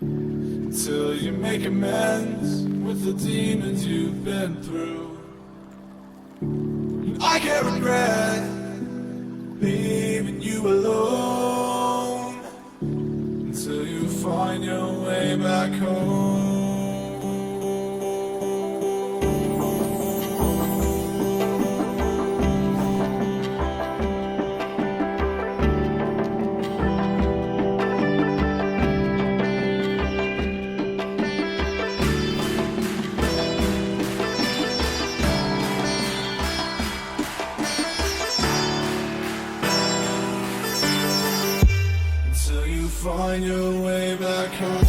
Till you make amends with the demons you've been through. And I can't regret leaving you alone until you find your way back home. Find your way back home.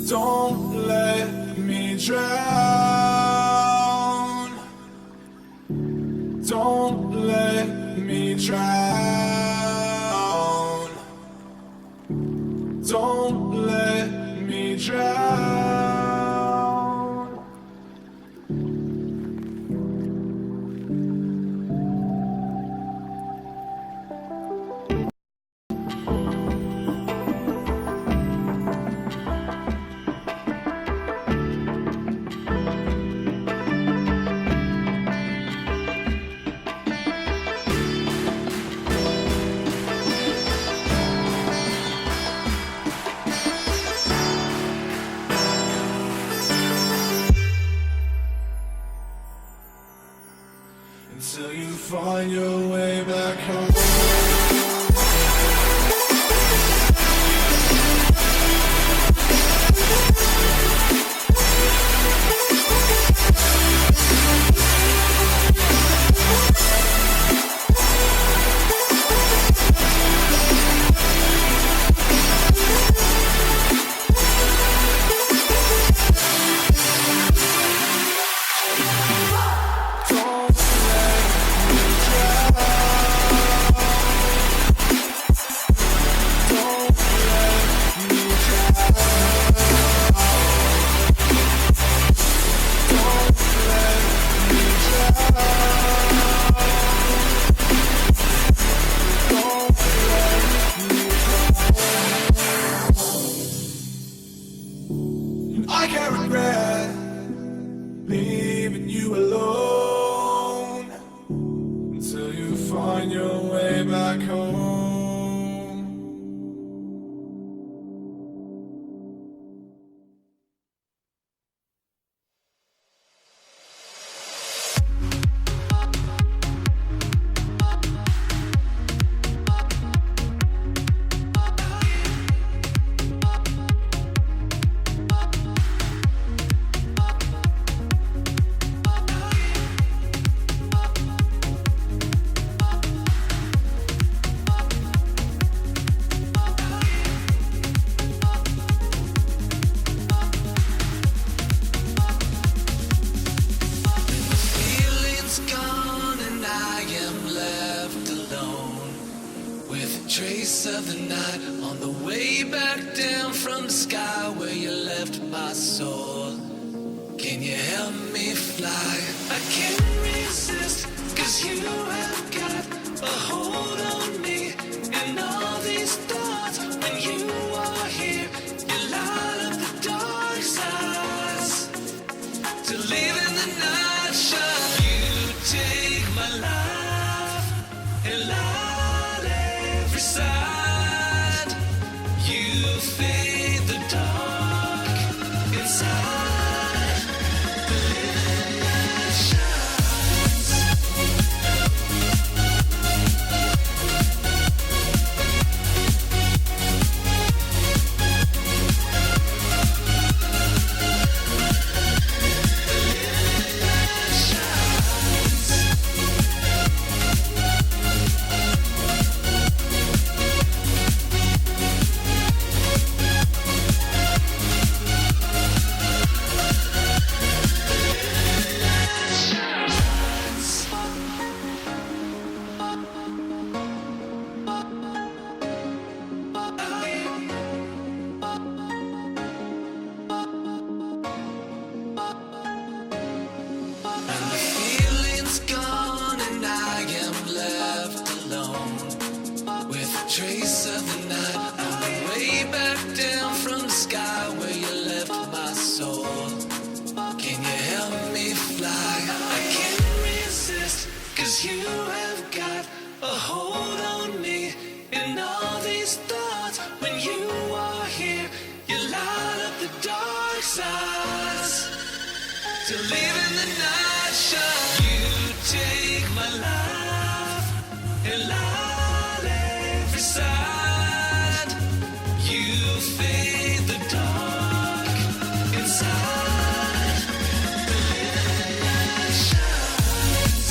Don't let me drown. Don't let me drown. Don't let me drown. Until you find your way back home. I can't regret leaving you alone until you find your way back home. Trace of the night on the way back down from the sky where you left my soul. Can you help me fly? I can't resist, 'cause you have got a hold on me. And all these thoughts, when you are here, you light up the dark sides to live in the night shine. You take my life and light every side. You fade the dark inside. The living night shines. trace of the night on the way back down from the sky where you left my soul. Can you help me fly? I can't resist, 'cause you have got a hold on me. And all these thoughts, when you are here, you light up the dark sides. To live in the night shine, you take my life and light every side. You fade the dark inside. To live in the night shines.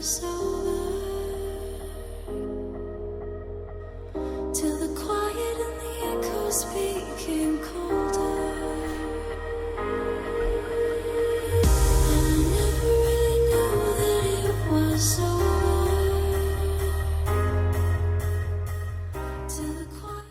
was over, till the quiet and the echoes became colder. And I never really knew that it was over, till the quiet.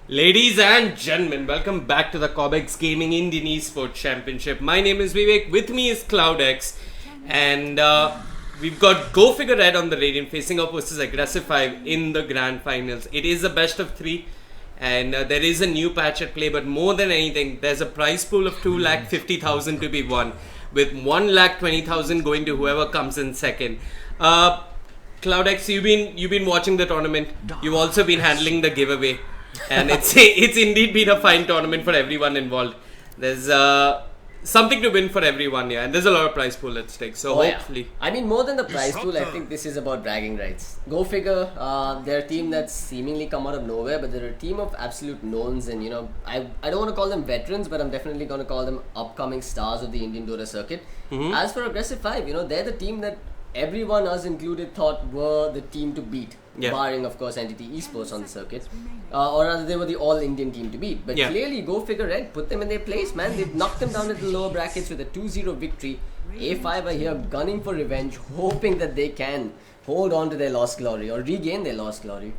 Ladies and gentlemen, welcome back to the Cobx Gaming Indian Esports Championship. My name is Vivek, with me is Cobx, and we've got Go Figure Red on the Radiant facing off versus Aggressive 5 in the Grand Finals. It is a best of 3, and there is a new patch at play, but more than anything, there's a prize pool of 2,50,000 to be won, with 1,20,000 going to whoever comes in second. Cloudx, you've been watching the tournament. You've also been handling the giveaway. And it's indeed been a fine tournament for everyone involved. There's something to win for everyone, yeah, and there's a lot of prize pool at stake. So hopefully, yeah. I mean, more than the prize pool, I think this is about bragging rights. Go figure. They're a team that's seemingly come out of nowhere, but they're a team of absolute knowns, and I don't want to call them veterans, but I'm definitely going to call them upcoming stars of the Indian Dota circuit. As for Aggressive 5, they're the team that everyone, us included, thought were the team to beat. Yeah. Barring, of course, Entity Esports on the circuit. Or rather, they were the all-Indian team to beat. But clearly, Go Figure Red put them in their place, man. They've knocked them down at the lower brackets with a 2-0 victory. A5 are here gunning for revenge, hoping that they can hold on to their lost glory or regain their lost glory.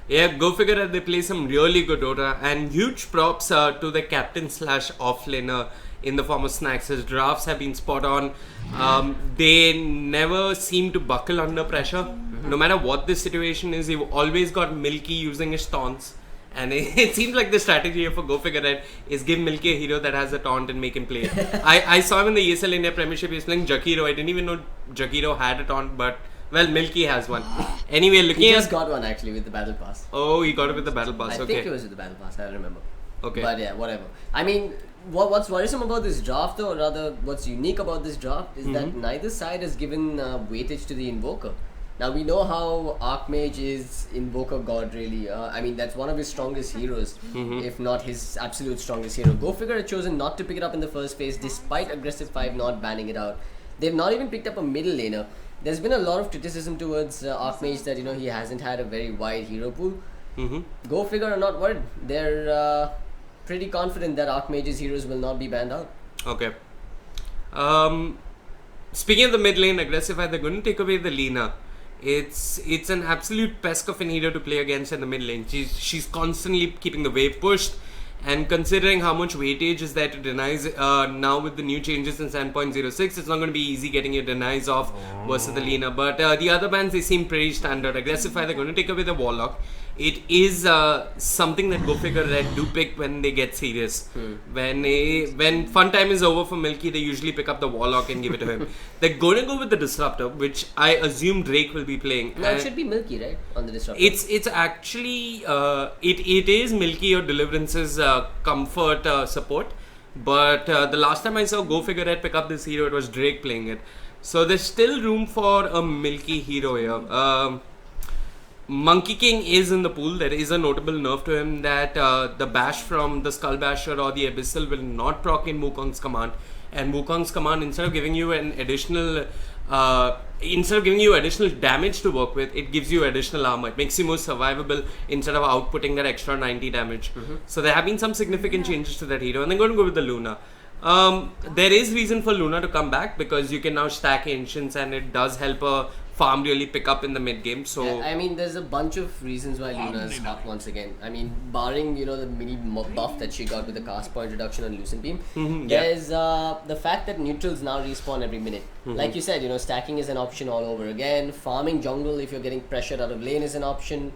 Yeah, Go Figure Red, they play some really good Dota, and huge props to the captain/offlaner in the form of Snacks. His drafts have been spot on. They never seem to buckle under pressure. No matter what the situation is, you've always got Milky using his taunts. And it seems like the strategy here for Go Figure Red is give Milky a hero that has a taunt and make him play. I saw him in the ESL India Premiership. He was playing Jakiro. I didn't even know Jakiro had a taunt, but well, Milky has one. Anyway, looking He just got one actually with the Battle Pass. Oh, he got it with the Battle Pass. I think it was with the Battle Pass, I don't remember. Okay. But yeah, whatever. I mean, what's worrisome about this draft, though, or rather what's unique about this draft, is that neither side has given weightage to the Invoker. Now, we know how Archmage is Invoker God, really. I mean, that's one of his strongest heroes, if not his absolute strongest hero. Go Figure had chosen not to pick it up in the first phase, despite Aggressive 5 not banning it out. They've not even picked up a middle laner. There's been a lot of criticism towards Archmage that, he hasn't had a very wide hero pool. Go Figure are not worried. They're pretty confident that Archmage's heroes will not be banned out. Okay. Speaking of the mid lane, Aggressive 5, they're going to take away the Lina. It's an absolute pest of an hero to play against in the mid lane. She's constantly keeping the wave pushed, and considering how much weightage is there to denies now with the new changes in 7.06, it's not going to be easy getting your denies off versus the Lina. But the other bans, they seem pretty standard. Aggressive 5, they're going to take away the Warlock. It is something that Go Figure Red do pick when they get serious. When fun time is over for Milky, they usually pick up the Warlock and give it to him. They're going to go with the Disruptor, which I assume Drake will be playing. No, it should be Milky, right? On the Disruptor. It's actually it is Milky or Deliverance's comfort support. But the last time I saw Go Figure Red pick up this hero, it was Drake playing it. So there's still room for a Milky hero here. Monkey King is in the pool. There is a notable nerf to him that the bash from the Skull Basher or the Abyssal will not proc in Wukong's command. And Wukong's command, instead of giving you additional damage to work with, it gives you additional armor. It makes you more survivable instead of outputting that extra 90 damage. So there have been some significant changes to that hero, and they're going to go with the Luna. There is reason for Luna to come back because you can now stack Ancients, and it does help a farm really pick up in the mid game. So yeah, I mean, there's a bunch of reasons why Luna is up once again. I mean, barring the mini buff that she got with the cast point reduction on Lucent Beam, there's the fact that neutrals now respawn every minute. Like you said, stacking is an option all over again. Farming jungle if you're getting pressured out of lane is an option.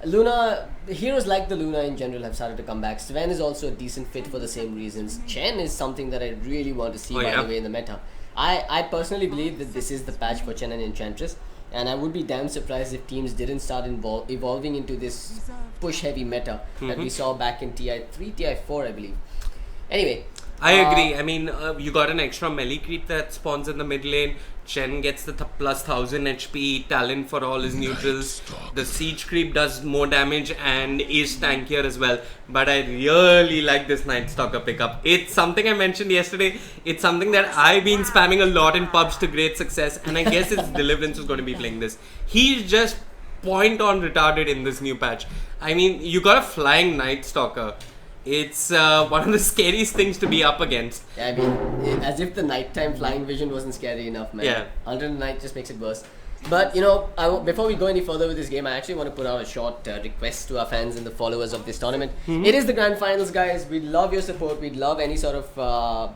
Luna, heroes like the Luna in general have started to come back. Sven is also a decent fit for the same reasons. Chen is something that I really want to see, by the way, in the meta. I personally believe that this is the patch for Chen and Enchantress, and I would be damn surprised if teams didn't start evolving into this push-heavy meta that we saw back in TI3, TI4, I believe. Anyway. I agree. I mean, you got an extra melee creep that spawns in the mid lane. Chen gets the plus 1000 HP, talent for all his neutrals. The siege creep does more damage and is tankier as well. But I really like this Night Stalker pickup. It's something I mentioned yesterday. It's something that I've been spamming a lot in pubs to great success. And I guess it's Deliverance who's going to be playing this. He's just point on retarded in this new patch. I mean, you got a flying Night Stalker. It's one of the scariest things to be up against. Yeah, I mean, as if the nighttime flying vision wasn't scary enough, man. Yeah. Under the night just makes it worse. But, before we go any further with this game, I actually want to put out a short request to our fans and the followers of this tournament. It is the Grand Finals, guys. We'd love your support. We'd love any sort of,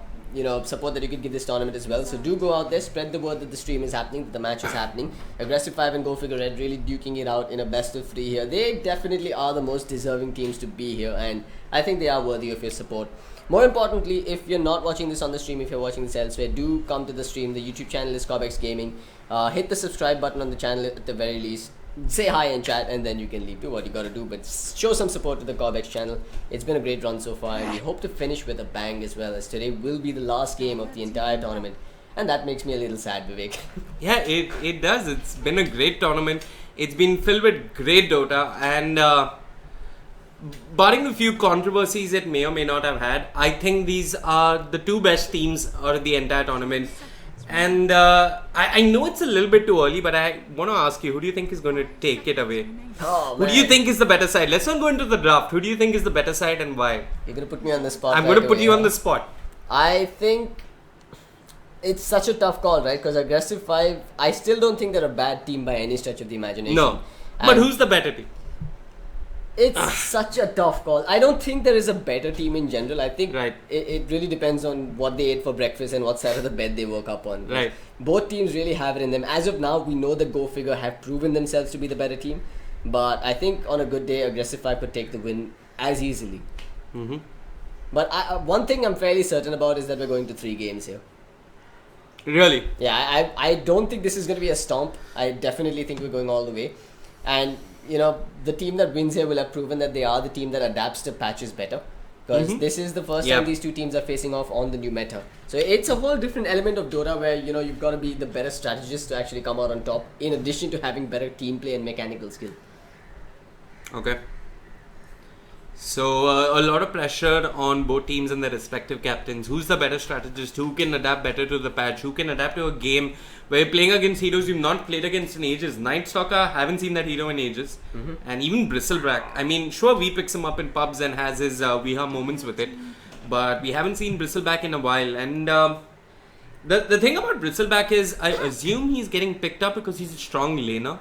support that you could give this tournament as well. So do go out there, spread the word that the stream is happening, that the match is happening. Aggressive 5 and Go Figure Red really duking it out in a best of 3 here. They definitely are the most deserving teams to be here, and I think they are worthy of your support. More importantly, if you're not watching this on the stream, if you're watching this elsewhere, do come to the stream. The YouTube channel is Cobx Gaming. Hit the subscribe button on the channel at the very least. Say hi in chat, and then you can leave. Do what you gotta do, but show some support to the Cobx channel. It's been a great run so far, and we hope to finish with a bang as well, as today will be the last game of the entire tournament. And that makes me a little sad, Vivek. Yeah, it does. It's been a great tournament. It's been filled with great Dota, and barring a few controversies it may or may not have had, I think these are the two best teams out of the entire tournament. And I know it's a little bit too early, but I want to ask you, who do you think is going to take it away? Oh, Who do you think is the better side? Let's not go into the draft. Who do you think is the better side and why? You're gonna put me on the spot. I'm going to put you on the spot. I think it's such a tough call, right? Because Aggressive 5, I still don't think they're a bad team by any stretch of the imagination. No. But And who's the better team? It's such a tough call. I don't think there is a better team in general. I think Right. it really depends on what they ate for breakfast and what side of the bed they woke up on. Right. Both teams really have it in them. As of now, we know the Go Figure have proven themselves to be the better team. But I think on a good day, Aggressive 5 could take the win as easily. Mm-hmm. But one thing I'm fairly certain about is that we're going to 3 games here. Really? Yeah, I don't think this is going to be a stomp. I definitely think we're going all the way. And, the team that wins here will have proven that they are the team that adapts to patches better. Because this is the first time these two teams are facing off on the new meta. So it's a whole different element of Dota where, you've got to be the better strategist to actually come out on top, in addition to having better team play and mechanical skill. Okay. So a lot of pressure on both teams and their respective captains. Who's the better strategist? Who can adapt better to the patch? Who can adapt to a game where you're playing against heroes you've not played against in ages? Night Stalker, haven't seen that hero in ages. And even Bristleback. I mean, sure, we picks him up in pubs and has his Weeha moments with it. But we haven't seen Bristleback in a while. And the thing about Bristleback is, I assume he's getting picked up because he's a strong laner.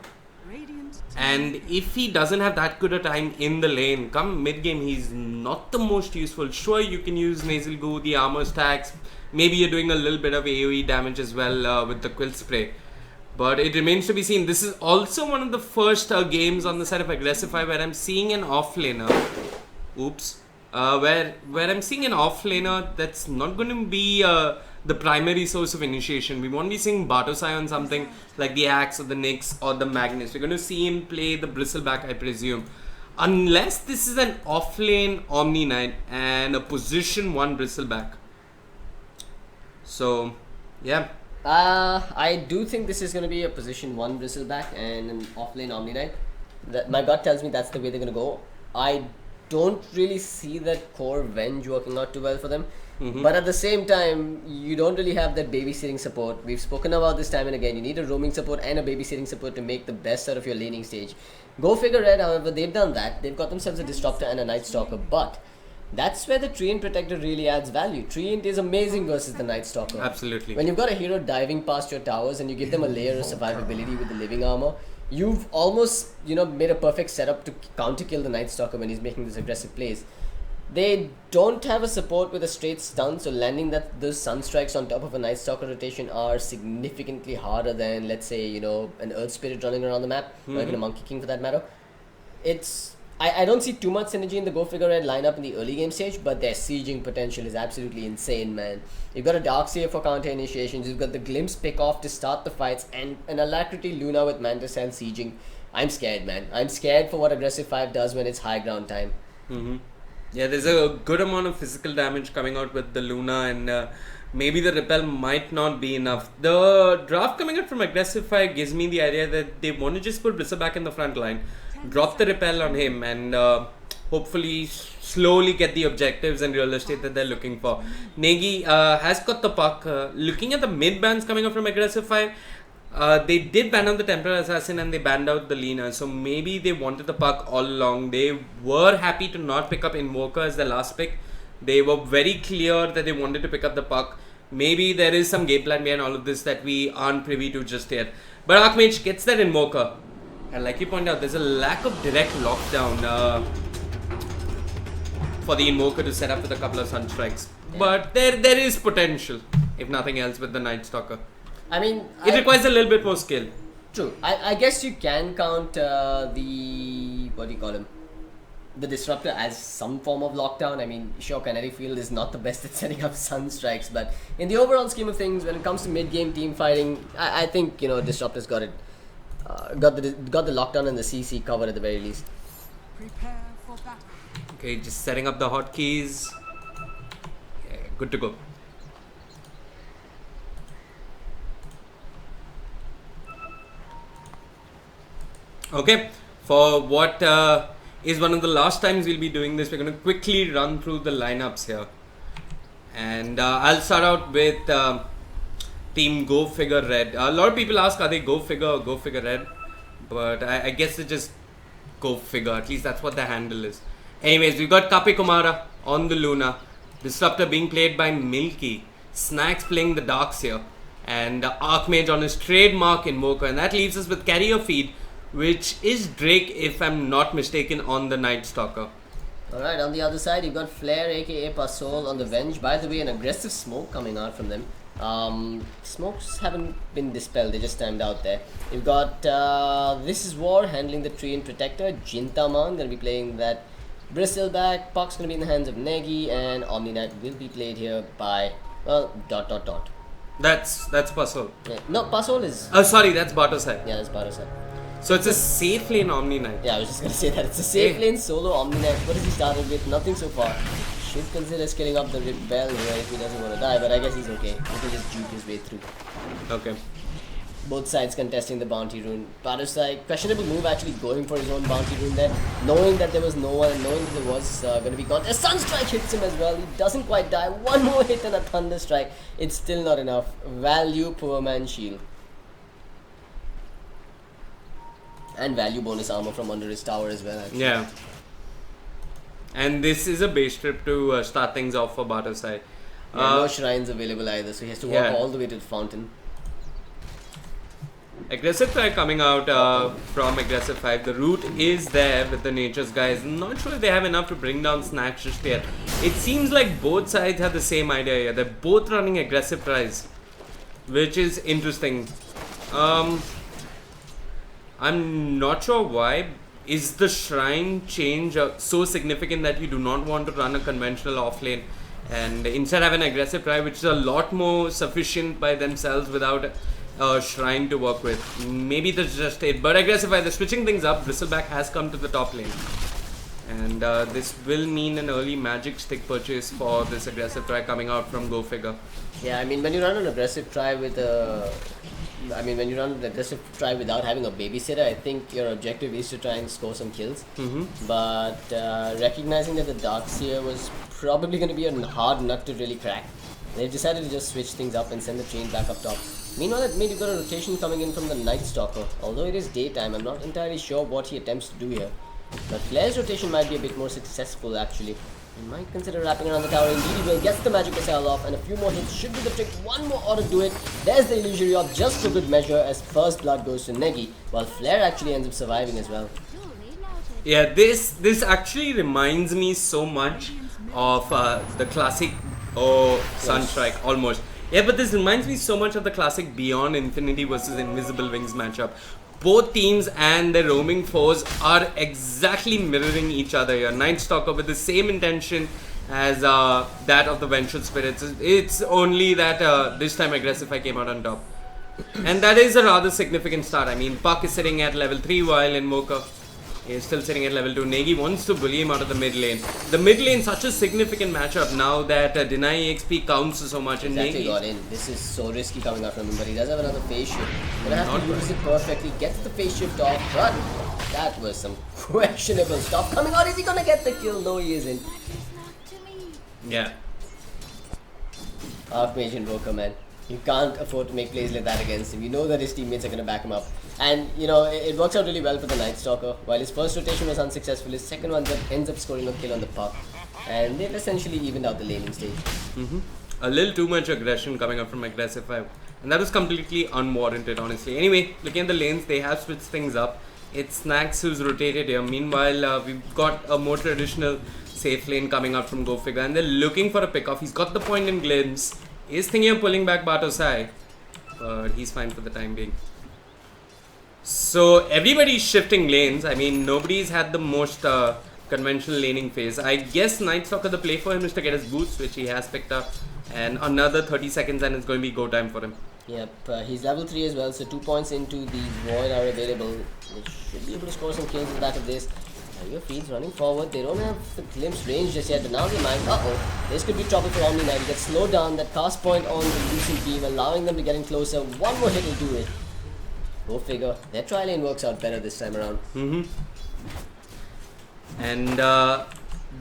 And if he doesn't have that good a time in the lane, come mid-game, he's not the most useful. Sure, you can use Nasal Goo, the armor stacks. Maybe you're doing a little bit of AoE damage as well with the Quilt Spray. But it remains to be seen. This is also one of the first games on the side of Aggressive 5 where I'm seeing an off-laner. Oops. Where I'm seeing an off-laner that's not going to be the primary source of initiation. We won't be seeing Bartosai on something like the Axe or the Nyx or the Magnus. We're going to see him play the Bristleback, I presume. Unless this is an off-lane Omni Knight and a position 1 Bristleback. So, yeah. I do think this is going to be a position 1 Bristleback and an off-lane Omni Knight. My gut tells me that's the way they're going to go. I don't really see that core Venge working out too well for them. But at the same time, you don't really have that babysitting support. We've spoken about this time and again. You need a roaming support and a babysitting support to make the best out of your laning stage. Go Figure Red, however, they've done that. They've got themselves a Disruptor and a Night Stalker, but that's where the Treant Protector really adds value. Treant is amazing versus the Night Stalker. Absolutely. When you've got a hero diving past your towers and you give them a layer of survivability with the living armor, you've almost, made a perfect setup to counter kill the Night Stalker when he's making these aggressive plays. They don't have a support with a straight stun, so landing those stun strikes on top of a Night Stalker rotation are significantly harder than, let's say, an Earth Spirit running around the map, or even a Monkey King for that matter. I don't see too much synergy in the Go Figure Red lineup in the early game stage, but their sieging potential is absolutely insane, man. You've got a Darkseer for counter initiations, you've got the Glimpse pick off to start the fights, and an Alacrity Luna with Mantis Cell sieging. I'm scared, man. I'm scared for what Aggressive 5 does when it's high ground time. Yeah, there's a good amount of physical damage coming out with the Luna, and maybe the repel might not be enough. The draft coming out from Aggressive 5 gives me the idea that they want to just put Bristleback in the front line, drop the repel on him, and hopefully slowly get the objectives and real estate that they're looking for. Negi has got the puck. Looking at the mid bans coming out from Aggressive 5, they did ban out the Temporal Assassin and they banned out the Lina, so maybe they wanted the puck all along. They were happy to not pick up Invoker as the last pick. They were very clear that they wanted to pick up the puck. Maybe there is some game plan behind all of this that we aren't privy to just yet. But Archmage gets that Invoker. And like you point out, there's a lack of direct lockdown for the Invoker to set up with a couple of Sunstrikes. Yeah. But there is potential, if nothing else, with the Night Stalker. I mean, it requires a little bit more skill. True. I guess you can count the what do you call him? The Disruptor as some form of lockdown. I mean, sure, Canary Field is not the best at setting up Sunstrikes, but in the overall scheme of things, when it comes to mid-game team fighting, I think Disruptor's got it, got the lockdown and the CC covered at the very least. Prepare for battle. Okay, just setting up the hotkeys. Yeah, good to go. Okay, for what is one of the last times we'll be doing this, we're going to quickly run through the lineups here. And I'll start out with Team Go Figure Red. A lot of people ask, are they Go Figure or Go Figure Red? But I guess it's just Go Figure, at least that's what the handle is. Anyways, we've got Kapi Kumara on the Luna, Disruptor being played by Milky, Snacks playing the Darkseer, and Archmage on his trademark Invoker. And that leaves us with Carrier Feed, which is Drake, if I'm not mistaken, on the Night Stalker. Alright, on the other side, you've got Flare aka Pasol on the Venge. By the way, an aggressive smoke coming out from them. Smokes haven't been dispelled, they just timed out there. You've got This Is War handling the Tree and Protector. Jintaman gonna be playing that Bristleback. Puck's gonna be in the hands of Negi, and Omni Knight will be played here by, well, ... That's Pasol. Yeah. No, Pasol is... Oh, sorry, that's Bartosai. Yeah, that's Bartosai. So it's a safe lane Omni Knight. Yeah, I was just gonna say that. It's a safe lane solo Omni Knight. What has he started with? Nothing so far. Should consider scaling up the Rebel here if he doesn't want to die, but I guess he's okay. He can just juke his way through. Okay. Both sides contesting the bounty rune. Bartosai, questionable move actually going for his own bounty rune there. Knowing that there was no one and knowing that there was going to be gone. A Sunstrike hits him as well. He doesn't quite die. One more hit and a Thunder Strike. It's still not enough. Value Poor Man Shield. And value bonus armor from under his tower as well, actually. Yeah. And this is a base trip to start things off for Bartosai. No shrines available either, so he has to walk all the way to the fountain. Aggressive try coming out from Aggressive 5. The route is there with the Nature's guys. Not sure if they have enough to bring down Snacks just yet. It seems like both sides have the same idea here. They're both running aggressive tries, which is interesting. I'm not sure why. Is the shrine change so significant that you do not want to run a conventional offlane and instead have an aggressive try, which is a lot more sufficient by themselves without a shrine to work with? Maybe that's just it. But aggressive try, they're switching things up. Bristleback has come to the top lane. And this will mean an early magic stick purchase for this aggressive try coming out from Go Figure. Yeah, I mean, when you run an aggressive try with a... when you run an aggressive try without having a babysitter, I think your objective is to try and score some kills. But recognizing that the Darkseer was probably going to be a hard nut to really crack, they've decided to just switch things up and send the chain back up top. Meanwhile, at mid, you've got a rotation coming in from the Night Stalker. Although it is daytime, I'm not entirely sure what he attempts to do here. But Flare's rotation might be a bit more successful, actually. He might consider wrapping around the tower. Indeed, he will. Gets the magic missile off, and a few more hits should do the trick. One more ought to do it. There's the illusory orb just for good measure as first blood goes to Negi, while Flare actually ends up surviving as well. Yeah, this actually reminds me so much of the classic Sunstrike, almost. Yeah, but this reminds me so much of the classic Beyond Infinity versus Invisible Wings matchup. both teams and their roaming foes are exactly mirroring each other here. Night Stalker with the same intention as that of the Ventured Spirits. It's only that this time Aggressify came out on top. And that is a rather significant start. I mean, Puck is sitting at level 3 while Invoker is still sitting at level 2. Negi wants to bully him out of the mid lane. The mid lane, such a significant matchup now that Deny EXP counts so much. And Exactly Negi, got in. This is so risky coming out from him, but he does have another phase shift. Gonna have to use it perfectly. Gets the phase shift off, but that was some questionable stuff coming out. Is he gonna get the kill? No, he isn't. yeah. Archmage Invoker, man. You can't afford to make plays like that against him. You know that his teammates are going to back him up. And, you know, it works out really well for the Night Stalker. While his first rotation was unsuccessful, his second one ends up scoring a kill on the Puck. And they've essentially evened out the laning stage. A little too much aggression coming up from Aggressify. And that was completely unwarranted, honestly. Anyway, looking at the lanes, they have switched things up. It's Snacks who's rotated here. Meanwhile, we've got a more traditional safe lane coming out from Go Figure. And they're looking for a pick-off. He's got the point in glimpse. He's thinking of pulling back Batosai, but he's fine for the time being. So everybody's shifting lanes. I mean, nobody's had the most conventional laning phase. I guess Night Stalker, the play for him is to get his boots, which he has picked up, and another 30 seconds and it's going to be go time for him. Yep, he's level 3 as well, so 2 points into the Void are available. They should be able to score some kills in the back of this. Your Fields running forward. They don't have the glimpse range just yet, but now they might. This could be trouble for Omni Knight. He gets slowed down. That cast point on the Lucent Beam, allowing them to get in closer. One more hit will do it. Go figure. Their tri lane works out better this time around. And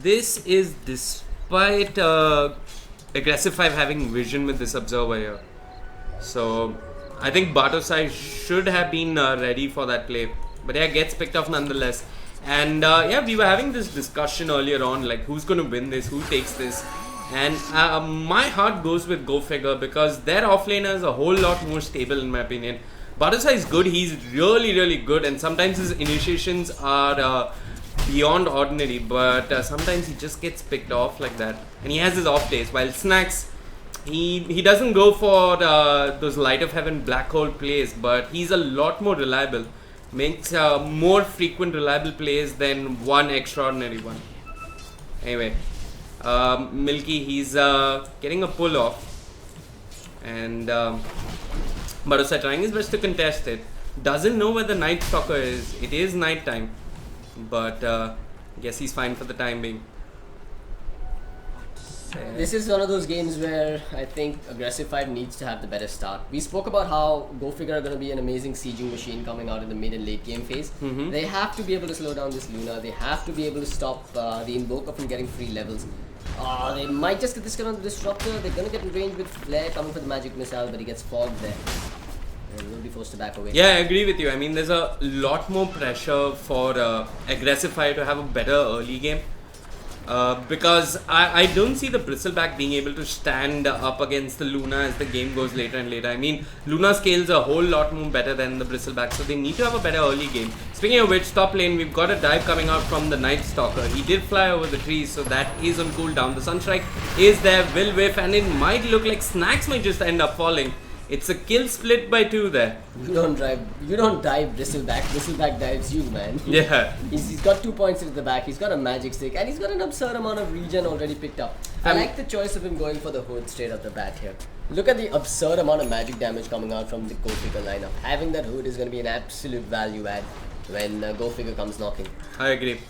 this is despite Aggressify having vision with this Observer here. So I think Batosai should have been ready for that play. But yeah, gets picked off nonetheless. And yeah, we were having this discussion earlier on, like who's going to win this, who takes this. And my heart goes with Go Figure because their offlaner is a whole lot more stable in my opinion. Batosai is good, he's really good, and sometimes his initiations are beyond ordinary, but sometimes he just gets picked off like that. And he has his off days, while Snacks, he doesn't go for those Light of Heaven black hole plays, but he's a lot more reliable. Makes more frequent reliable plays than one extraordinary one. Anyway, Milky, he's getting a pull off, and Batosai trying his best to contest it. Doesn't know where the Night Stalker is. It is night time, but guess he's fine for the time being. This is one of those games where I think Aggressive 5 needs to have the better start. We spoke about how Go Figure are going to be an amazing sieging machine coming out in the mid and late game phase. They have to be able to slow down this Luna. They have to be able to stop the Invoker from getting free levels. They might just get this kind of Disruptor. They're going to get in range with Flare coming for the Magic Missile, but he gets fogged there. And will be forced to back away. Yeah, I agree with you. I mean, there's a lot more pressure for Aggressive 5 to have a better early game. Because I don't see the Bristleback being able to stand up against the Luna as the game goes later and later. I mean, Luna scales a whole lot more better than the Bristleback, so they need to have a better early game. Speaking of which, top lane, we've got a dive coming out from the Night Stalker. He did fly over the trees, so that is on cooldown. The Sunstrike is there, will whiff, and it might look like Snacks might just end up falling. It's a kill split by 2 there. You don't dive Bristleback. Bristleback dives you, man. Yeah. He's got 2 points into the back, he's got a magic stick, and he's got an absurd amount of regen already picked up. I like the choice of him going for the hood straight off the bat here. Look at the absurd amount of magic damage coming out from the Go Figure lineup. Having that hood is going to be an absolute value add when Go Figure comes knocking. I agree.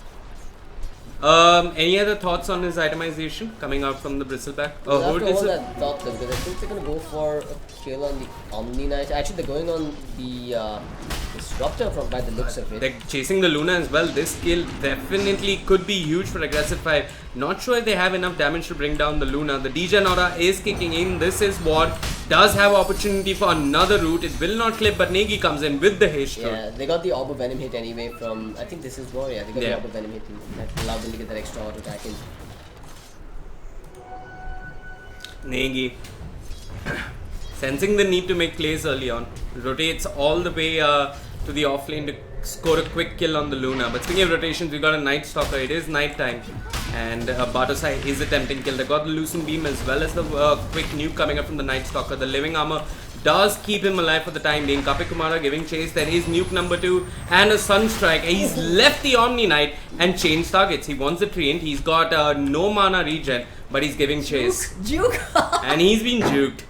Any other thoughts on his itemization coming out from the Bristleback? We'll have to hold that thought though, because I think they're going to go for a kill on the Omni Knight. Actually, they're going on the Disruptor by the looks of it. They're chasing the Luna as well. This kill definitely could be huge for Aggressive 5. Not sure if they have enough damage to bring down the Luna. The DJ Nora is kicking in. This is what does have opportunity for another route. It will not clip, but Negi comes in with the haste. Yeah, they got the Orb of Venom hit anyway from, I think this is Warrior. They got the Orb of Venom hit that allowed them to get that extra auto attack in. Negi, sensing the need to make plays early on, rotates all the way to the offlane to score a quick kill on the Luna. But speaking of rotations, we got a Night Stalker. It is night time, and Batosai is attempting kill. They got the Lucent Beam as well as the quick nuke coming up from the Night Stalker. The Living Armor does keep him alive for the time being. Kapi Kumara giving chase. There is nuke number 2 and a Sunstrike. He's left the Omni Knight and changed targets. He wants the Treant. He's got no mana regen, but he's giving chase. Juke! And he's been juked.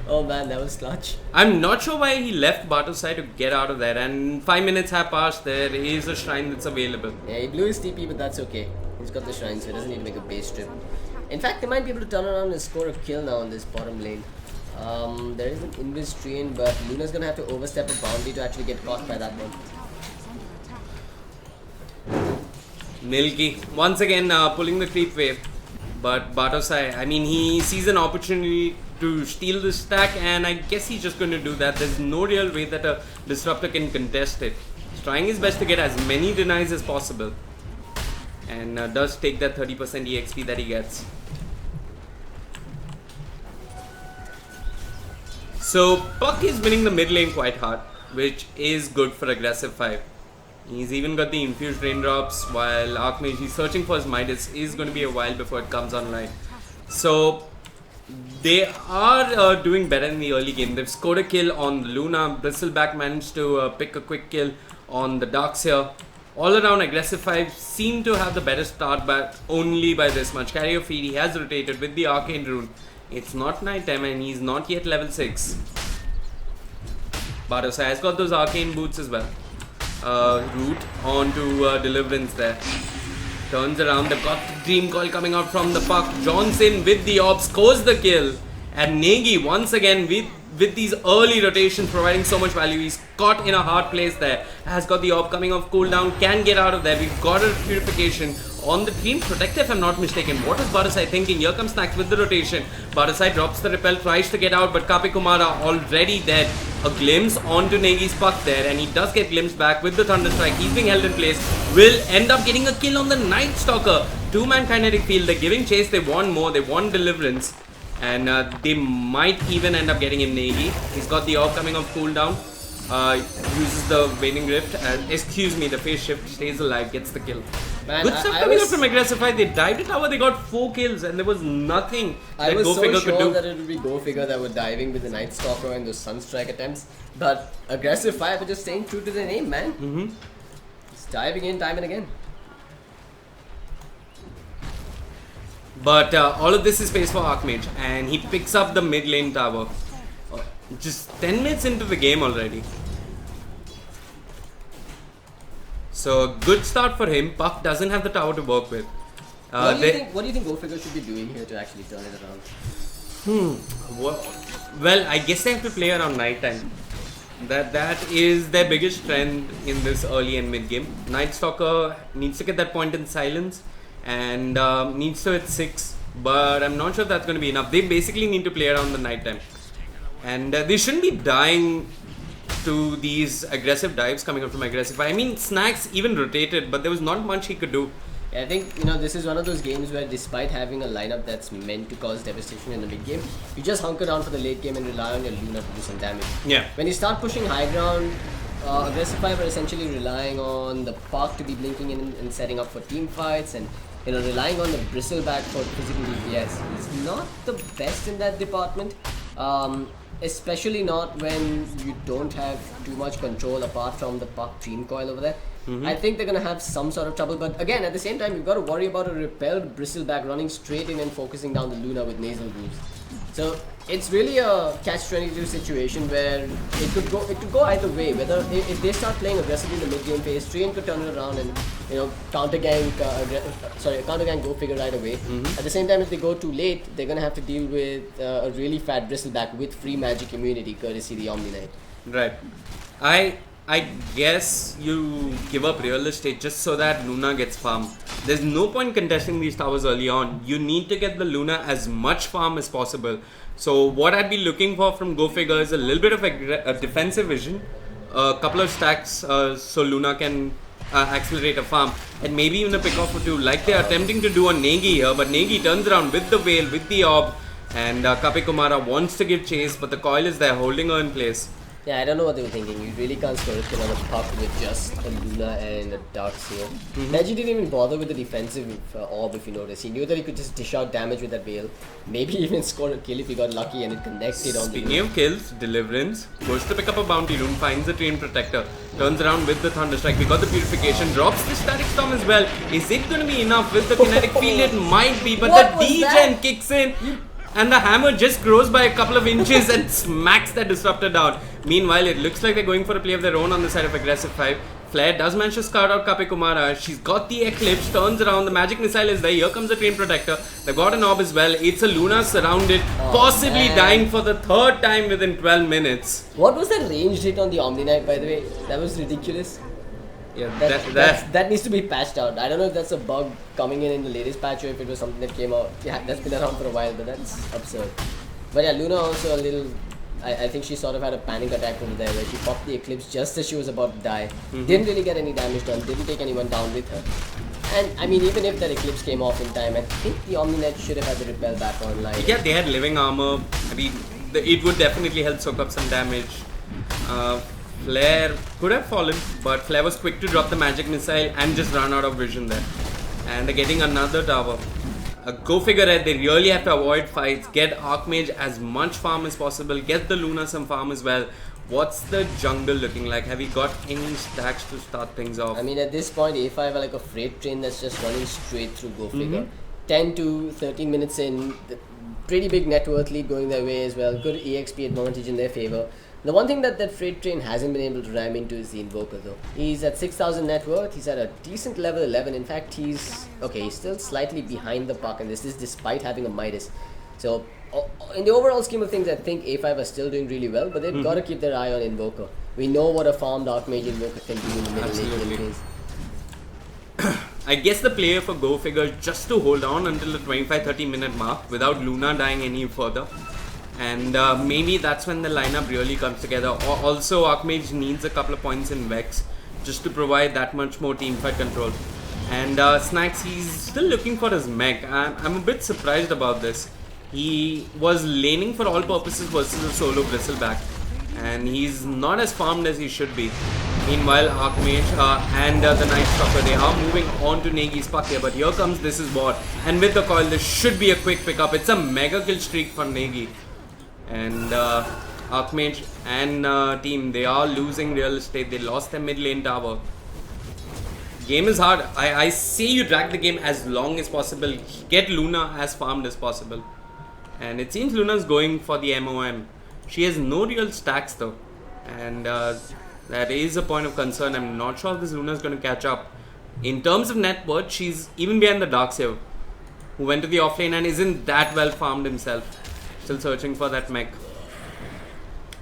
Oh man, that was clutch. I'm not sure why he left Barto's side to get out of there, and 5 minutes have passed. There is a shrine that's available. Yeah, he blew his TP, but that's okay. He's got the shrine, so he doesn't need to make a base trip. In fact, they might be able to turn around and score a kill now on this bottom lane. There is an invis train, but Luna's gonna have to overstep a boundary to actually get caught by that one. Nilki once again pulling the creep wave, but Bartosai, I mean, he sees an opportunity to steal the stack, and I guess he's just going to do that. There's no real way that a disruptor can contest it. He's trying his best to get as many denies as possible, and does take that 30% EXP that he gets. So Puck is winning the mid lane quite hard, which is good for aggressive 5. He's even got the infused raindrops, while Archmage is searching for his Midas. Is going to be a while before it comes online. So they are doing better in the early game. They've scored a kill on the Luna. Bristleback managed to pick a quick kill on the Darkseer. All around, aggressive 5 seem to have the better start, but only by this much. Carrier feed, he has rotated with the Arcane Rune. It's not night time and he's not yet level 6. Bartosa has got those Arcane Boots as well. Root onto Deliverance there. Turns around, they've got the Dream Coil coming out from the Puck. Johnson with the Orb scores the kill. And Negi once again with these early rotations providing so much value. He's caught in a hard place there. Has got the Orb coming off cooldown. Can get out of there. We've got a purification on the Dream Protect, if I'm not mistaken. What is Barasai thinking? Here comes Snacks with the rotation. Barasai drops the repel, tries to get out, but Kapi Kumara already dead. A glimpse onto Negi's Puck there, and he does get glimpsed back with the Thunder Strike. He's being held in place. Will end up getting a kill on the Night Stalker. 2-man kinetic field. They're giving chase. They want more. They want Deliverance. And they might even end up getting him Negi. He's got the Orb coming off cooldown. Uses the Waning Rift. Excuse me, the Phase Shift. Stays alive. Gets the kill. Man, Good stuff coming up from Aggressive 5. They dived the tower. They got 4 kills. And there was nothing that I was Go so Figure could sure do. that it would be Go Figure that were diving with the Night Stalker and those Sunstrike attempts. But Aggressive 5 are just staying true to their name, man. Just diving in time and again. But all of this is space for Archmage, and he picks up the mid lane tower. Just 10 minutes into the game already. So good start for him. Puck doesn't have the tower to work with. What do you think Go Figure should be doing here to actually turn it around? Well, I guess they have to play around night time. That is their biggest strength in this early and mid game. Night Stalker needs to get that point in silence and needs to hit 6, but I'm not sure if that's going to be enough. They basically need to play around the night time, and they shouldn't be dying to these aggressive dives coming up from Aggressive. I mean, Snacks even rotated, but there was not much he could do. I think, this is one of those games where despite having a lineup that's meant to cause devastation in the mid game, you just hunker down for the late game and rely on your Luna to do some damage. Yeah. When you start pushing high ground, Aggressive 5 are essentially relying on the Puck to be blinking in and setting up for team fights, and relying on the Bristleback for physical DPS. He's not the best in that department, especially not when you don't have too much control apart from the Puck Dream Coil over there. I think they're going to have some sort of trouble, but again, at the same time, you've got to worry about a repelled Bristleback running straight in and focusing down the Luna with nasal grooves. So it's really a catch-22 situation where it could go either way. Whether if they start playing aggressively in the mid game phase, Train could turn it around and counter gang Go Figure right away. At the same time, if they go too late, they're gonna have to deal with a really fat Bristleback with free magic immunity, courtesy the Omni Knight. Right. I guess you give up real estate just so that Luna gets farm. There's no point contesting these towers early on. You need to get the Luna as much farm as possible. So what I'd be looking for from Go Figure is a little bit of a defensive vision, a couple of stacks so Luna can accelerate a farm, and maybe even a pick off or 2 like they're attempting to do on Negi here. But Negi turns around with the Veil, with the Orb, and Kapi Kumara wants to give chase, but the coil is there holding her in place. Yeah, I don't know what they were thinking. You really can't score a kill on a puck with just a Luna and a Darkseer. Neji didn't even bother with the defensive orb, if you notice. He knew that he could just dish out damage with that Veil. Maybe even score a kill if he got lucky and it connected on the Speaking of kills, Deliverance goes to pick up a bounty rune, finds the Train Protector, turns around with the Thunderstrike. We got the Purification, drops the Static Storm as well. Is it going to be enough with the Kinetic Field? It might be, but What the was D-Gen that? kicks in. And the hammer just grows by a couple of inches and smacks that Disruptor down. Meanwhile, it looks like they're going for a play of their own on the side of Aggressive 5. Flair does manage to scout out Kape Kumara. She's got the Eclipse, turns around, the Magic Missile is there. Here comes the Train Protector. They've got an orb as well. It's a Luna surrounded, possibly man. dying for the third time within 12 minutes. What was that ranged hit on the Omni Knight, by the way? That was ridiculous. Yeah, That needs to be patched out. I don't know if that's a bug coming in the latest patch or if it was something that came out. Yeah, that's been around for a while, but that's absurd. But yeah, Luna also a little. I think she sort of had a panic attack over there where she popped the Eclipse just as she was about to die. Didn't really get any damage done, didn't take anyone down with her. And I mean, even if that Eclipse came off in time, I think the Omni Knight should have had the repel back online. Yeah, they had living armor. I mean, it would definitely help soak up some damage. Flair could have fallen, but Flair was quick to drop the magic missile and just run out of vision there. And they're getting another tower. Go figure it, they really have to avoid fights, get Archmage as much farm as possible, get the Luna some farm as well. What's the jungle looking like? Have you got any stacks to start things off? I mean, at this point, A5 are like a freight train that's just running straight through Go Figure. 10 to 13 minutes in, pretty big net worth lead going their way as well. Good EXP advantage in their favor. The one thing that freight train hasn't been able to ram into is the Invoker though. He's at 6,000 net worth, he's at a decent level 11. In fact, he's still slightly behind the puck, and this is despite having a Midas. So, in the overall scheme of things, I think A5 are still doing really well, but they've got to keep their eye on Invoker. We know what a farmed Archmage Invoker can do in the middle late game phase. I guess the player for Go Figure just to hold on until the 25-30 minute mark without Luna dying any further. And maybe that's when the lineup really comes together. Also, Archmage needs a couple of points in Vex just to provide that much more teamfight control. And Snacks, he's still looking for his mech. I'm a bit surprised about this. He was laning for all purposes versus a solo Bristleback, and he's not as farmed as he should be. Meanwhile, Archmage and the Night Stalker, they are moving on to Negi's puck here, but here comes This Is War. And with the coil, this should be a quick pickup. It's a mega kill streak for Negi. And Archmage and team, they are losing real estate. They lost their mid lane tower. Game is hard. I say you drag the game as long as possible. Get Luna as farmed as possible. And it seems Luna's going for the MOM. She has no real stacks though. And that is a point of concern. I'm not sure if this Luna is going to catch up. In terms of net worth, she's even behind the Darkseer, who went to the offlane and isn't that well farmed himself. Still searching for that mech.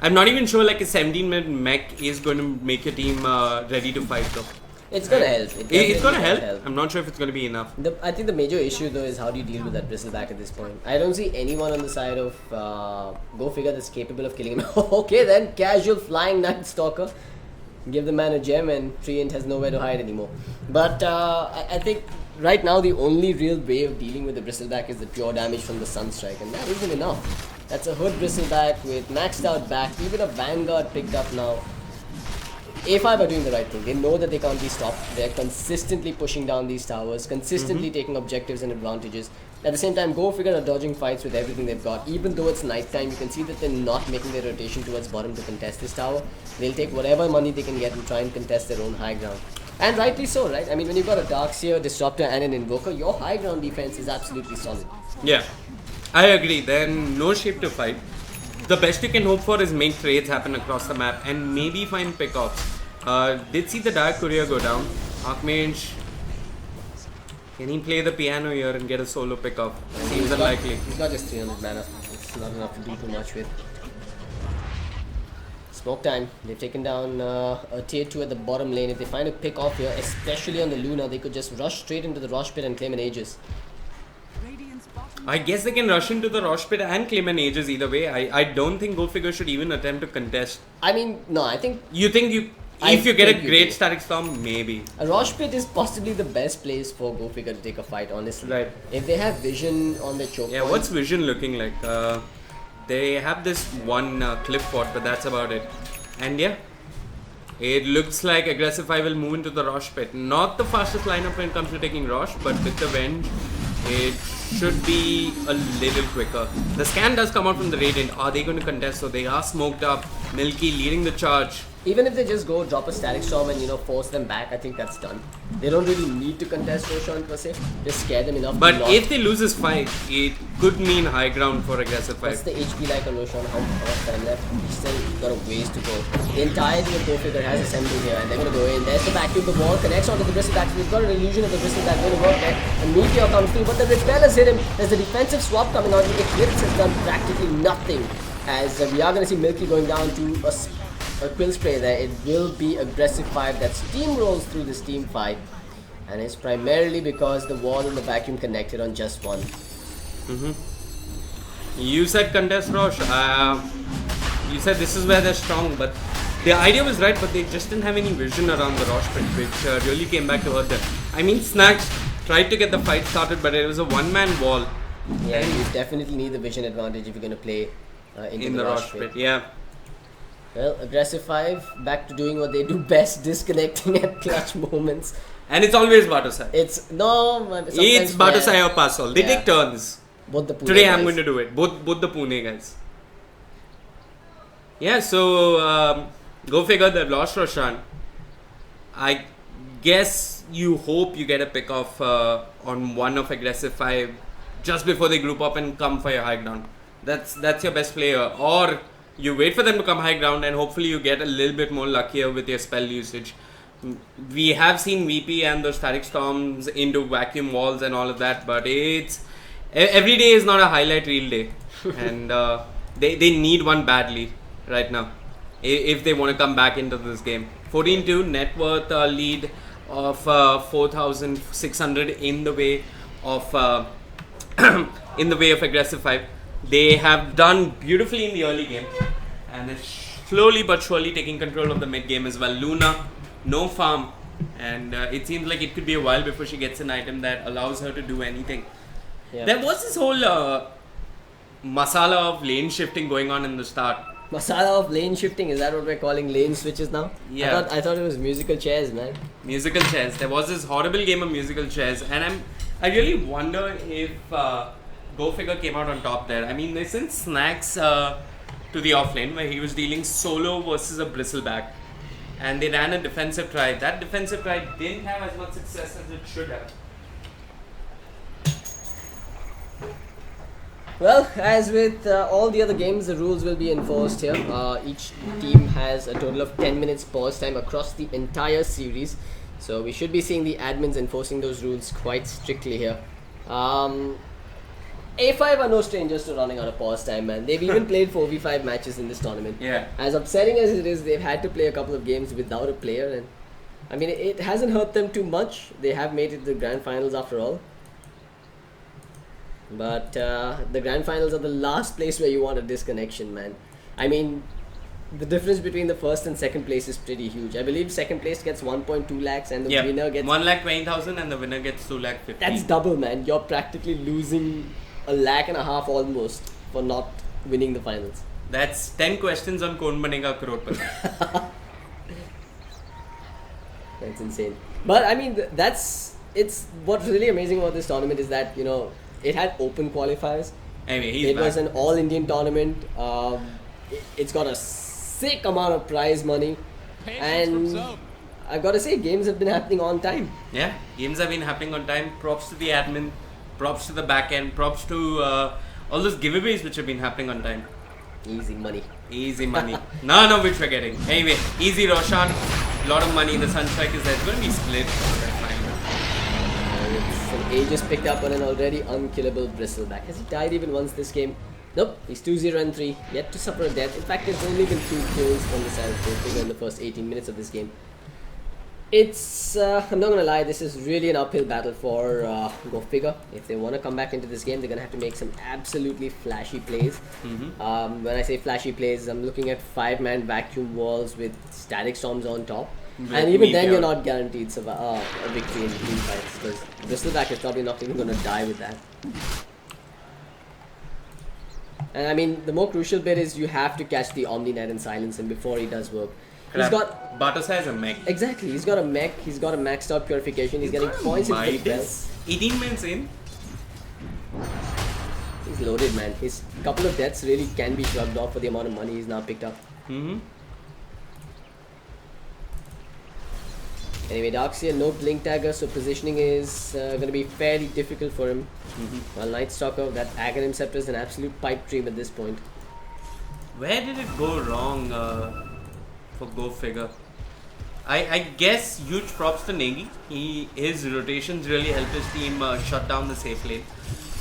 I'm not even sure like a 17-minute mech is going to make your team ready to fight though. It's gonna help. It's gonna help. I'm not sure if it's gonna be enough. I think the major issue though is how do you deal with that Bristleback at this point. I don't see anyone on the side of Go Figure that's capable of killing him. Okay then, casual flying Night Stalker. Give the man a gem and Treant has nowhere to hide anymore. But I think right now the only real way of dealing with the Bristleback is the pure damage from the Sunstrike, and that isn't enough. That's a Hood Bristleback with maxed out back, even a Vanguard picked up now. A5 are doing the right thing. They know that they can't be stopped. They're consistently pushing down these towers, consistently taking objectives and advantages. At the same time, Go Figure are dodging fights with everything they've got. Even though it's nighttime, you can see that they're not making their rotation towards bottom to contest this tower. They'll take whatever money they can get and try and contest their own high ground. And rightly so, right? I mean, when you've got a Darkseer, Disruptor and an Invoker, your high ground defense is absolutely solid. Yeah, I agree. Then no shape to fight. The best you can hope for is make trades happen across the map and maybe find pickoffs. Did see the Dark Courier go down. Archmage, can he play the piano here and get a solo pickup? Seems unlikely. He's got just 300 mana. It's not enough to do too much with. Smoke time. They've taken down a tier 2 at the bottom lane. If they find a pick off here, especially on the Luna, they could just rush straight into the Rosh Pit and claim an Aegis. I guess they can rush into the Rosh Pit and claim an Aegis either way. I don't think Go Figure should even attempt to contest. I mean, no, I think... You think you... If you get a great static storm, maybe. A Rosh Pit is possibly the best place for Go Figure to take a fight, honestly. Right. If they have vision on the choke Yeah, point, what's vision looking like? They have this one cliff fort, but that's about it. And yeah, it looks like Aggressive 5 will move into the Rosh pit. Not the fastest lineup when it comes to taking Rosh, but with the Venge, it should be a little quicker. The scan does come out from the Radiant. Are they going to contest? So they are smoked up. Milky leading the charge. Even if they just go drop a static storm and force them back, I think that's done. They don't really need to contest Roshan per se. Just scare them enough. But to not. if they lose this fight, it could mean high ground for Aggressive 5. What's the HP like on Roshan? How much time left? He's still got a ways to go. The entire team of Go Figure has assembled here and they're going to go in. There's the vacuum, the wall connects onto the Bristle Back. We've got an illusion of the Bristle Back going to work there. A Meteor comes through, but the Repel has hit him. There's a defensive swap coming on. The Eclipse has done practically nothing. As we are going to see Milky going down to a Quill Spray there. It will be Aggressive 5 that steamrolls through this team fight. And it's primarily because the wall and the vacuum connected on just one. You said contest Rosh. You said this is where they're strong, but the idea was right, but they just didn't have any vision around the Rosh pit, which really came back to hurt them. I mean, Snacks tried to get the fight started, but it was a one-man wall. Yeah, you definitely need the vision advantage if you're going to play in the Rosh pit. Yeah. Well, Aggressive 5 back to doing what they do best, disconnecting at clutch moments. And it's always Batusai. It's It's Batusai or Pasol. They take turns. Both the Pune Today guys. I'm going to do it. Both the Pune guys. Yeah, so go figure they've lost Roshan. I guess you hope you get a pick off on one of Aggressive 5 just before they group up and come for your high ground. That's your best player. Or you wait for them to come high ground and hopefully you get a little bit more luckier with your spell usage. We have seen VP and those static storms into vacuum walls and all of that, but it's every day is not a highlight reel day. And they need one badly right now if they want to come back into this game. 14-2 net worth lead of 4,600 in the way of Aggressive 5. They have done beautifully in the early game and they're slowly but surely taking control of the mid game as well. Luna, no farm, and it seems like it could be a while before she gets an item that allows her to do anything. Yeah. There was this whole masala of lane shifting going on in the start. Masala of lane shifting, is that what we're calling lane switches now? Yeah. I thought it was musical chairs, man. Musical chairs. There was this horrible game of musical chairs, and I really wonder if Go Figure came out on top there. I mean, they sent Snacks to the offlane where he was dealing solo versus a Bristleback, and they ran a defensive try. That defensive try didn't have as much success as it should have. Well, as with all the other games, the rules will be enforced here. Each team has a total of 10 minutes pause time across the entire series. So we should be seeing the admins enforcing those rules quite strictly here. A5 are no strangers to running out of pause time, man. They've even played 4v5 matches in this tournament. Yeah. As upsetting as it is, they've had to play a couple of games without a player. And I mean, it hasn't hurt them too much. They have made it to the grand finals after all. But the grand finals are the last place where you want a disconnection, man. I mean, the difference between the first and second place is pretty huge. I believe second place gets 1.2 lakhs and the winner gets 1,20,000 and the winner gets 2,50,000. That's double, man. You're practically losing 1.5 lakh almost for not winning the finals. That's 10 questions on Kaun Banega Crorepati. That's insane. But I mean, it's what's really amazing about this tournament is that, you know, it had open qualifiers. Anyway, he's It back. was an all-Indian tournament. It's got a sick amount of prize money. And I've got to say, games have been happening on time. Yeah, games have been happening on time. Props to the admin, props to the back end, props to all those giveaways which have been happening on time. Easy money. Easy money. None of which we're getting. Anyway, easy Roshan. Lot of money. The Sunstrike is there. It's going to be split. Some Aegis picked up on an already unkillable Bristleback. Has he died even once this game? Nope, he's 2-0-3, yet to suffer a death. In fact, it's only been 2 kills on the side of Go Figure in the first 18 minutes of this game. It's, I'm not gonna lie, this is really an uphill battle for Go Figure. If they want to come back into this game, they're gonna have to make some absolutely flashy plays. When I say flashy plays, I'm looking at 5-man vacuum walls with static storms on top. And even then, you're not guaranteed a victory in team fights because Bristleback is probably not even going to die with that. And I mean, the more crucial bit is you have to catch the Omni Knight and silence him before he does work. He's got Bartos has a mech. exactly. He's got a mech. He's got a maxed out purification. He's getting points in for the bell. 18 minutes in. He's loaded, man. His couple of deaths really can be shrugged off for the amount of money he's now picked up. Anyway, Darkseer, no blink dagger, so positioning is going to be fairly difficult for him. While Night Stalker, that Aghanim Scepter is an absolute pipe dream at this point. Where did it go wrong for Go Figure? I guess huge props to Negi. His rotations really helped his team shut down the safe lane.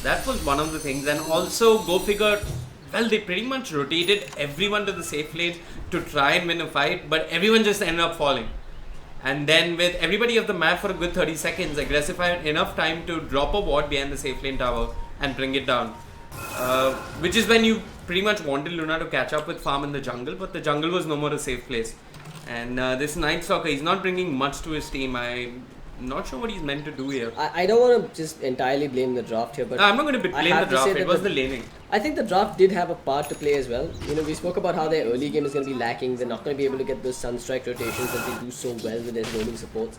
That was one of the things. And also Go Figure, well, they pretty much rotated everyone to the safe lane to try and win a fight, but everyone just ended up falling. And then with everybody of the map for a good 30 seconds, Aggressive had enough time to drop a ward behind the safe lane tower and bring it down. Which is when you pretty much wanted Luna to catch up with farm in the jungle, but the jungle was no more a safe place. And this Night Stalker, he's not bringing much to his team. I'm not sure what he's meant to do here. I don't want to just entirely blame the draft here, but I'm not going to blame the draft, it was the laning. I think the draft did have a part to play as well. You know, we spoke about how their early game is going to be lacking. They're not going to be able to get those Sunstrike rotations that they do so well with their roaming supports.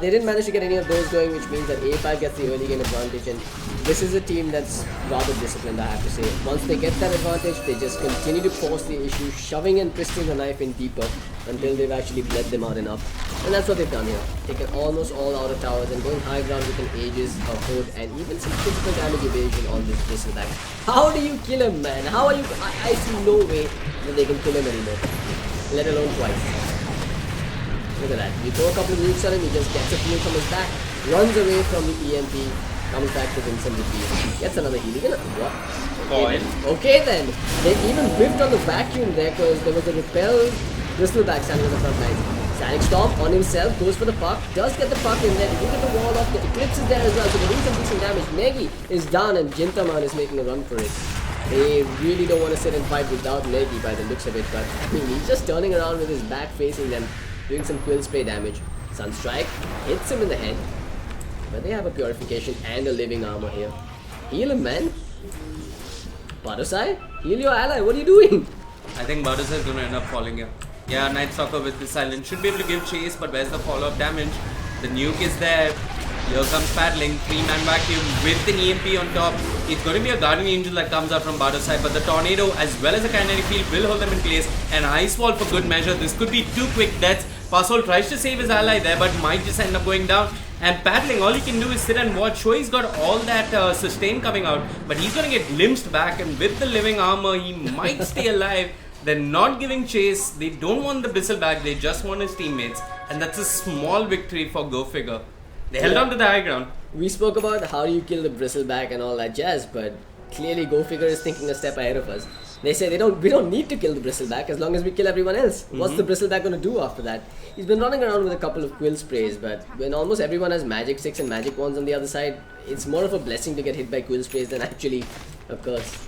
They didn't manage to get any of those going, which means that A5 gets the early game advantage, and this is a team that's rather disciplined, I have to say. Once they get that advantage, they just continue to force the issue, shoving and twisting the knife in deeper until they've actually bled them out enough. And that's what they've done here. Taken almost all out of towers and going high ground with an Aegis, a Hood, and even some physical damage evasion on this Bristleback. How do you kill him, man? How are you? I see no way that they can kill him anymore. Let alone twice. Look at that. You throw a couple of nukes at him, he just gets a few from his back, runs away from the EMP, comes back to win some defeat. Gets another heal. Even what? Okay then. They even whiffed on the vacuum there because there was a repelled Bristleback standing on the front line. Sonic Storm on himself, goes for the puck, does get the puck in there, you get the wall off, the Eclipse is there as well, so they're doing some decent damage. Negi is down and Jintaman is making a run for it. They really don't want to sit and fight without Negi by the looks of it, but I mean, he's just turning around with his back facing them, doing some quill spray damage. Sunstrike hits him in the head, but they have a purification and a living armor here. Heal him, man. Badosai, heal your ally, what are you doing? I think Badosai is going to end up falling here. Yeah, Night Stalker with the silence should be able to give chase, but where's the follow-up damage? The nuke is there. Here comes Paddling, 3-man vacuum with an EMP on top. It's going to be a Guardian Angel that comes out from Bardo's side, but the Tornado as well as a Kinetic Field will hold them in place. And Ice Wall for good measure. This could be 2 quick deaths. Pasol tries to save his ally there, but might just end up going down. And Paddling, all he can do is sit and watch. Sure, he's got all that sustain coming out, but he's going to get glimpsed back, and with the living armor, he might stay alive. They're not giving chase, they don't want the Bristleback, they just want his teammates. And that's a small victory for Go Figure. They held on to the high ground. We spoke about how do you kill the Bristleback and all that jazz, but clearly Go Figure is thinking a step ahead of us. They say we don't need to kill the Bristleback as long as we kill everyone else. What's the Bristleback going to do after that? He's been running around with a couple of quill sprays, but when almost everyone has magic sticks and magic wands on the other side, it's more of a blessing to get hit by quill sprays than actually a curse.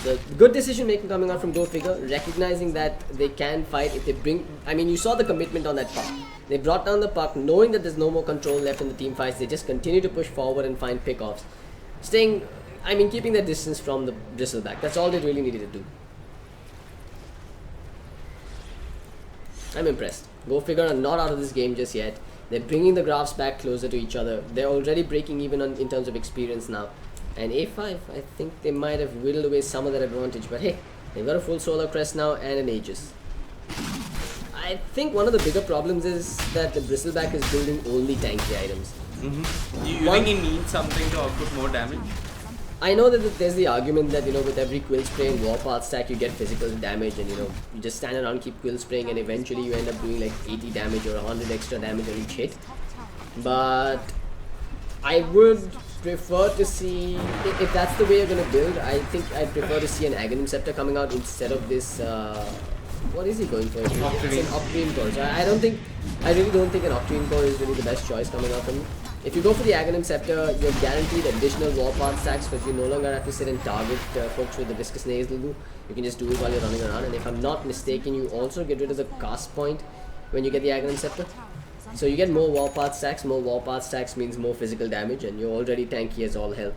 The good decision making coming out from Go Figure, recognizing that they can fight if they bring. I mean, you saw the commitment on that puck. They brought down the puck, knowing that there's no more control left in the team fights. They just continue to push forward and find pickoffs, keeping their distance from the Bristleback. That's all they really needed to do. I'm impressed. Go Figure are not out of this game just yet. They're bringing the graphs back closer to each other. They're already breaking even in terms of experience now. And A5, I think they might have whittled away some of that advantage, but hey, they've got a full solar crest now and an Aegis. I think one of the bigger problems is that the Bristleback is building only tanky items. You think he needs something to output more damage? I know that there's the argument that, with every quill spray and warpath stack you get physical damage, and you just stand around, keep quill spraying, and eventually you end up doing like 80 damage or 100 extra damage on each hit. But I would prefer to see, if that's the way you're going to build, I think I'd prefer to see an Aghanim Scepter coming out instead of this, what is he going for? It's an Octarine Core. So I really don't think an Octarine Core is really the best choice coming out from him. If you go for the Aghanim Scepter, you're guaranteed additional warpath stacks because you no longer have to sit and target folks with the Viscous Nasal Glue. You can just do it while you're running around, and if I'm not mistaken, you also get rid of the cast point when you get the Aghanim Scepter. So you get more warpath stacks means more physical damage, and you're already tanky as all hell.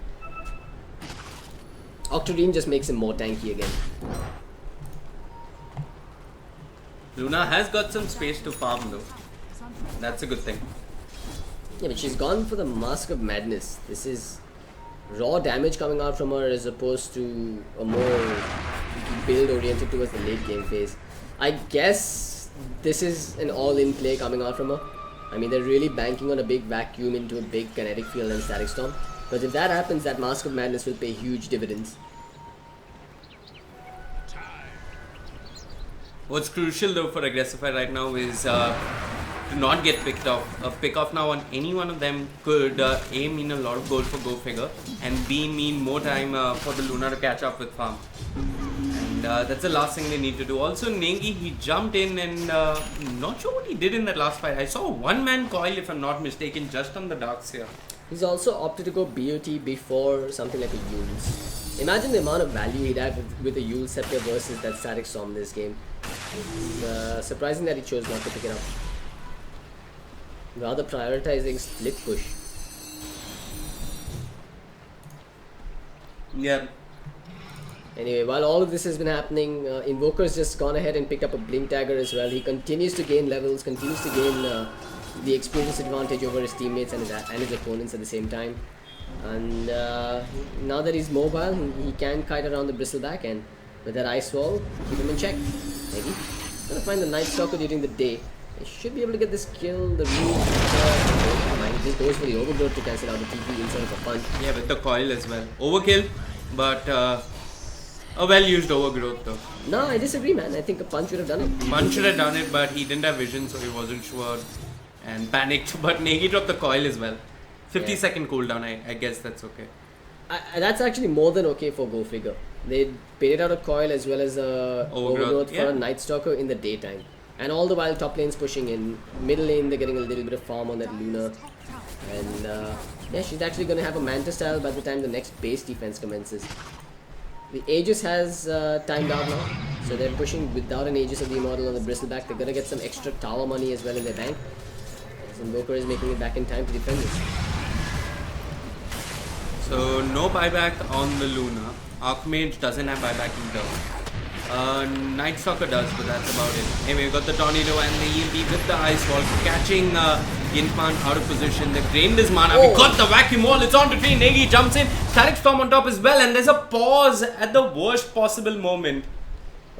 Octarine just makes him more tanky again. Luna has got some space to farm though. That's a good thing. Yeah, but she's gone for the Mask of Madness. This is raw damage coming out from her as opposed to a more build oriented towards the late game phase. I guess this is an all-in play coming out from her. I mean, they're really banking on a big vacuum into a big kinetic field and static storm. But if that happens, that Mask of Madness will pay huge dividends. What's crucial though for Aggressify right now is to not get picked off. A pick off now on any one of them could A, mean a lot of gold for Go Figure, and B, mean more time for the Luna to catch up with farm. And that's the last thing they need to do. Also, Nengi, he jumped in and not sure what he did in that last fight. I saw a one-man coil, if I'm not mistaken, just on the darks here. He's also opted to go BOT before something like a Yules. Imagine the amount of value he'd have with a Yule Scepter versus that Static Storm this game. It's surprising that he chose not to pick it up. Rather prioritizing split push. Yeah. Anyway, while all of this has been happening, Invoker's just gone ahead and picked up a Blink Dagger as well. He continues to gain levels, continues to gain the experience advantage over his teammates and his opponents at the same time. And now that he's mobile, he can kite around the Bristleback, and with that Ice Wall, keep him in check. Maybe. Gonna find the Night Stalker during the day. He should be able to get this kill. The root. He just goes for the Overgrowth to cancel out the TP instead of a punch. Yeah, with the coil as well. Overkill, but a well-used Overgrowth though. No, I disagree, man. I think a punch would have done it. Punch should have done it, but he didn't have vision, so he wasn't sure and panicked. But Negi dropped the coil as well. 50-second cooldown, I guess that's okay. That's actually more than okay for Go Figure. They paid out a coil as well as a Overgrowth for a Night Stalker in the daytime. And all the while top lane's pushing in. Middle lane they're getting a little bit of farm on that Luna. And yeah, she's actually going to have a Manta style by the time the next base defense commences. The Aegis has timed out now. So they're pushing without an Aegis of the Immortal on the Bristleback. They're going to get some extra tower money as well in their bank. Invoker is making it back in time to defend this. So no buyback on the Luna. Archmage doesn't have buyback either. Night Stalker does, but that's about it. Anyway, we got the Tornado and the EMP with the Ice Wall, catching Gintman out of position. They drained his mana. We got the Vacuum Wall. It's on to tree. Negi jumps in. Static Storm on top as well, and there's a pause at the worst possible moment.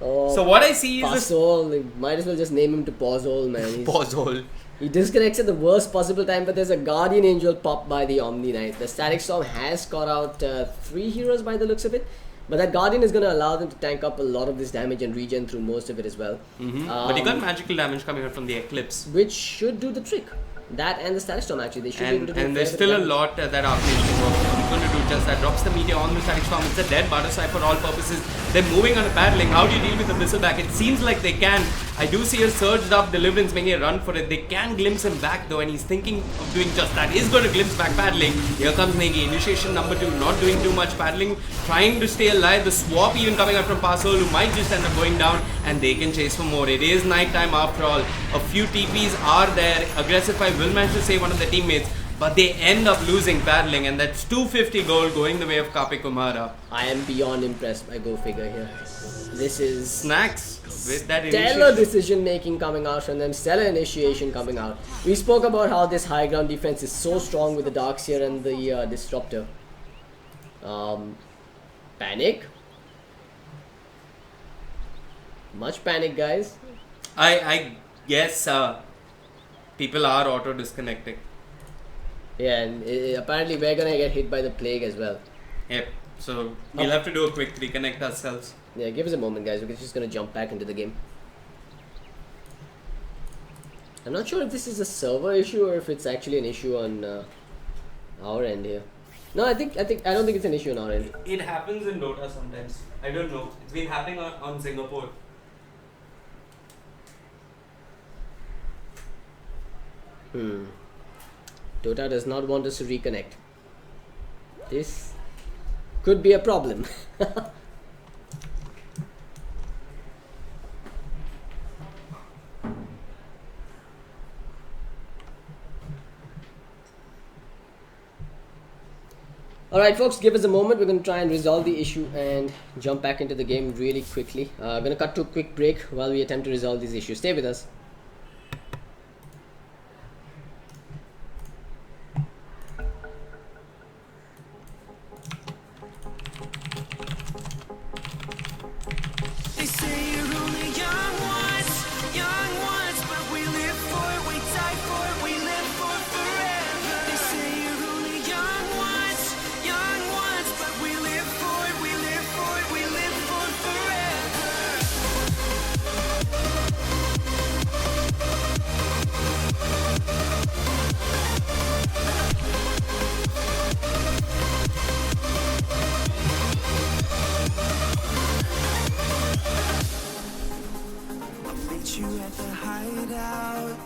Oh, so what I see is Pausol. Might as well just name him to Pausol, man. pause hole. He disconnects at the worst possible time, but there's a Guardian Angel pop by the Omni Knight. The Static Storm has caught out 3 heroes by the looks of it, but that Guardian is going to allow them to tank up a lot of this damage and regen through most of it as well. But he got magical damage coming out from the Eclipse. Which should do the trick. That and the Static Storm actually, they should be able to do And there's fair still a damage. lot that Archmage can work on. He's going to do just that. Drops the Meteor on the Static Storm. It's a dead Butterfly for all purposes. They're moving on a battling. How do you deal with the Bristleback? It seems like they can. I do see a surged up Deliverance making a run for it. They can glimpse him back though, and he's thinking of doing just that. He's going to glimpse back paddling. Here comes Negi. Initiation number 2. Not doing too much paddling. Trying to stay alive. The swap even coming out from Pasol, who might just end up going down, and they can chase for more. It is night time after all. A few TPs are there. Aggressify will manage to save one of the teammates, but they end up losing paddling, and that's 250 gold going the way of Kapi Kumara. I am beyond impressed by Go Figure here. This is Snacks with that stellar initiation. decision making coming out from them, stellar initiation coming out. We spoke about how this high ground defense is so strong with the Darkseer and the Disruptor. Panic. Much panic, guys. I guess people are auto disconnecting. Yeah, and apparently we're gonna get hit by the plague as well. Yep. So we'll have to do a quick reconnect ourselves. Yeah, give us a moment, guys. We're just gonna jump back into the game. I'm not sure if this is a server issue or if it's actually an issue on our end here. No, I don't think it's an issue on our end. It happens in Dota sometimes. I don't know. It's been happening on Singapore. Dota does not want us to reconnect. This could be a problem. Alright folks, give us a moment. We're going to try and resolve the issue and jump back into the game really quickly. Going to cut to a quick break while we attempt to resolve these issues. Stay with us. They say you're only young once, but we live for it, we die for it, we live for forever. They say you're only young once, but we live for it, we live for it, we live for meet you at the hideout,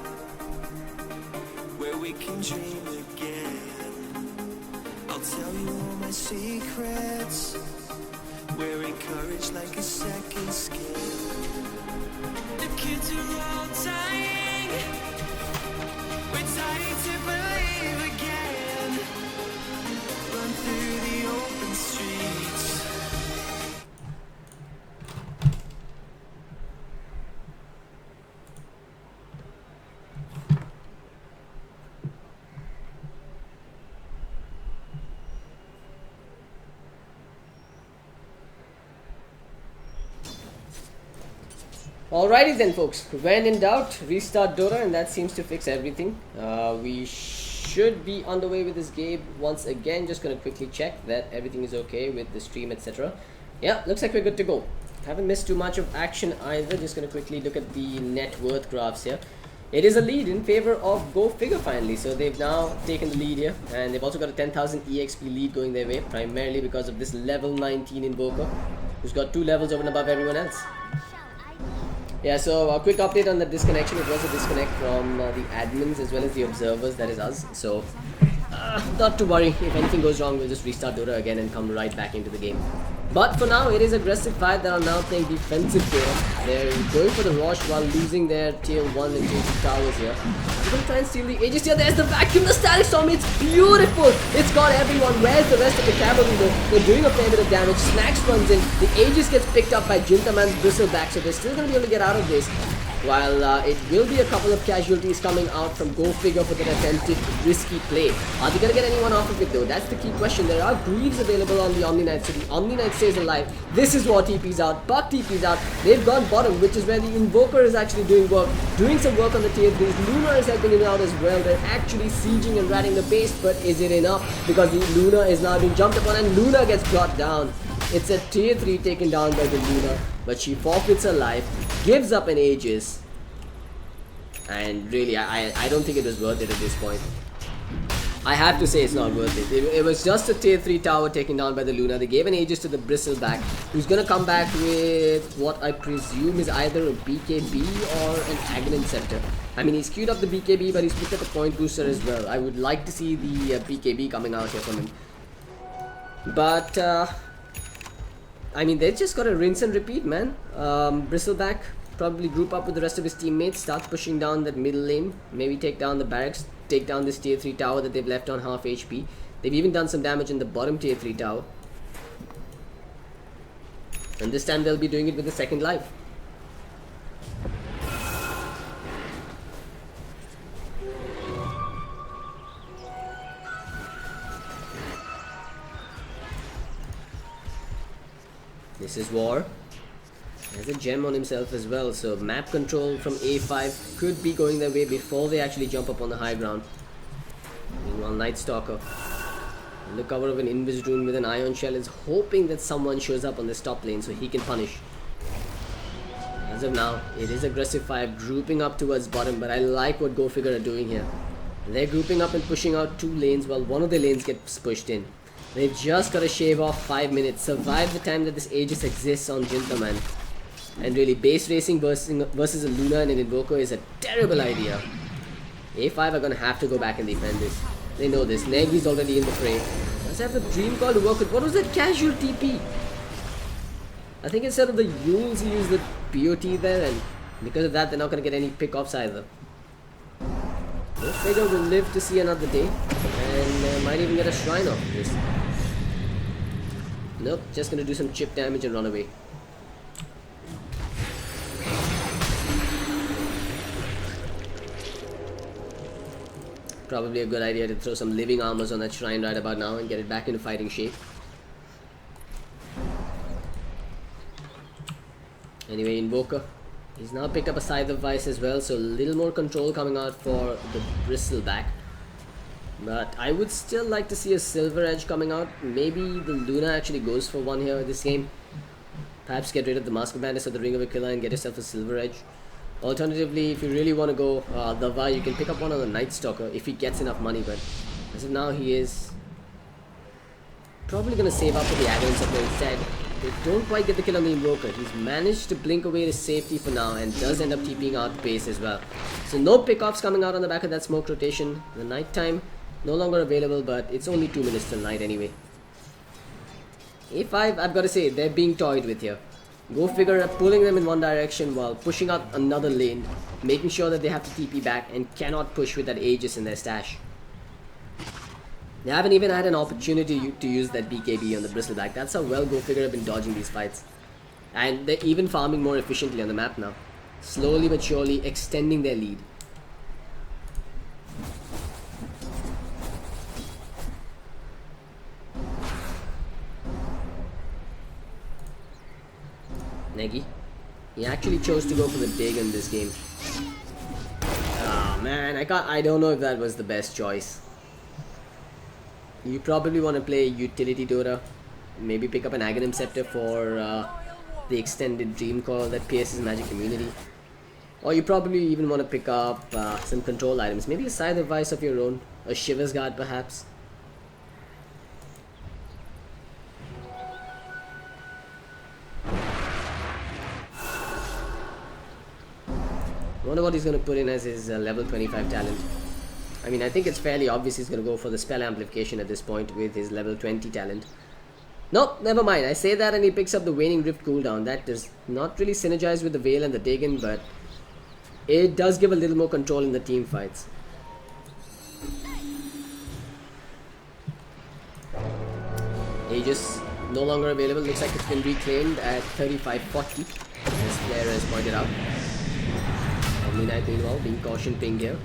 where we can dream again. I'll tell you all my secrets, wearing courage like a second skin. The kids are all dying, we're dying to believe again. Run through the open streets. Alrighty then folks, when in doubt, restart Dota and that seems to fix everything. We should be on the way with this game once again. Just gonna quickly check that everything is okay with the stream, etc. Yeah, looks like we're good to go. Haven't missed too much of action either. Just gonna quickly look at the net worth graphs here. It is a lead in favor of Go Figure finally. So they've now taken the lead here, and they've also got a 10,000 EXP lead going their way, primarily because of this level 19 Invoker, who's got 2 levels over and above everyone else. Yeah, so a quick update on the disconnection. It was a disconnect from the admins as well as the observers, that is us. So not to worry, if anything goes wrong, we'll just restart Dota again and come right back into the game. But for now, it is aggressive fight that are now playing defensive Dota. They're going for the Rosh while losing their tier 1 and tier 2 towers here. They're going to try and steal the Aegis here. There's the vacuum, the static storm. It's beautiful. It's got everyone. Where's the rest of the cavalry though? They're doing a fair bit of damage. Snax runs in. The Aegis gets picked up by Jintaman's Bristleback, so they're still going to be able to get out of this. While it will be a couple of casualties coming out from Go Figure for that attempted risky play. Are they going to get anyone off of it though? That's the key question. There are Greaves available on the Omni Knight, so the Omni Knight stays alive. This is what TP's out. Buck TP's out. They've gone bottom, which is where the Invoker is actually doing some work on the tier 3s. Luna is helping him out as well. They're actually sieging and ratting the base, but is it enough? Because the Luna is now being jumped upon and Luna gets brought down. It's a tier 3 taken down by the Luna, but she forfeits her life, gives up an Aegis, and really I don't think it was worth it at this point. I have to say it's not worth it. It was just a tier 3 tower taken down by the Luna. They gave an Aegis to the Bristleback, who's gonna come back with what I presume is either a BKB or an Aghanim Scepter. I mean, he's queued up the BKB, but he's picked up a point booster as well. I would like to see the BKB coming out here from him. But I mean, they just gotta rinse and repeat, man. Bristleback probably group up with the rest of his teammates, start pushing down that middle lane, maybe take down the barracks, take down this tier 3 tower that they've left on half HP. They've even done some damage in the bottom tier 3 tower. And this time they'll be doing it with the second life. This is War. Has a gem on himself as well, so map control from A5 could be going their way before they actually jump up on the high ground. Meanwhile, Night Stalker, in the cover of an Invis Rune with an Ion Shell, is hoping that someone shows up on this top lane so he can punish. As of now, it is aggressive fire grouping up towards bottom, but I like what Go Figure are doing here. They're grouping up and pushing out 2 lanes while one of the lanes gets pushed in. They've just got to shave off 5 minutes, survive the time that this Aegis exists on Jintaman. And really, base racing versus a Luna and an Invoker is a terrible idea. A5 are going to have to go back and defend this. They know this. Negi's already in the fray. Does have the Dream Call to work with. What was that casual TP? I think instead of the Yules, he used the BOT there, and because of that, they're not going to get any pick-offs either. Go Figure will live to see another day, and might even get a shrine off this. Nope, just gonna do some chip damage and run away. Probably a good idea to throw some living armors on that shrine right about now and get it back into fighting shape. Anyway, Invoker. He's now picked up a Scythe of Vice as well, so a little more control coming out for the Bristleback. But I would still like to see a Silver Edge coming out. Maybe the Luna actually goes for one here this game. Perhaps get rid of the Mask of Madness or the Ring of Aquila and get yourself a Silver Edge. Alternatively, if you really want to go Dava, you can pick up one on the Night Stalker if he gets enough money. But as of now, he is probably going to save up for the Aghanim Scepter instead. They don't quite get the kill on the Invoker. He's managed to blink away to safety for now and does end up TPing out the base as well. So no pickoffs coming out on the back of that smoke rotation. The night time no longer available, but it's only 2 minutes till night anyway. A5, I've got to say, they're being toyed with here. Go figure, pulling them in one direction while pushing out another lane, making sure that they have to TP back and cannot push with that Aegis in their stash. They haven't even had an opportunity to use that BKB on the Bristleback. That's how well Go Figure have been dodging these fights. And they're even farming more efficiently on the map now. Slowly but surely extending their lead. Negi. He actually chose to go for the dig in this game. Ah man, I don't know if that was the best choice. You probably want to play utility Dota. Maybe pick up an Aghanim Scepter for the extended Dream Coil that pierces magic immunity. Or you probably even want to pick up some control items. Maybe a Scythe of Vice of your own. A Shiva's Guard perhaps. I wonder what he's going to put in as his level 25 talent. I mean, I think it's fairly obvious he's going to go for the spell amplification at this point with his level 20 talent. Nope, never mind. I say that and he picks up the Waning Rift cooldown. That does not really synergize with the Veil and the Dagon, but it does give a little more control in the team fights. Aegis no longer available. Looks like it's been reclaimed at 3540, as Claire has pointed out. Lovely Knight meanwhile being caution pinged here.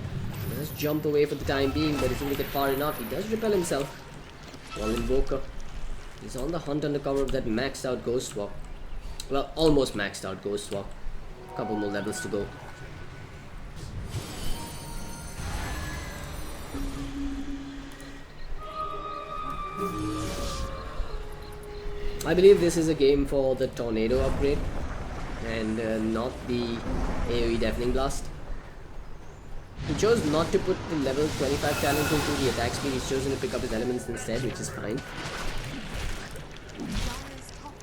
Does jump away for the time being, but if he can get far enough, he does repel himself. While Invoker is on the hunt under cover of that maxed out Ghost Swap. Well, almost maxed out Ghost Swap. A couple more levels to go. I believe this is a game for the Tornado upgrade and not the AoE Deafening Blast. He chose not to put the level 25 talent into the attack speed. He's chosen to pick up his elements instead, which is fine.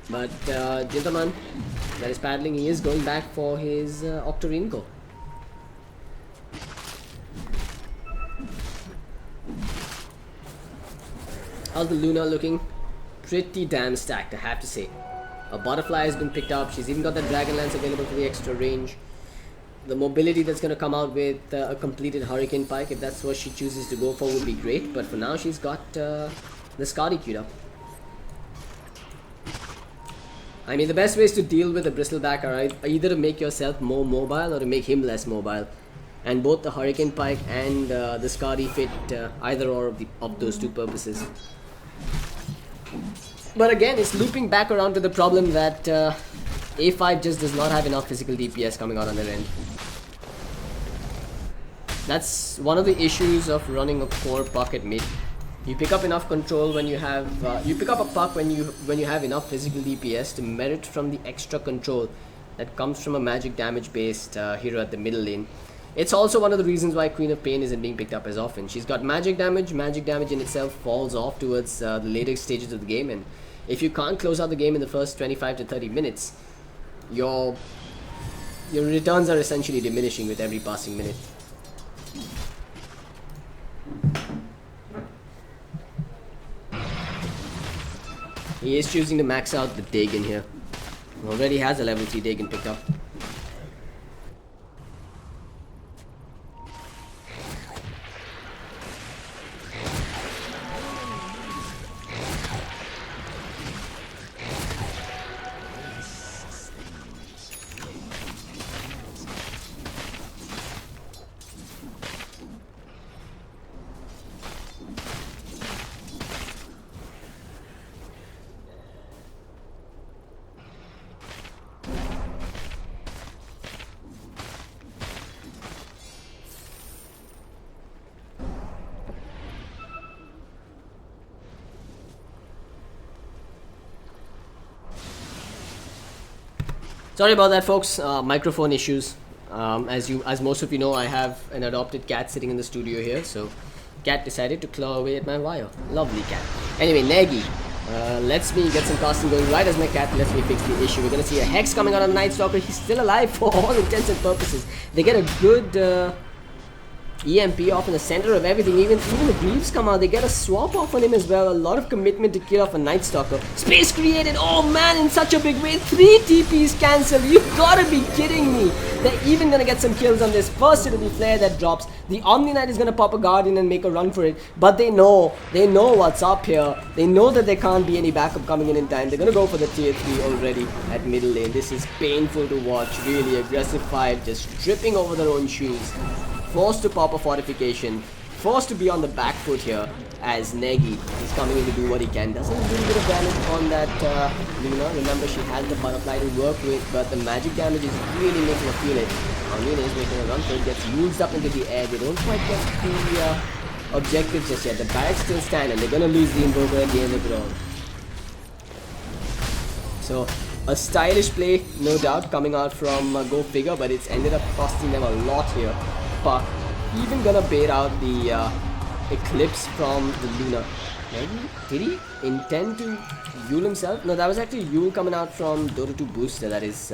But Gentleman that is paddling, he is going back for his Octorinco. How's the Luna looking? Pretty damn stacked, I have to say. A Butterfly has been picked up. She's even got the Dragon Lance available for the extra range. The mobility that's going to come out with a completed Hurricane Pike, if that's what she chooses to go for, would be great. But for now, she's got the Skadi queued up. I mean, the best ways to deal with the Bristleback are either to make yourself more mobile or to make him less mobile. And both the Hurricane Pike and the Skadi fit either or of those two purposes. But again, it's looping back around to the problem that A5 just does not have enough physical DPS coming out on their end. That's one of the issues of running a core puck at mid. You pick up enough control when you have you pick up a puck when you have enough physical DPS to merit from the extra control that comes from a magic damage based hero at the middle lane. It's also one of the reasons why Queen of Pain isn't being picked up as often. She's got magic damage. Magic damage in itself falls off towards the later stages of the game, and if you can't close out the game in the first 25 to 30 minutes, your returns are essentially diminishing with every passing minute. He is choosing to max out the Dagon here. Already has a level 3 Dagon picked up. Sorry about that, folks. Microphone issues. As most of you know, I have an adopted cat sitting in the studio here. So, cat decided to claw away at my wire. Lovely cat. Anyway, Negi lets me get some casting going right as my cat lets me fix the issue. We're gonna see a Hex coming out on Night Stalker. He's still alive for all intents and purposes. They get a good EMP off in the center of everything. Even the Greaves come out. They get a swap off on him as well. A lot of commitment to kill off a Night Stalker. Space created. Oh man, in such a big way. 3 TPs cancelled. You've gotta be kidding me. They're even gonna get some kills on this. First it'll be Flare that drops. The Omni Knight is gonna pop a Guardian and make a run for it. But they know what's up here. They know that there can't be any backup coming in time. They're gonna go for the tier 3 already at middle lane. This is painful to watch. Really aggressive 5, just tripping over their own shoes. Forced to pop a fortification, forced to be on the back foot here as Negi is coming in to do what he can. Doesn't a little bit of damage on that Luna. Remember, she has the butterfly to work with, but the magic damage is really making her feel it. Luna is making a run for it, gets used up into the air. They don't quite get the objectives just yet. The barracks still stand and they're going to lose the Invoker at the end of it all. So, a stylish play, no doubt, coming out from Go Figure, but it's ended up costing them a lot here. Puck even gonna bait out the Eclipse from the Luna. Maybe? Did he intend to Yule himself? No, that was actually Yule coming out from Dota2 Booster, that is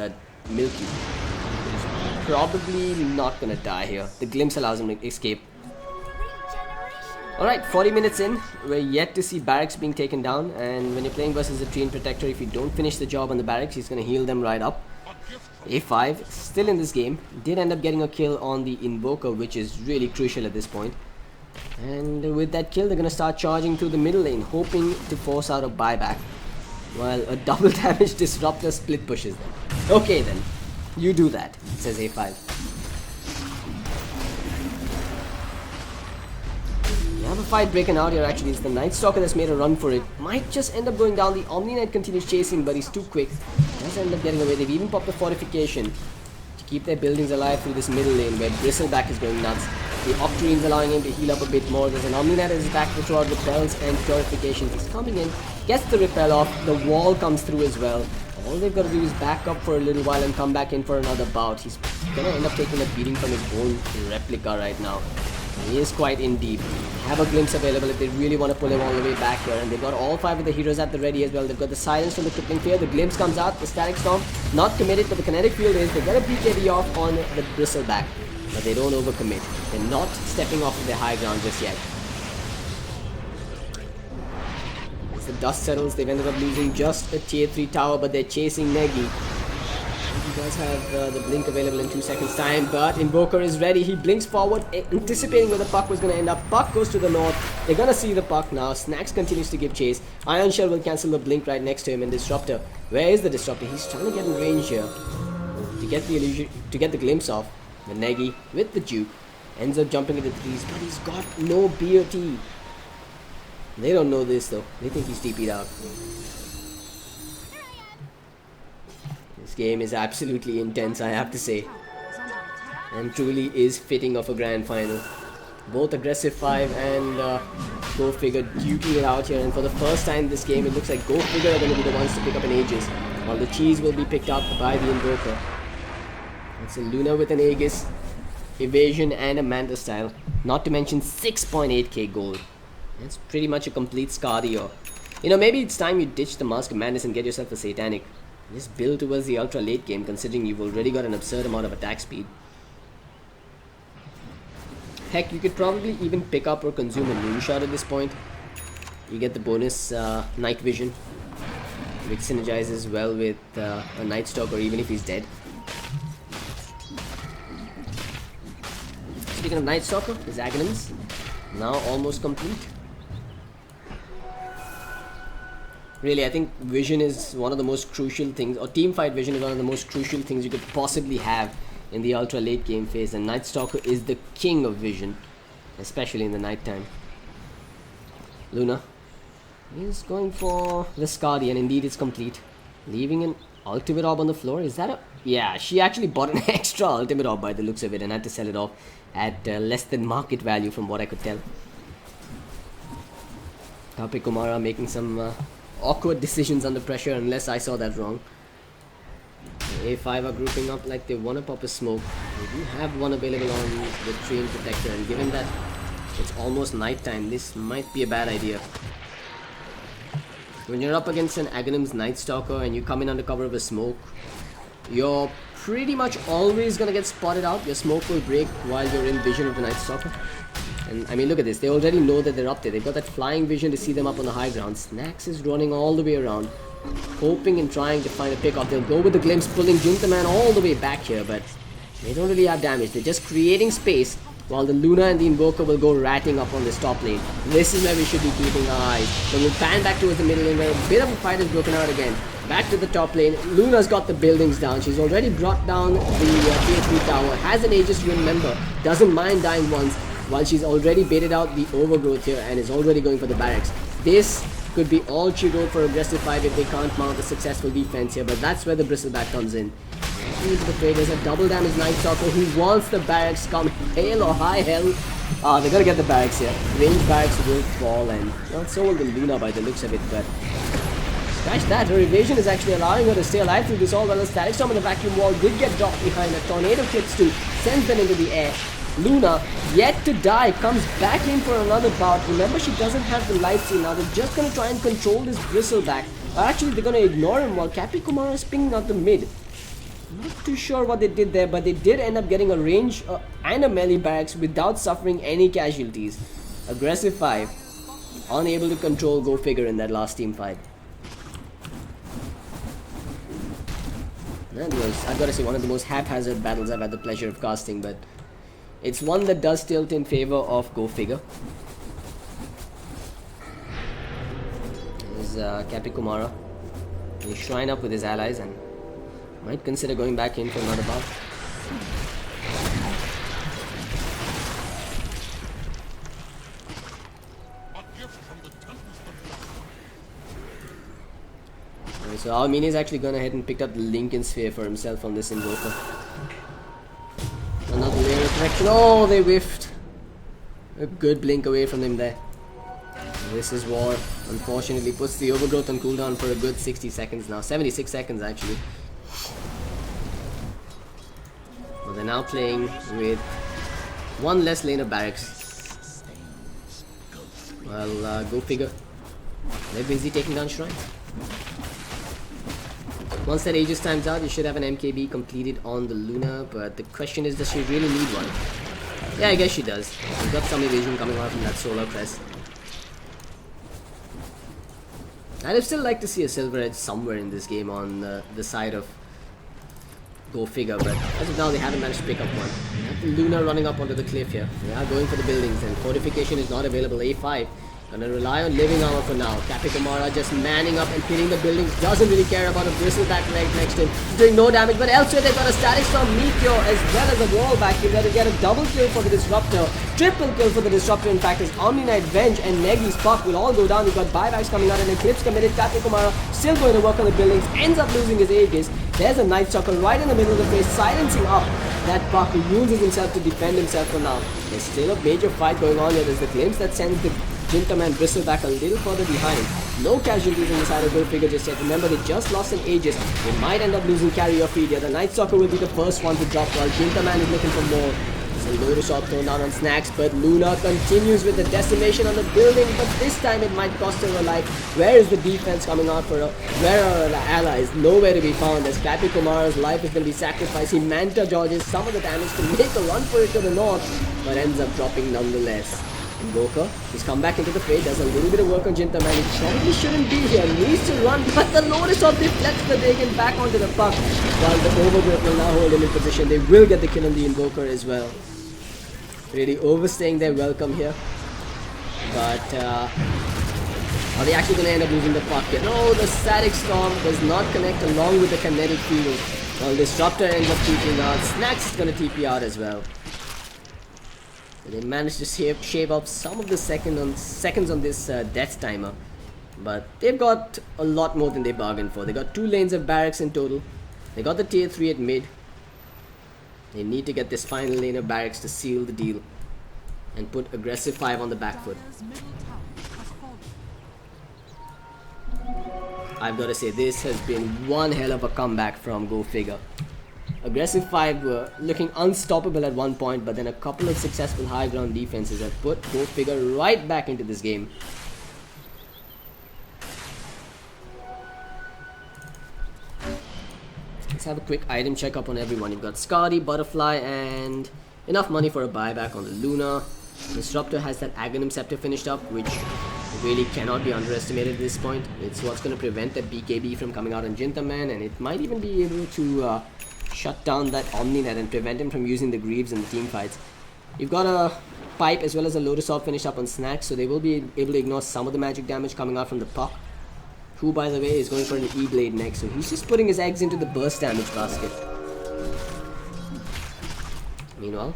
Milky. He's probably not gonna die here. The glimpse allows him to escape. Alright, 40 minutes in, we're yet to see barracks being taken down, and when you're playing versus a Treant Protector, if you don't finish the job on the barracks, he's gonna heal them right up. A5 still in this game, did end up getting a kill on the Invoker, which is really crucial at this point. And with that kill, they're gonna start charging through the middle lane, hoping to force out a buyback, while a double damage disruptor split pushes them. Okay then, you do that, says A5. You have a fight breaking out here actually. It's the Night Stalker that's made a run for it. Might just end up going down. The Omni Knight continues chasing, but he's too quick. Does end up getting away. They've even popped a fortification to keep their buildings alive through this middle lane where Bristleback is going nuts. The Octarine's allowing him to heal up a bit more. There's an Omni Knight as his back to throw out repels and purifications. He's coming in, gets the repel off. The wall comes through as well. All they've got to do is back up for a little while and come back in for another bout. He's gonna end up taking a beating from his own replica right now. He is quite in deep. Have a glimpse available if they really want to pull him all the way back here. And they've got all 5 of the heroes at the ready as well. They've got the silence from the crippling fear. The glimpse comes out. The static storm not committed, but the kinetic field is. They get a BKB off on the Bristleback, but they don't overcommit. They're not stepping off of their high ground just yet. As the dust settles, they've ended up losing just a tier 3 tower, but they're chasing Negi. He does have the blink available in 2 seconds time, but Invoker is ready. He blinks forward, anticipating where the puck was going to end up. Puck goes to the north. They're going to see the puck now. Snacks continues to give chase. Iron Shell will cancel the blink right next to him. And Disruptor, where is the Disruptor? He's trying to get in range here to get the illusion, to get the glimpse off. The Negi with the Duke ends up jumping into threes, but he's got no BOT. They don't know this though. They think he's TP'd out. This game is absolutely intense, I have to say, and truly is fitting of a grand final. Both aggressive 5 and Go Figure duking it out here, and for the first time this game it looks like Go Figure are going to be the ones to pick up an Aegis, while the cheese will be picked up by the Invoker. It's a Luna with an Aegis, evasion and a Manta style, not to mention 6.8k gold. It's pretty much a complete Scardio. You know, maybe it's time you ditch the Mask of Madness and get yourself a Satanic. Just build towards the ultra late game, considering you've already got an absurd amount of attack speed. Heck, you could probably even pick up or consume a Moonshot at this point. You get the bonus Night Vision, which synergizes well with a Night Stalker even if he's dead. Speaking of Night Stalker, his Aghanim's now almost complete. Really, I think vision is one of the most crucial things, or teamfight vision is one of the most crucial things you could possibly have in the ultra late game phase, and Night Stalker is the king of vision, especially in the night time. Luna is going for the Scardi, and indeed it's complete, leaving an ultimate orb on the floor. Is that a... yeah, she actually bought an extra ultimate orb by the looks of it and had to sell it off at less than market value from what I could tell. Kape Kumara making some awkward decisions under pressure, unless I saw that wrong. A5 are grouping up like they want to pop a smoke. They do have one available on the train protector, and given that it's almost night time, this might be a bad idea. When you're up against an Aghanim's Night Stalker and you come in under cover of a smoke, you're pretty much always gonna get spotted out. Your smoke will break while you're in vision of the Night Stalker. And I mean, look at this. They already know that they're up there. They've got that flying vision to see them up on the high ground. Snax is running all the way around, hoping and trying to find a pick-off. They'll go with the glimpse, pulling Jintaman all the way back here, but they don't really have damage. They're just creating space while the Luna and the Invoker will go ratting up on this top lane. This is where we should be keeping our eyes. Then we'll pan back towards the middle lane where a bit of a fight has broken out again. Back to the top lane. Luna's got the buildings down. She's already brought down the tier 3 tower. Has an Aegis to remember. Doesn't mind dying once while she's already baited out the overgrowth here and is already going for the barracks. This could be all she wrote for aggressive 5 if they can't mount a successful defense here, but that's where the Bristleback comes in. Into the fray, there's a double damage Night Stalker who wants the barracks come hail or high hell. They're gonna get the barracks here. Range barracks will fall, and well, so will the Luna by the looks of it, but scratch that, her evasion is actually allowing her to stay alive through this all while the Static Storm and the Vacuum Wall did get dropped behind. A Tornado clips too, sends them into the air. Luna, yet to die, comes back in for another bout. Remember, she doesn't have the light steal now. They're just gonna try and control this Bristleback. Actually, they're gonna ignore him while Cappy Kumara is pinging out the mid. Not too sure what they did there, but they did end up getting a range and a melee barracks without suffering any casualties. Aggressive 5, unable to control Go Figure in that last team fight. That was, I've got to say, one of the most haphazard battles I've had the pleasure of casting, but it's one that does tilt in favor of Go Figure. There's Cappy Kumara. He'll shrine up with his allies and might consider going back in for another bout. So Almini is actually gone ahead and picked up the Lincoln Sphere for himself on this Invoker. Another layer of protection. Oh, they whiffed. A good blink away from them there. This is war. Unfortunately puts the overgrowth on cooldown for a good 60 seconds now. 76 seconds actually. Well, they're now playing with one less lane of barracks. Well, Go Figure. They're busy taking down shrines. Once that Aegis time's out, you should have an MKB completed on the Luna, but the question is, does she really need one? Yeah, I guess she does. We've got some evasion coming out from that solar crest. I'd still like to see a Silver Edge somewhere in this game on the side of Go Figure, but as of now they haven't managed to pick up one. We have the Luna running up onto the cliff here. They are going for the buildings, and fortification is not available. A5 gonna rely on living armor for now. Cappy Kumara just manning up and hitting the buildings. Doesn't really care about a Bristleback leg next to him. He's doing no damage, but elsewhere they've got a Static Storm Meteor as well as a wall back here. They're to get a double kill for the Disruptor. Triple kill for the Disruptor, in fact, as Omni Knight, Venge and Negi's Puck will all go down. You've got buybacks coming out and Eclipse committed. Cappy Kumara still going to work on the buildings. Ends up losing his Aegis. There's a Night Stalker right in the middle of the face, silencing up that Puck, who uses himself to defend himself for now. There's still a major fight going on here. There's the glimpse that sends the Jintaman Bristleback a little further behind. No casualties on the side of Go Figure just yet. Remember, they just lost an Aegis. They might end up losing carry or feed here. The Night Stalker will be the first one to drop while Jintaman is looking for more. There's a load of shot thrown down on Snax, but Luna continues with the decimation on the building, but this time it might cost her her life. Where is the defense coming out for her? Where are her allies? Nowhere to be found, as Cappy Kumara's life is going to be sacrificed. He Manta dodges some of the damage to make a run for it to the north, but ends up dropping nonetheless. Invoker has come back into the fray, does a little bit of work on Jintaman. He probably shouldn't be here, needs to run, but the Lotus of deflects the Dragon back onto the puck, while the Overgrowth will now hold him in position. They will get the kill on the Invoker as well. Really overstaying their welcome here, but are they actually going to end up losing the puck here? No, the Static Storm does not connect along with the Kinetic Field. Well, Disruptor ends up TPing out. Snax is going to TP out as well. They managed to shave off some of the seconds on this death timer, but they've got a lot more than they bargained for. They got 2 lanes of barracks in total. They got the tier 3 at mid. They need to get this final lane of barracks to seal the deal and put aggressive 5 on the back foot. I've got to say, this has been one hell of a comeback from Go Figure. Aggressive 5 were looking unstoppable at one point, but then a couple of successful high ground defenses have put Go Figure right back into this game. Let's have a quick item checkup on everyone. You've got Scotty, Butterfly, and enough money for a buyback on the Luna. Disruptor has that Aghanim Scepter finished up, which really cannot be underestimated at this point. It's what's going to prevent that BKB from coming out on Jintaman, and it might even be able to shut down that Omni-Net and prevent him from using the Greaves in the team fights. You've got a Pipe as well as a Lotus Orb finished up on Snacks, so they will be able to ignore some of the magic damage coming out from the Puck, who, by the way, is going for an E-Blade next, so he's just putting his eggs into the burst damage basket. Meanwhile,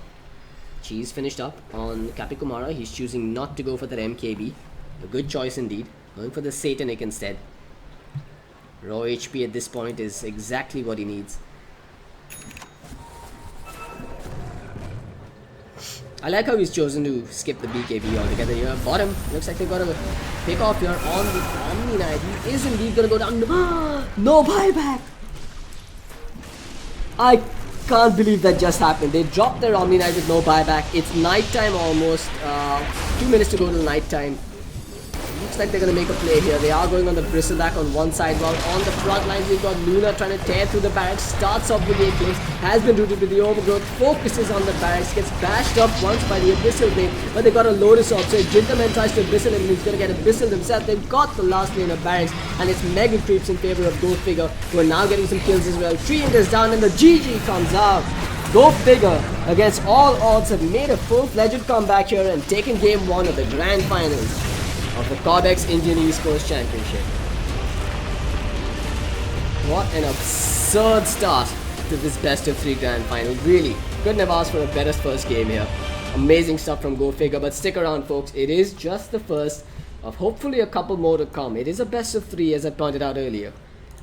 Cheese finished up on Capikumara. He's choosing not to go for that MKB. A good choice indeed. Going for the Satanic instead. Raw HP at this point is exactly what he needs. I like how he's chosen to skip the BKB altogether here. Bottom, looks like they've got a pick off here on the Omni Knight. He is indeed going to go down. No buyback! I can't believe that just happened. They dropped their Omni Knight with no buyback. It's nighttime almost. 2 minutes to go till nighttime. Looks like they're going to make a play here. They are going on the Bristleback on one side, while on the front lines we've got Luna trying to tear through the barracks. Starts off with the Eclipse, has been rooted with the Overgrowth, focuses on the barracks, gets bashed up once by the Abyssal Blade, but they've got a Lotus Orb, so if Jintaman tries to Abyssal him, he's going to get Abyssal himself. They've got the last lane of barracks, and it's mega creeps in favor of Go Figure, who are now getting some kills as well. 3 inches down, and the GG comes out. Go Figure, against all odds, have made a full-fledged comeback here and taken game 1 of the Grand Finals of the Cobx Indian Esports Championship. What an absurd start to this best of 3 Grand Final. Really, couldn't have asked for a better first game here. Amazing stuff from Go Figure, but stick around folks, it is just the first of hopefully a couple more to come. It is a best of 3 as I pointed out earlier,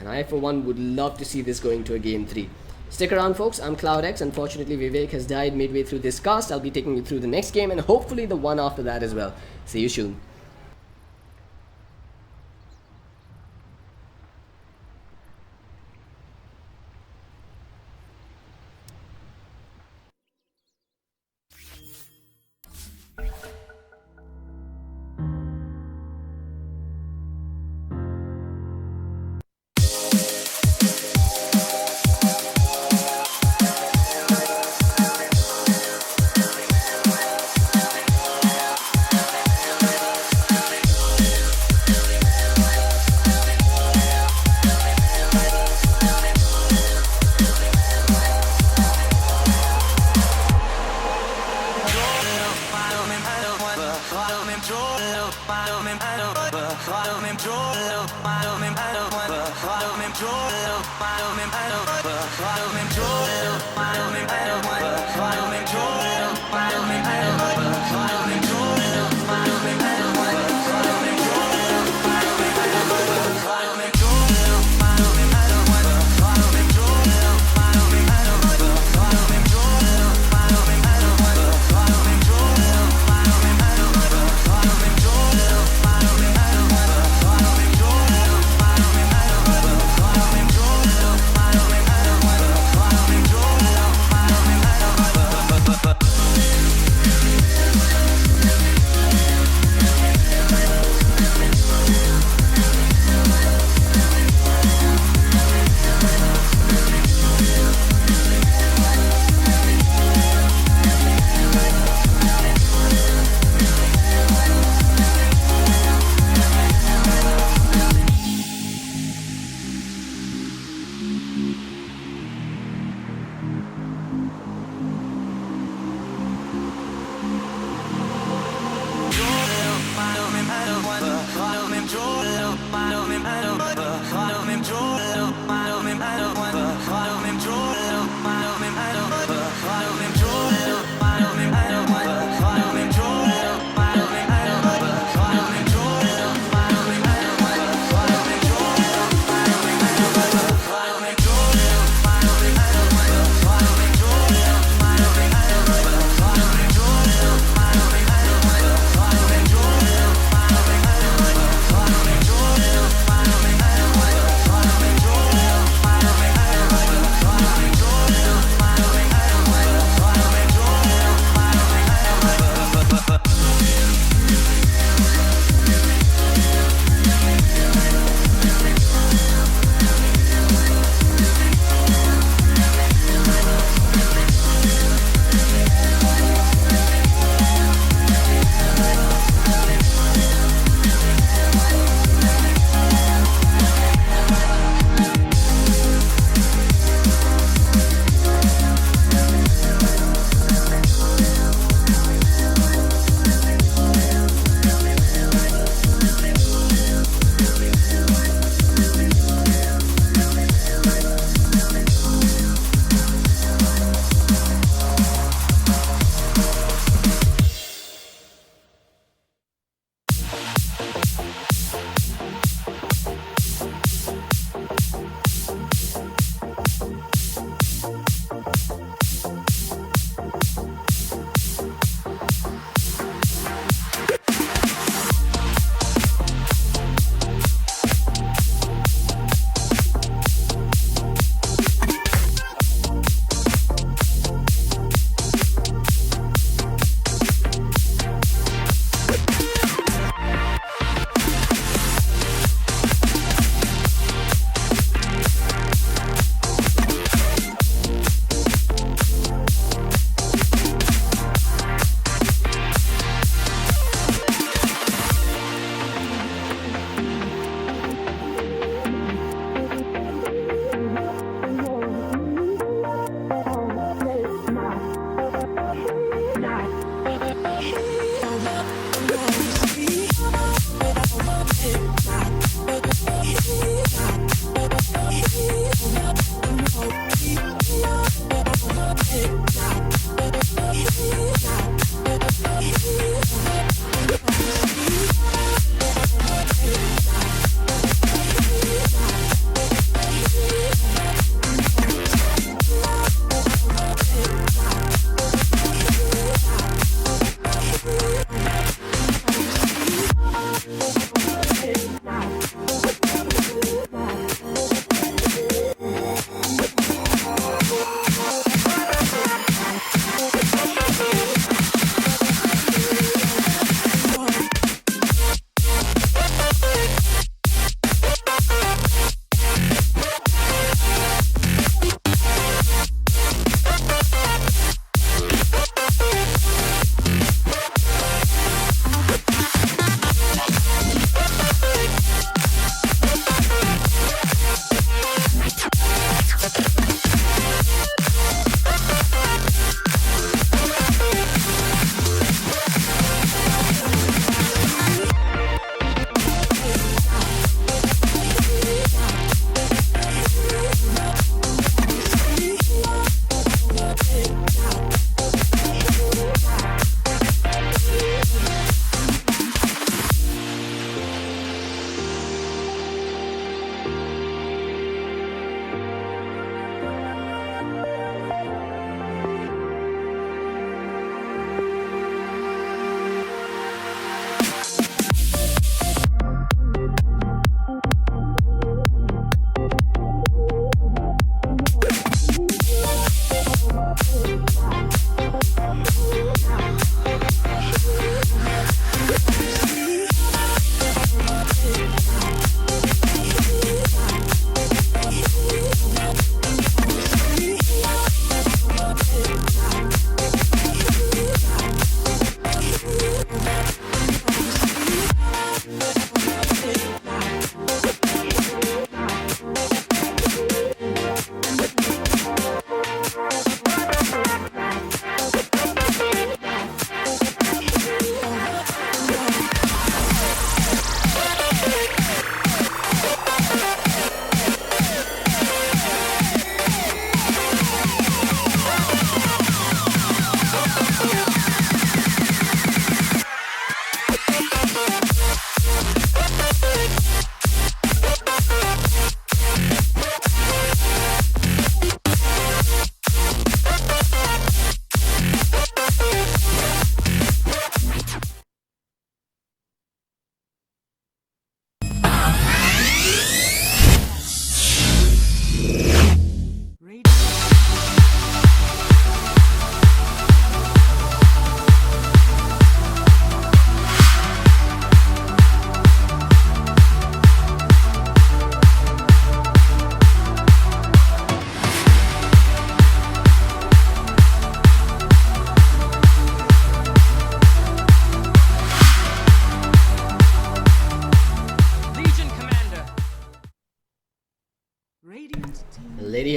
and I for one would love to see this going to a game 3. Stick around folks, I'm Cloudx. Unfortunately Vivek has died midway through this cast. I'll be taking you through the next game and hopefully the one after that as well. See you soon.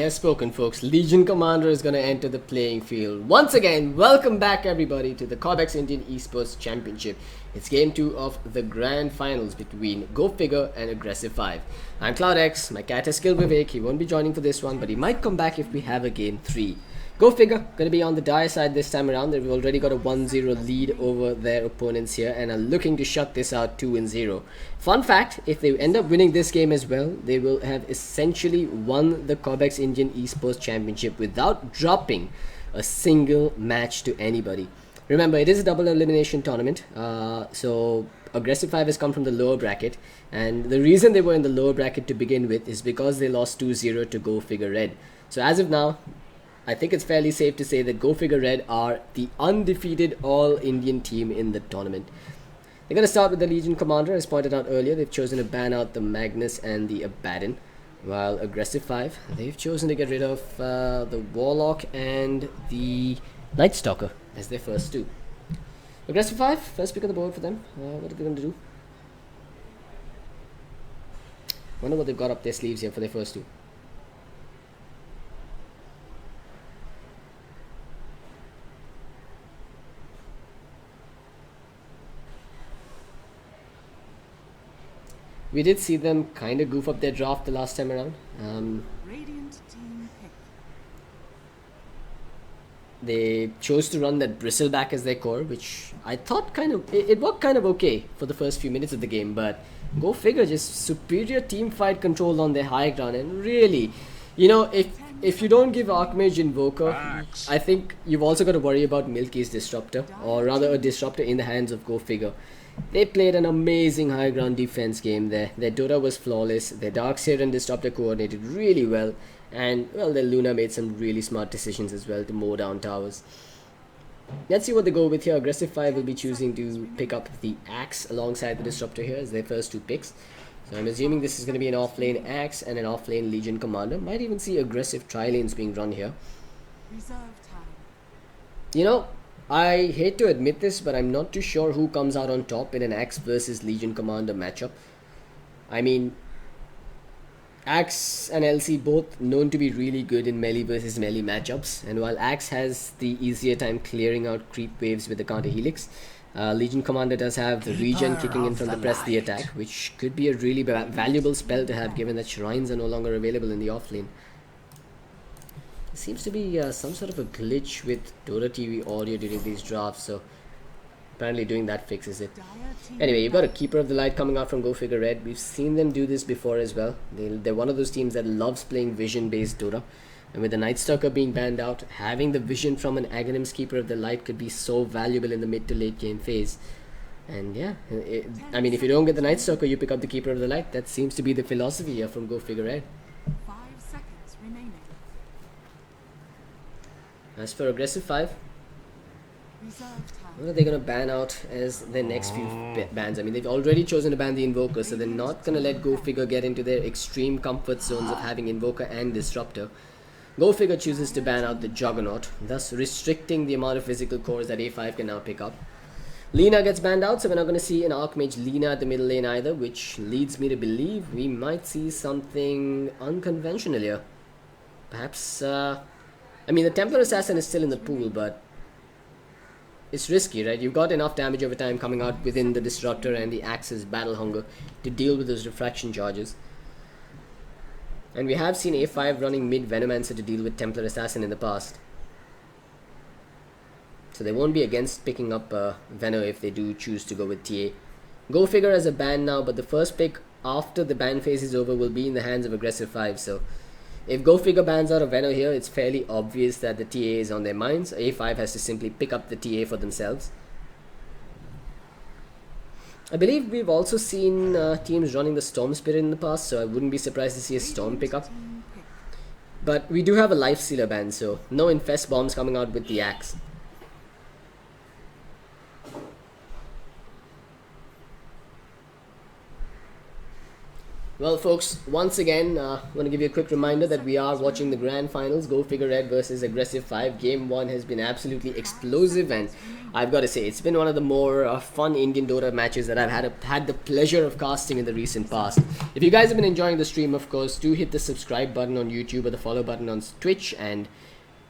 has spoken, folks. Legion Commander is going to enter the playing field. Once again, welcome back everybody to the Cobx Indian Esports Championship. It's game 2 of the grand finals between Go Figure and Aggressive 5. I'm CloudX, my cat is Skill Vivek. He won't be joining for this one, but he might come back if we have a game 3. Go Figure, going to be on the dire side this time around. They've already got a 1-0 lead over their opponents here and are looking to shut this out 2-0. Fun fact, if they end up winning this game as well, they will have essentially won the Cobx Indian Esports Championship without dropping a single match to anybody. Remember, it is a double elimination tournament, so Aggressive 5 has come from the lower bracket, and the reason they were in the lower bracket to begin with is because they lost 2-0 to Go Figure Red. So as of now, I think it's fairly safe to say that Go Figure Red are the undefeated all-Indian team in the tournament. They're going to start with the Legion Commander. As pointed out earlier, they've chosen to ban out the Magnus and the Abaddon, while Aggressive 5, they've chosen to get rid of the Warlock and the Night Stalker as their first two. Aggressive 5, first pick on the board for them. What are they going to do? Wonder what they've got up their sleeves here for their first two. We did see them kind of goof up their draft the last time around. Radiant team pick. They chose to run that Bristleback as their core, which I thought it worked kind of okay for the first few minutes of the game, but Go Figure, just superior team fight control on their high ground, and really, you know, if you don't give Archmage Invoker, I think you've also got to worry about Milky's Disruptor, or rather a Disruptor in the hands of Go Figure. They played an amazing high ground defense game there. Their Dota was flawless, their Darkseer and Disruptor coordinated really well, and well, their Luna made some really smart decisions as well to mow down towers. Let's see what they go with here. Aggressive 5 will be choosing to pick up the Axe alongside the Disruptor here as their first two picks. So I'm assuming this is going to be an offlane Axe and an offlane Legion Commander. Might even see aggressive tri-lanes being run here. Reserve time. You know, I hate to admit this, but I'm not too sure who comes out on top in an Axe versus Legion Commander matchup. I mean, Axe and LC both known to be really good in melee versus melee matchups, and while Axe has the easier time clearing out creep waves with the counter helix, Legion Commander does have the regen kicking in from the press the attack, which could be a really valuable spell to have given that shrines are no longer available in the offlane. There seems to be some sort of a glitch with Dota2 audio during these drafts, so apparently doing that fixes it. Anyway, you've got a Keeper of the Light coming out from Go Figure Red. We've seen them do this before as well. They're one of those teams that loves playing vision based Dota, and with the Night Stalker being banned out, having the vision from an Aghanim's Keeper of the Light could be so valuable in the mid to late game phase. And yeah, I mean, if you don't get the Night Stalker, you pick up the Keeper of the Light. That seems to be the philosophy here from Go Figure Red. 5 seconds remaining. As for Aggressive 5, Reserve time. what are they going to ban out as their next few bans? I mean, they've already chosen to ban the Invoker, so they're not going to let Go Figure get into their extreme comfort zones of having Invoker and Disruptor. Go Figure chooses to ban out the Juggernaut, thus restricting the amount of physical cores that A5 can now pick up. Lina gets banned out, so we're not going to see an Archmage Lina at the middle lane either, which leads me to believe we might see something unconventional here. Perhaps, I mean, the Templar Assassin is still in the pool, but it's risky, right? You've got enough damage over time coming out within the Disruptor and the Axe's Battle Hunger to deal with those refraction charges. And we have seen A5 running mid Venomancer to deal with Templar Assassin in the past. So they won't be against picking up Veno if they do choose to go with TA. Go Figure as a ban now, but the first pick after the ban phase is over will be in the hands of Aggressive 5, so if Go Figure bans out of Veno here, it's fairly obvious that the TA is on their minds. A5 has to simply pick up the TA for themselves. I believe we've also seen teams running the Storm Spirit in the past, so I wouldn't be surprised to see a Storm pickup. Team pick. But we do have a Life Stealer ban, so no Infest Bombs coming out with the Axe. Well, folks, once again, I want to give you a quick reminder that we are watching the grand finals. Go Figure Red versus Aggressive 5. Game 1 has been absolutely explosive, and I've got to say, it's been one of the more fun Indian Dota matches that I've had the pleasure of casting in the recent past. If you guys have been enjoying the stream, of course, do hit the subscribe button on YouTube or the follow button on Twitch, and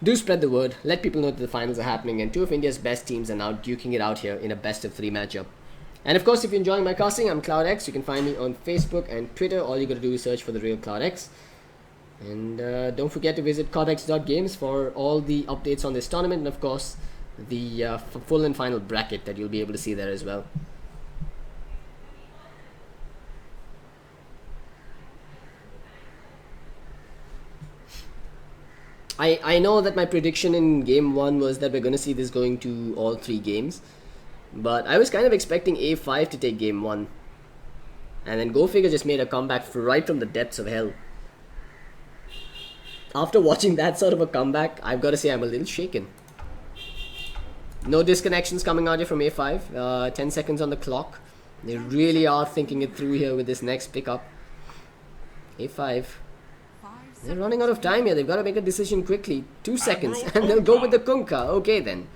do spread the word. Let people know that the finals are happening, and two of India's best teams are now duking it out here in a best-of-3 matchup. And of course, if you're enjoying my casting, I'm Cloudx. You can find me on Facebook and Twitter. All you gotta do is search for the real Cloudx. And don't forget to visit cobx.games for all the updates on this tournament, and of course, the full and final bracket that you'll be able to see there as well. I know that my prediction in game 1 was that we're gonna see this going to all 3 games. But I was kind of expecting A5 to take game 1. And then Go Figure just made a comeback right from the depths of hell. After watching that sort of a comeback, I've got to say I'm a little shaken. No disconnections coming out here from A5. 10 seconds on the clock. They really are thinking it through here with this next pickup. A5. They're running out of time here. They've got to make a decision quickly. 2 seconds. And they'll go with the Kunkka. Okay then.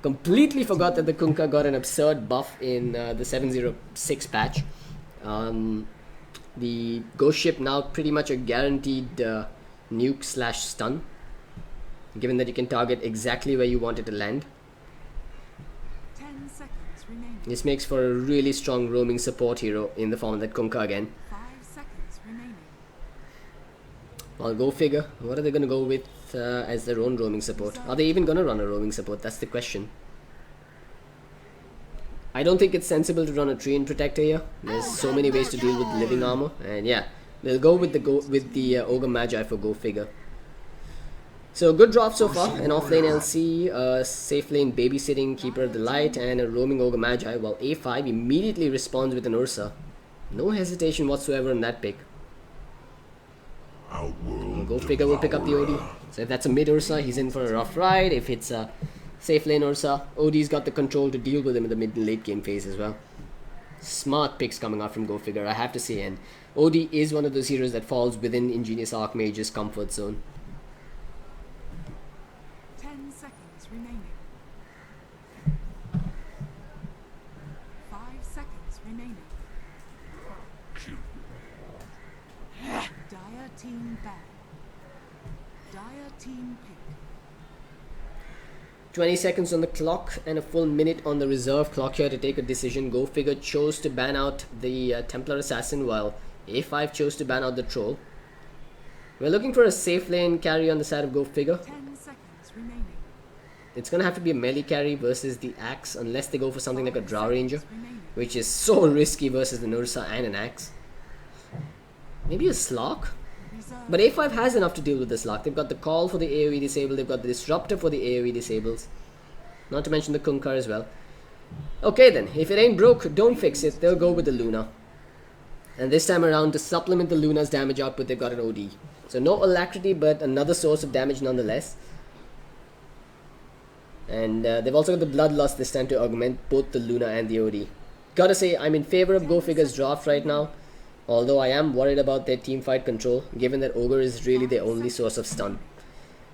Completely forgot that the Kunkka got an absurd buff in the 706 patch. The Ghost Ship now pretty much a guaranteed nuke slash stun, given that you can target exactly where you want it to land. 10 seconds remaining. This makes for a really strong roaming support hero in the form of that Kunkka again. 5 seconds remaining. Well, go figure. What are they going to go with as their own roaming support? Are they even going to run a roaming support? That's the question. I don't think it's sensible to run a Treant Protector here. There's so many ways to deal with living armor, and yeah, they'll go with the Ogre Magi for go figure. So good drop so far. An offlane LC, a safe lane babysitting Keeper of the Light, and a roaming Ogre Magi. While A5 immediately responds with an Ursa. No hesitation whatsoever on that pick. Go figure will pick up the OD. So if that's a mid Ursa, he's in for a rough ride. If it's a safe lane Ursa, OD's got the control to deal with him in the mid and late game phase as well. Smart picks coming out from Go Figure, I have to say. And OD is one of those heroes that falls within Ingenious Archmage's comfort zone. 10 seconds remaining. 5 seconds remaining. Dire team ban. Dire team pick. 20 seconds on the clock and a full minute on the reserve clock here to take a decision. Go Figure chose to ban out the Templar Assassin, while A5 chose to ban out the Troll. We're looking for a safe lane carry on the side of Go Figure. 10 seconds remaining. It's gonna have to be a melee carry versus the Axe, unless they go for something like a Drow Ranger, which is so risky versus the Nursa and an Axe. Maybe a Slark? But A5 has enough to deal with the Slark. They've got the Call for the AoE disable, they've got the Disruptor for the AoE disables. Not to mention the Kunkka as well. Okay then, if it ain't broke, don't fix it. They'll go with the Luna. And this time around, to supplement the Luna's damage output, they've got an OD. So no Alacrity, but another source of damage nonetheless. And they've also got the Bloodlust this time to augment both the Luna and the OD. Gotta say, I'm in favor of Go Figure's draft right now. Although I am worried about their teamfight control, given that Ogre is really their only source of stun.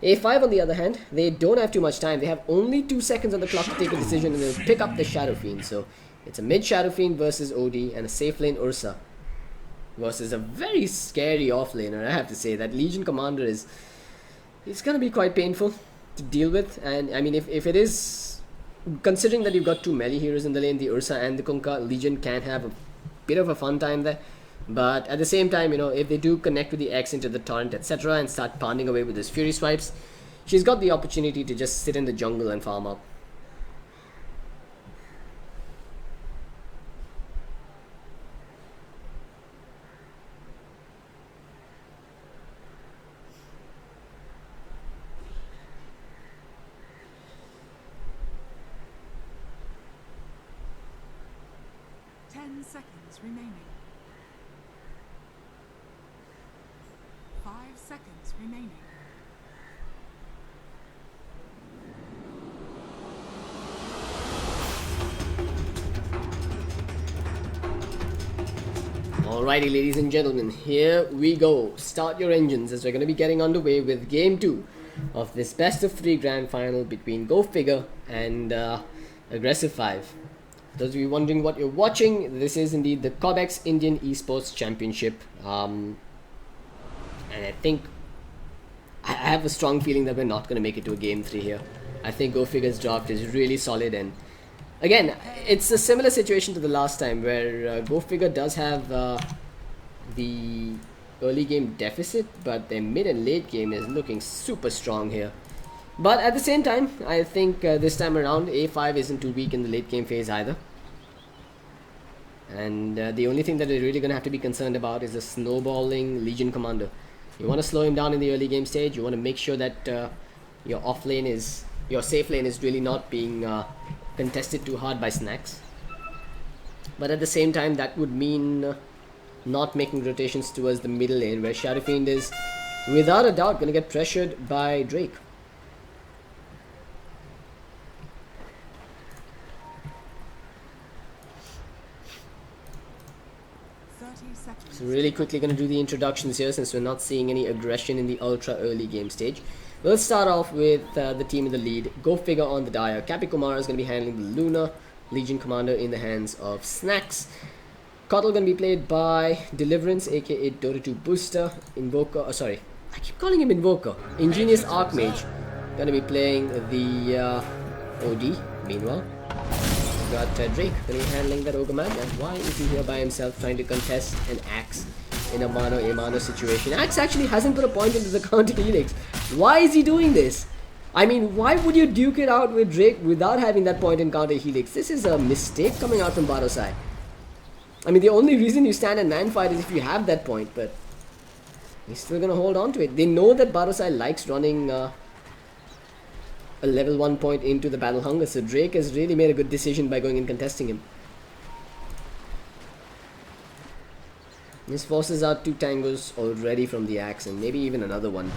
A5 on the other hand, they don't have too much time. They have only 2 seconds on the clock to take a decision, and they'll pick up the Shadow Fiend. So it's a mid Shadow Fiend versus OD and a safe lane Ursa versus a very scary offlaner. I have to say that Legion Commander is gonna be quite painful to deal with. And I mean, if it is, considering that you've got 2 melee heroes in the lane, the Ursa and the Kunkka, Legion can have a bit of a fun time there. But at the same time, you know, if they do connect with the X into the torrent, etc., and start pounding away with his Fury Swipes, she's got the opportunity to just sit in the jungle and farm up. Seconds remaining. 5 seconds remaining. Alrighty, ladies and gentlemen, here we go. Start your engines as we're going to be getting underway with Game 2 of this best of 3 grand final between Go Figure and Aggressive 5. For those of you wondering what you're watching, this is indeed the Cobx Indian Esports Championship. And I think I have a strong feeling that we're not going to make it to a Game 3 here. I think Go Figure's draft is really solid, and again, it's a similar situation to the last time where Go Figure does have the early game deficit, but their mid and late game is looking super strong here. But at the same time, I think this time around A5 isn't too weak in the late game phase either. And the only thing that they're really going to have to be concerned about is a snowballing Legion Commander. You want to slow him down in the early game stage. You want to make sure that your safe lane is really not being contested too hard by snacks. But at the same time, that would mean not making rotations towards the middle lane, where Shadow Fiend is without a doubt going to get pressured by Drake. So really quickly going to do the introductions here, since we're not seeing any aggression in the ultra early game stage. Let's start off with the team in the lead. Go Figure on the Dire. Cappy Kumar is going to be handling the Luna. Legion Commander in the hands of Snacks. Kotl going to be played by Deliverance, aka Dota2 Booster. Invoker, sorry, I keep calling him Invoker. Ingenious Archmage going to be playing the OD. Meanwhile, we've got Drake going to be handling that Ogre Man. And why is he here by himself trying to contest an Axe in a mano-a-mano situation? Axe actually hasn't put a point into the counter helix. Why is he doing this? I mean, why would you duke it out with Drake without having that point in counter helix? This is a mistake coming out from Barosai. I mean, the only reason you stand a 9 fight is if you have that point, but he's still going to hold on to it. They know that Barosai likes running a level 1 point into the Battle Hunger, so Drake has really made a good decision by going and contesting him. This forces out 2 tangos already from the Axe, and maybe even another one.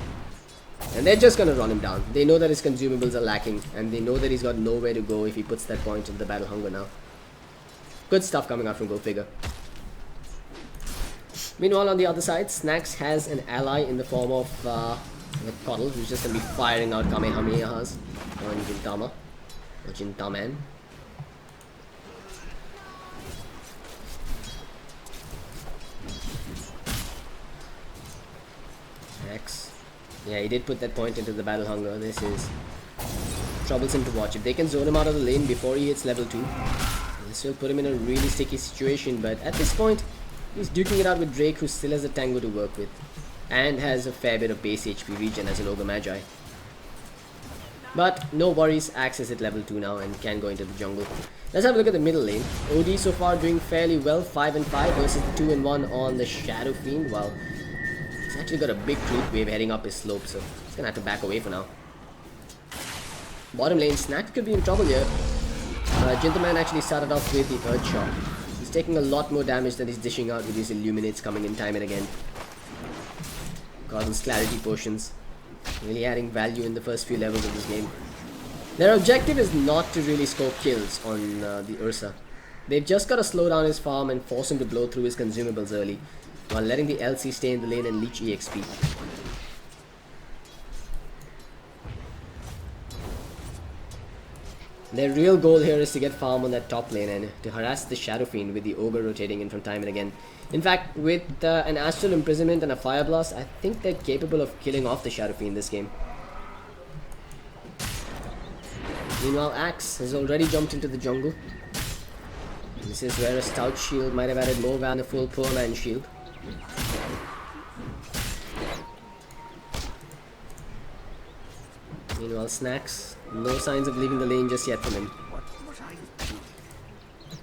And they're just going to run him down. They know that his consumables are lacking, and they know that he's got nowhere to go if he puts that point into the Battle Hunger now. Good stuff coming out from Go Figure. Meanwhile, on the other side, Snacks has an ally in the form of the Kotl, who's just going to be firing out Kamehamehas on Gintama, or Jintaman. X. Yeah, he did put that point into the Battle Hunger. This is troublesome to watch. If they can zone him out of the lane before he hits level 2, this will put him in a really sticky situation. But at this point, he's duking it out with Drake, who still has a tango to work with and has a fair bit of base HP regen as an Ogre Magi. But no worries, Axe is at level 2 now and can go into the jungle. Let's have a look at the middle lane. OD so far doing fairly well, 5 and 5 versus the 2 and 1 on the Shadow Fiend. While he's actually got a big creep wave heading up his slope, so he's gonna have to back away for now. Bottom lane, Snack could be in trouble here. Gentleman actually started off with the Earth Shock. He's taking a lot more damage than he's dishing out with his Illuminates coming in time and again. Gordon's Clarity Potions really adding value in the first few levels of this game. Their objective is not to really score kills on the Ursa. They've just got to slow down his farm and force him to blow through his consumables early, while letting the LC stay in the lane and leech EXP. Their real goal here is to get farm on that top lane and to harass the Shadow Fiend with the Ogre rotating in from time and again. In fact, with an Astral Imprisonment and a Fire Blast, I think they're capable of killing off the Shadow Fiend this game. Meanwhile, Axe has already jumped into the jungle. This is where a Stout Shield might have added more value than a full Poor Man Shield. Meanwhile, Snacks, no signs of leaving the lane just yet from him.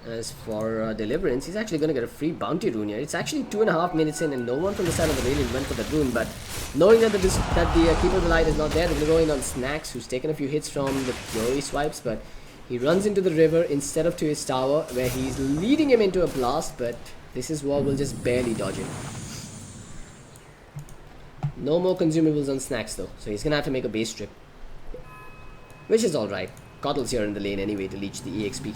As for Deliverance, he's actually going to get a free bounty rune here. It's actually 2.5 minutes in and no one from the side of the Radiant went for the rune, but knowing that the Keeper of the Light is not there, they're going to go in on Snacks, who's taken a few hits from the Fury swipes, but he runs into the river instead of to his tower, where he's leading him into a blast, but this is Wall will just barely dodge it. No more consumables on Snacks though, so he's going to have to make a base trip. Which is alright. Kotl's here in the lane anyway to leech the EXP.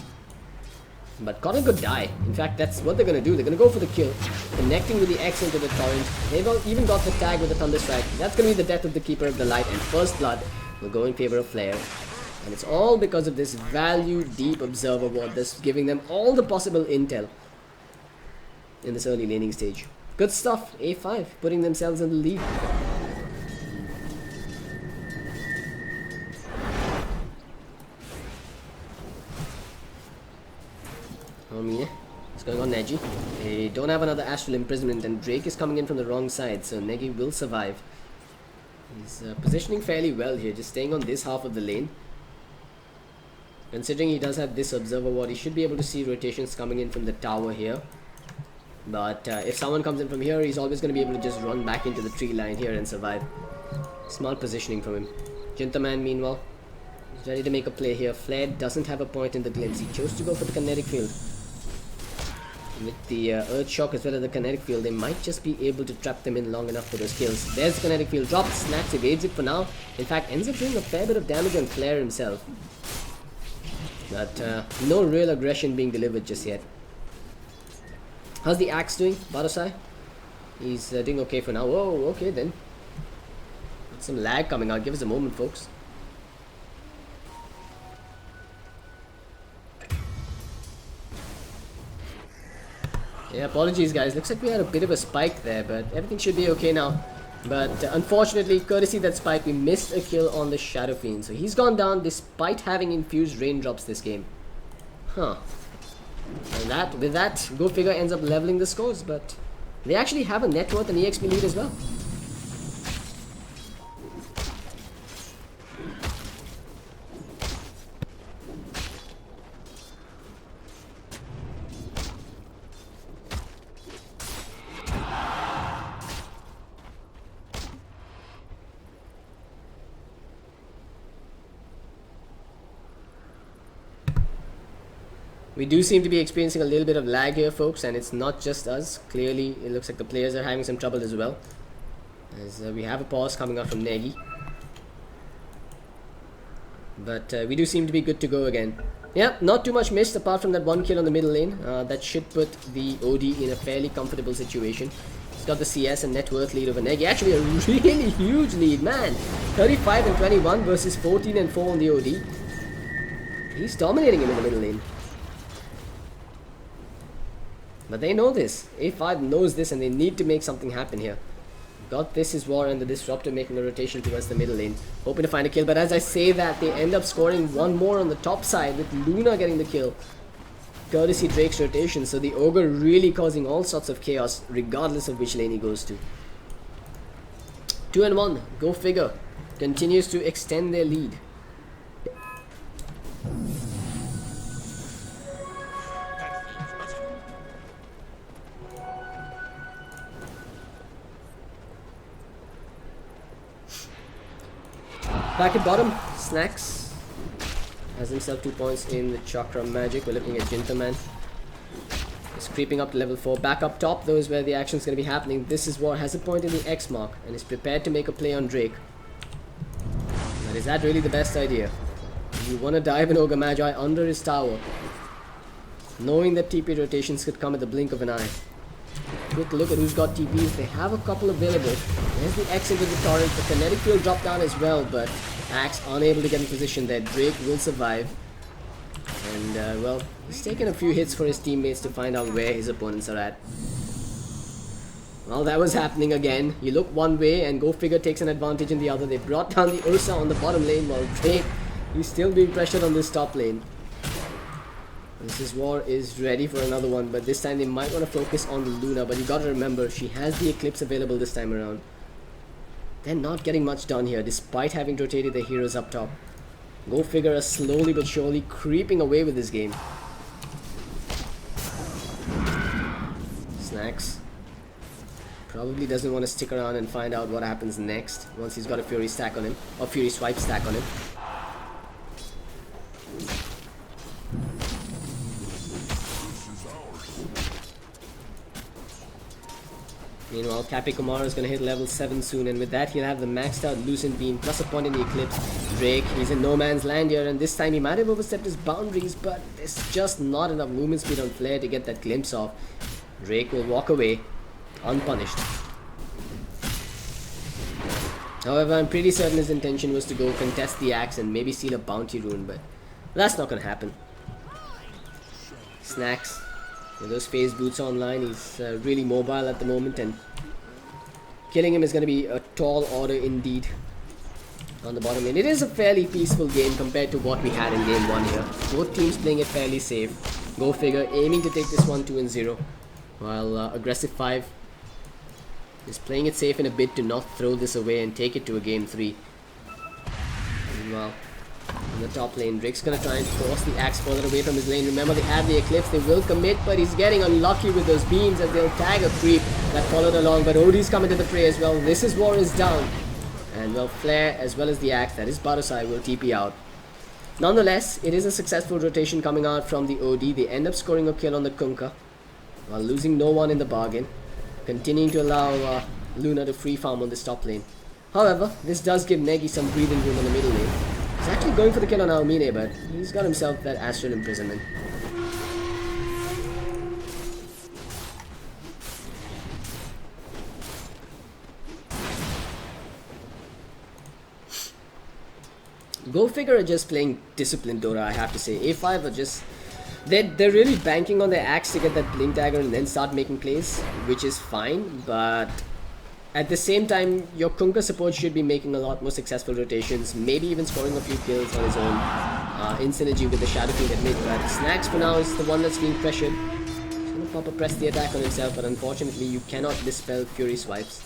But Connor could die. In fact, that's what they're going to do. They're going to go for the kill. Connecting with the X into the torrent. They've even got the tag with the Thunder Strike. That's going to be the death of the Keeper of the Light. And First Blood will go in favor of Flare. And it's all because of this value deep observer ward that's giving them all the possible intel in this early laning stage. Good stuff. A5 putting themselves in the lead. What's going on, Neji? They don't have another Astral Imprisonment, and Drake is coming in from the wrong side, so Negi will survive. He's positioning fairly well here, just staying on this half of the lane. Considering he does have this Observer Ward, he should be able to see rotations coming in from the tower here. But if someone comes in from here, he's always going to be able to just run back into the tree line here and survive. Smart positioning from him. Jintaman, meanwhile, is ready to make a play here. Flare doesn't have a point in the glimpse. He chose to go for the Kinetic Field. With the Earth Shock as well as the Kinetic Field, they might just be able to trap them in long enough for those kills. There's the Kinetic Field drop. Snax evades it for now. In fact, ends up doing a fair bit of damage on Flare himself. But no real aggression being delivered just yet. How's the Axe doing, Badosai? He's doing okay for now. Oh, okay then. Some lag coming out. Give us a moment, folks. Yeah, apologies guys. Looks like we had a bit of a spike there, but everything should be okay now. But unfortunately, courtesy of that spike, we missed a kill on the Shadow Fiend. So he's gone down despite having infused raindrops this game. Huh. And with that, Go Figure ends up leveling the scores, but they actually have a net worth and EXP lead as well. We do seem to be experiencing a little bit of lag here, folks, and it's not just us. Clearly, it looks like the players are having some trouble as well. As we have a pause coming out from Negi. But we do seem to be good to go again. Yeah, not too much missed apart from that one kill on the middle lane. That should put the OD in a fairly comfortable situation. He's got the CS and net worth lead over Negi. Actually, a really huge lead, man. 35 and 21 versus 14 and 4 on the OD. He's dominating him in the middle lane. But they know this. A5 knows this and they need to make something happen here. Got this is War and the Disruptor making a rotation towards the middle lane. Hoping to find a kill, but as I say that, they end up scoring one more on the top side with Luna getting the kill. Courtesy Drake's rotation, so the Ogre really causing all sorts of chaos regardless of which lane he goes to. 2 and 1, Go Figure continues to extend their lead. Back at bottom, Snax has himself 2 points in the Chakra Magic. We're looking at Jintaman. He's creeping up to level 4. Back up top, though, is where the action's going to be happening. This is War has a point in the X mark and is prepared to make a play on Drake. But is that really the best idea? You want to dive an Ogre Magi under his tower, knowing that TP rotations could come at the blink of an eye. Quick look at who's got TPs. They have a couple available. There's the X into the torrent. The Kinetic Field dropped down as well, but Axe unable to get in position there. Drake will survive. And, well, he's taken a few hits for his teammates to find out where his opponents are at. Well, that was happening again. You look one way and Go Figure takes an advantage in the other. They brought down the Ursa on the bottom lane while Drake, he's still being pressured on this top lane. This War is ready for another one, but this time they might want to focus on the Luna, but you gotta remember, she has the Eclipse available this time around. They're not getting much done here, despite having rotated their heroes up top. Go Figure are slowly but surely creeping away with this game. Snax probably doesn't want to stick around and find out what happens next once he's got a Fury stack on him, or Fury Swipe stack on him. Meanwhile, Cappy Kumar is going to hit level 7 soon, and with that he'll have the maxed out Lucent Beam plus a point in the Eclipse. Drake, he's in no man's land here, and this time he might have overstepped his boundaries, but there's just not enough movement speed on Flare to get that glimpse of. Drake will walk away unpunished. However, I'm pretty certain his intention was to go contest the axe and maybe steal a bounty rune, but that's not gonna happen. Snacks, with those phase boots online, he's really mobile at the moment, and killing him is gonna be a tall order indeed. On the bottom lane, it is a fairly peaceful game compared to what we had in game 1 here. Both teams playing it fairly safe. Go figure, aiming to take this one 2-0, while Aggressive 5 is playing it safe in a bid to not throw this away and take it to a game 3. Meanwhile, in the top lane, Drake's gonna try and force the axe further away from his lane. Remember, they have the Eclipse, they will commit, but he's getting unlucky with those beams as they'll tag a creep that followed along. But OD's coming to the fray as well. This is war is down. And well, Flare as well as the axe, that is Barosai, will TP out. Nonetheless, it is a successful rotation coming out from the OD. They end up scoring a kill on the Kunkka while losing no one in the bargain, continuing to allow Luna to free farm on this top lane. However, this does give Negi some breathing room on the middle lane. He's actually going for the kill on Aomine, but he's got himself that astral imprisonment. Go Figure are just playing disciplined Dota, I have to say. A5 are just... They're really banking on their axe to get that blink dagger and then start making plays, which is fine, but at the same time, your Kunkka support should be making a lot more successful rotations, maybe even scoring a few kills on his own, in synergy with the Shadow Fiend at mid. But Snacks for now is the one that's being pressured. He's gonna pop a press the attack on himself, but unfortunately you cannot dispel Fury Swipes.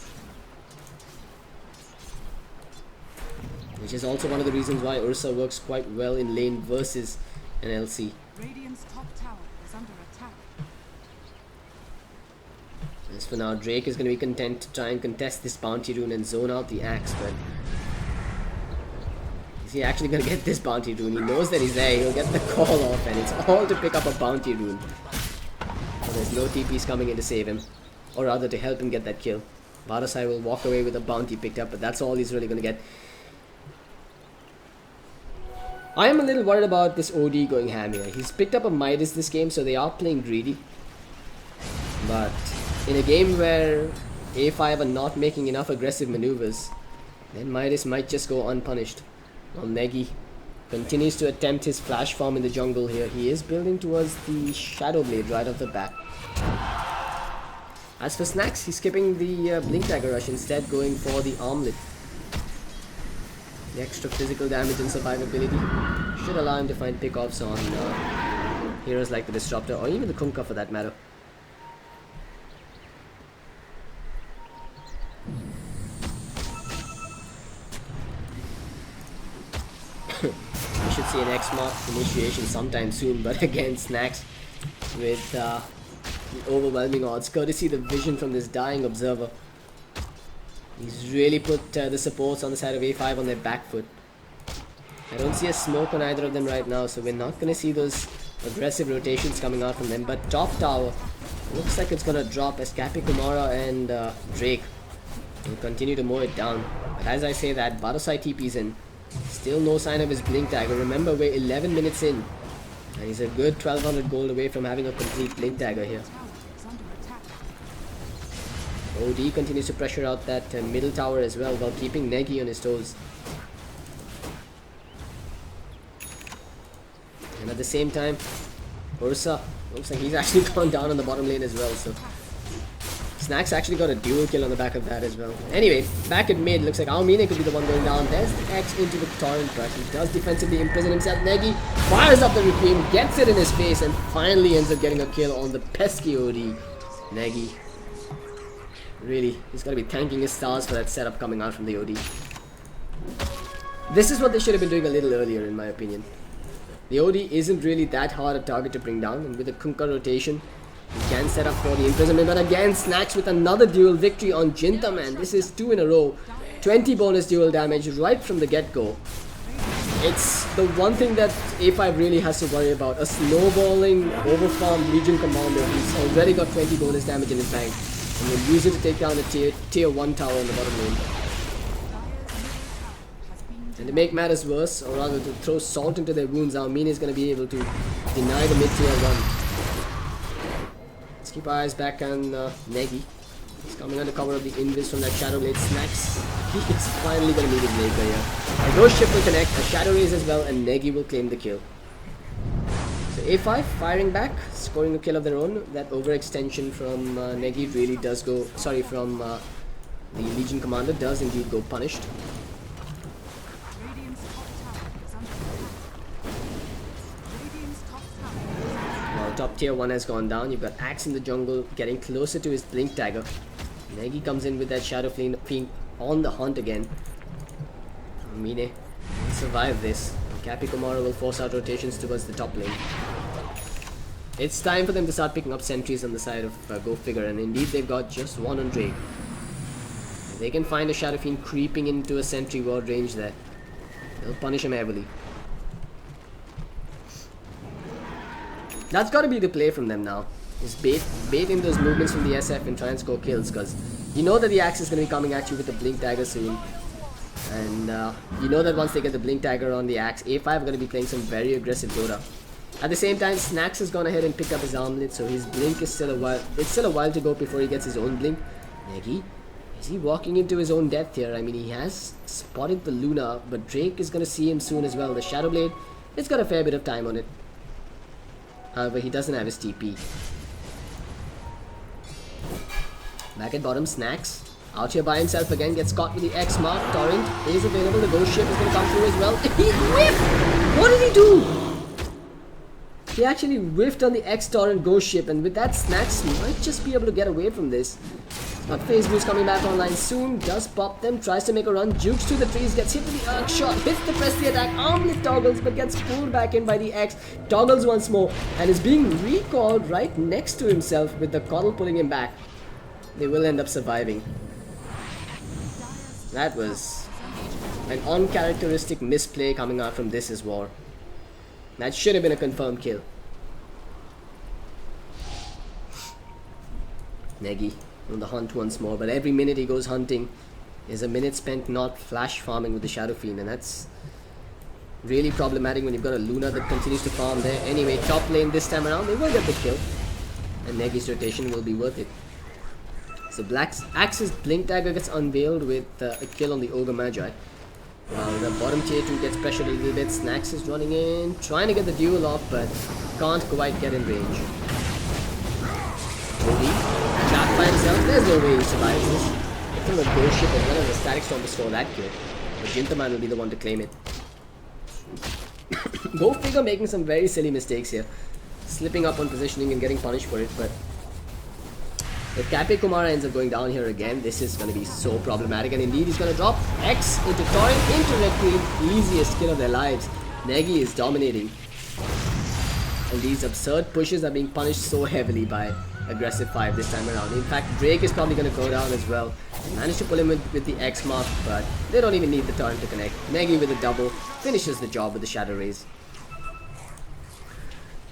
Which is also one of the reasons why Ursa works quite well in lane versus an LC. Radiant's top tower is under attack. As for now, Drake is going to be content to try and contest this bounty rune and zone out the axe, but is he actually going to get this bounty rune? He knows that he's there, he'll get the call off, and it's all to pick up a bounty rune. So there's no TPs coming in to save him, or rather to help him get that kill. Barosai will walk away with a bounty picked up, but that's all he's really going to get. I am a little worried about this OD going ham here. He's picked up a Midas this game, so they are playing greedy. But in a game where A5 are not making enough aggressive maneuvers, then Midas might just go unpunished. While Negi continues to attempt his flash farm in the jungle here. He is building towards the Shadow Blade right off the bat. As for Snacks, he's skipping the Blink Dagger Rush, instead going for the Armlet. The extra physical damage and survivability should allow him to find pickoffs on heroes like the Disruptor, or even the Kunkka for that matter. We should see an X-Mark initiation sometime soon, but again, Snacks with the overwhelming odds, courtesy the vision from this dying observer. He's really put the supports on the side of A5 on their back foot. I don't see a smoke on either of them right now, so we're not going to see those aggressive rotations coming out from them. But top tower looks like it's going to drop as Cappy Kumara and Drake will continue to mow it down. But as I say that, Barosai TP's in. Still no sign of his Blink Dagger. Remember, we're 11 minutes in, and he's a good 1200 gold away from having a complete Blink Dagger here. OD continues to pressure out that middle tower as well, while keeping Negi on his toes. And at the same time, Ursa looks like he's actually gone down on the bottom lane as well, so Snacks actually got a dual kill on the back of that as well. Anyway, back at mid, looks like Aomine could be the one going down. There's the X into the torrent, but he does defensively imprison himself. Negi fires up the Requiem, gets it in his face, and finally ends up getting a kill on the pesky OD. Negi, really, he's got to be thanking his stars for that setup coming out from the OD. This is what they should have been doing a little earlier, in my opinion. The OD isn't really that hard a target to bring down, and with a Kunkka rotation, he can set up for the imprisonment. But again, Snacks with another dual victory on Jinta, man. This is 2 in a row. 20 bonus dual damage right from the get-go. It's the one thing that A5 really has to worry about. A snowballing, overfarmed Legion Commander who's already got 20 bonus damage in his bank, and will use it to take down the tier 1 tower in the bottom lane. And to make matters worse, or rather to throw salt into their wounds, Almini is going to be able to deny the mid-tier run. Let's keep our eyes back on Negi. He's coming under cover of the invis from that Shadow Blade Snacks. He is finally going to meet his maker here. A Ghost Ship will connect, a Shadow Raise as well, and Negi will claim the kill. So A5 firing back, scoring a kill of their own. That overextension from Negi really does go, from the Legion Commander does indeed go punished. Radiant's top tower is under attack. Radiant's top tower. Well, top tier 1 has gone down. You've got Axe in the jungle getting closer to his Blink Dagger. Negi comes in with that Shadow Fiend on the hunt again. Mine will survive this. Cappy Kumara will force out rotations towards the top lane. It's time for them to start picking up sentries on the side of Go Figure, and indeed they've got just one on Drake. If they can find a Shadow Fiend creeping into a sentry ward range there, they'll punish him heavily. That's got to be the play from them now. Is bait in those movements from the SF and try and score kills, because you know that the Axe is going to be coming at you with the Blink Dagger soon. And you know that once they get the Blink Dagger on the Axe, A5 are going to be playing some very aggressive Dota. At the same time, Snacks has gone ahead and picked up his armlet, so his Blink is still a while. It's still a while to go before he gets his own Blink. Negi, is he walking into his own death here? I mean, he has spotted the Luna, but Drake is going to see him soon as well. The Shadow Blade, it's got a fair bit of time on it. However, he doesn't have his TP. Back at bottom, Snacks. Out here by himself again, gets caught with the X mark. Torrent is available. The Ghost Ship is going to come through as well. He whiffed! What did he do? He actually whiffed on the X Torrent Ghost Ship, and with that, Snacks might just be able to get away from this. But Phase Boost coming back online soon. Does pop them, tries to make a run. Jukes through the trees, gets hit with the arc shot. Hits the press the attack. Armlet toggles, but gets pulled back in by the X. Toggles once more, and is being recalled right next to himself with the Coddle pulling him back. They will end up surviving. That was an uncharacteristic misplay coming out from this as war. That should have been a confirmed kill. Negi on the hunt once more, but every minute he goes hunting is a minute spent not flash farming with the Shadow Fiend, and that's really problematic when you've got a Luna that continues to farm there. Anyway, top lane this time around, they will get the kill, and Negi's rotation will be worth it. So Black's Axe's Blink Dagger gets unveiled with a kill on the Ogre Magi. While the bottom tier 2 gets pressured a little bit. Snacks is running in, trying to get the duel off, but can't quite get in range. Cody, trapped by himself, there's no way he survives this. I think the Ghost Ship as well as the Static Storm to score that kill. But Jintaman will be the one to claim it. Go Figure making some very silly mistakes here. Slipping up on positioning and getting punished for it, but if Cappy Kumara ends up going down here again, this is going to be so problematic. And indeed, he's going to drop X into Torrent, into Red Queen. Easiest kill of their lives. Negi is dominating. And these absurd pushes are being punished so heavily by Aggressive 5 this time around. In fact, Drake is probably going to go down as well. They managed to pull him with the X mark, but they don't even need the Torrent to connect. Negi with a double finishes the job with the Shadow Raise.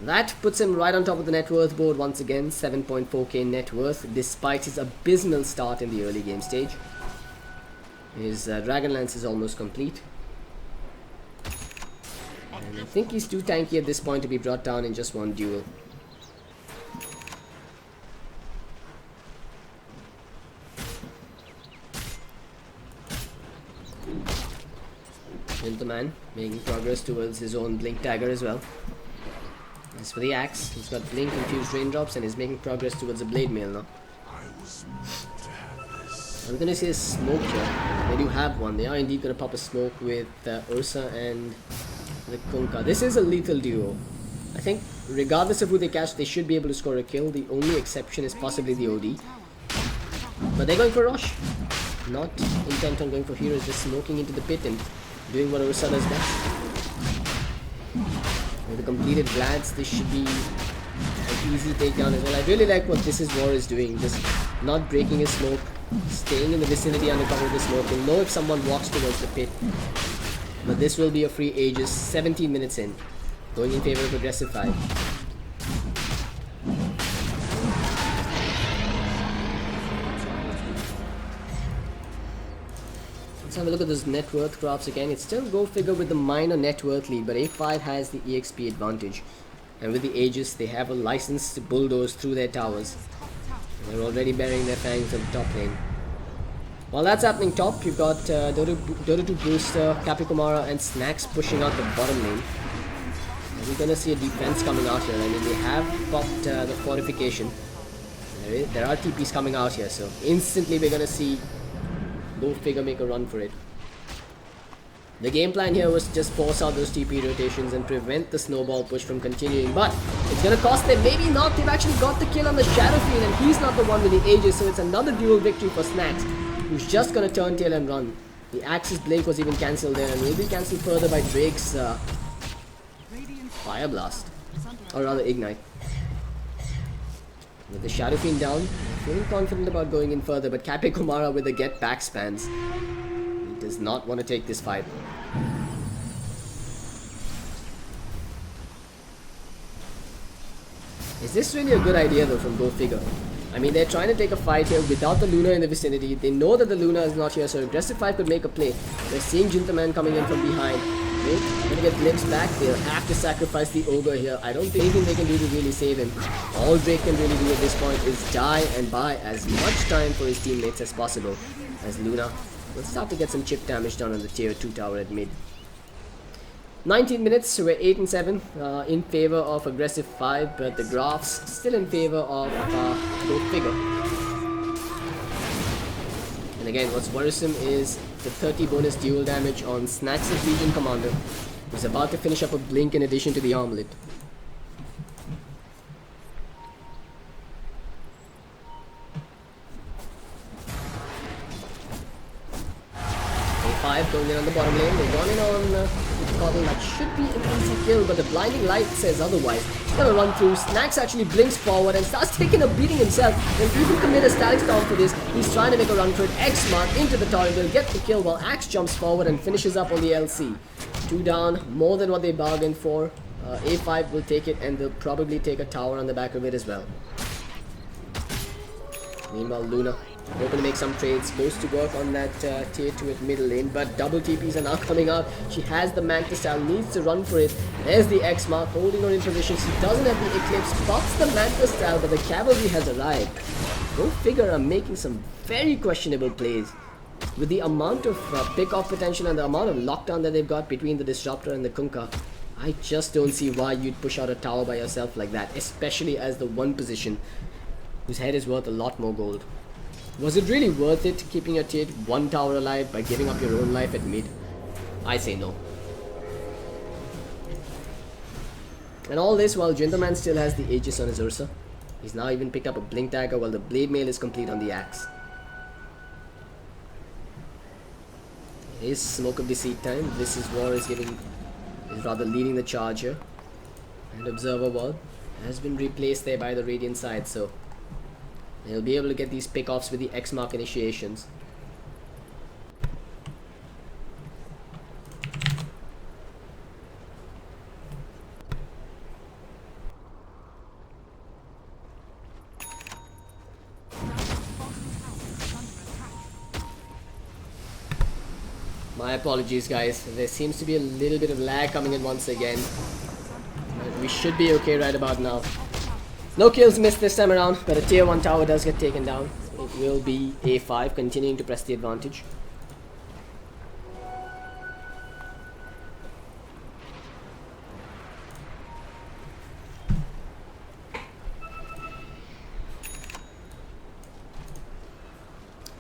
That puts him right on top of the net worth board once again, 7.4k net worth, despite his abysmal start in the early game stage. His Dragonlance is almost complete. And I think he's too tanky at this point to be brought down in just one duel. Gentleman making progress towards his own Blink Dagger as well. As for the Axe, he's got Blink infused raindrops and is making progress towards a Blade Mail now. I'm gonna say a smoke here. They do have one. They are indeed gonna pop a smoke with Ursa and the Kunkka. This is a lethal duo. I think regardless of who they catch, they should be able to score a kill. The only exception is possibly the OD. But they're going for Rosh. Not intent on going for heroes, just smoking into the pit and doing what Ursa does best. With the completed Vlads, this should be an easy takedown as well. I really like what This Is War is doing, just not breaking his smoke, staying in the vicinity under cover of the smoke. You'll know if someone walks towards the pit. But this will be a free Aegis 17 minutes in, going in favor of Aggressive 5. Let's have a look at those net worth graphs again. It's still go figure with the minor net worth lead, but A5 has the EXP advantage. And with the Aegis, they have a license to bulldoze through their towers. And they're already burying their fangs on the top lane. While that's happening top, you've got Dota2 Brewster, Capicommara and Snacks pushing out the bottom lane. And we're gonna see a defense coming out here. I mean, they have popped the fortification. There are TPs coming out here, so instantly we're gonna see Go Figure make a run for it. The game plan here was to just force out those TP rotations and prevent the snowball push from continuing, but it's gonna cost them. Maybe not. They've actually got the kill on the Shadow Fiend and he's not the one with the Aegis, so it's another dual victory for Snacks, who's just gonna turn tail and run. The Axis Blink was even cancelled there and will be cancelled further by Drake's Fire Blast, or rather Ignite. With the Shadow Fiend down, feeling confident about going in further, but Capicommara with the get back spans. He does not want to take this fight. Is this really a good idea though from Go Figure? I mean, they're trying to take a fight here without the Luna in the vicinity. They know that the Luna is not here, so aggressive 5 could make a play. They're seeing Jintaman coming in from behind. They're gonna get glimpsed back. They'll have to sacrifice the Ogre here. I don't think anything they can do to really save him. All Drake can really do at this point is die and buy as much time for his teammates as possible. As Luna will start to get some chip damage done on the tier 2 tower at mid. 19 minutes, so we're 8 and 7 in favor of aggressive 5, but the graphs still in favor of Go Figure. And again, what's worrisome is the 30 bonus dual damage on Snacks' Legion Commander, who's about to finish up a blink in addition to the armlet. A5 going in on the bottom lane. They've gone in on Cobble. That should be an easy kill, but the blinding light says otherwise. He's gonna run through. Snacks actually blinks forward and starts taking a beating himself. And even commit a static storm for this. He's trying to make a run for it. X mark into the torrent will get the kill while Axe jumps forward and finishes up on the LC. 2 down, more than what they bargained for. A5 will take it and they'll probably take a tower on the back of it as well. Meanwhile, Luna hoping to make some trades, goes to work on that tier 2 at middle lane, but double TPs are now coming out. She has the Manta style, needs to run for it. There's the X mark, holding on in position. She doesn't have the Eclipse, pops the Manta style, but the cavalry has arrived. Go Figure are making some very questionable plays. With the amount of pick-off potential and the amount of lockdown that they've got between the Disruptor and the Kunkka, I just don't see why you'd push out a tower by yourself like that, especially as the one position whose head is worth a lot more gold. Was it really worth it keeping your tier 1 tower alive by giving up your own life at mid? I say no. And all this while Jintaman still has the Aegis on his Ursa. He's now even picked up a Blink Dagger while the Blade Mail is complete on the Axe. It is Smoke of Deceit time. This is War is rather leading the charge here. And Observer Wall has been replaced there by the Radiant side, so they'll be able to get these pick-offs with the X-Mark initiations. My apologies guys, there seems to be a little bit of lag coming in once again. But we should be okay right about now. No kills missed this time around, but a tier 1 tower does get taken down. It will be A5 continuing to press the advantage.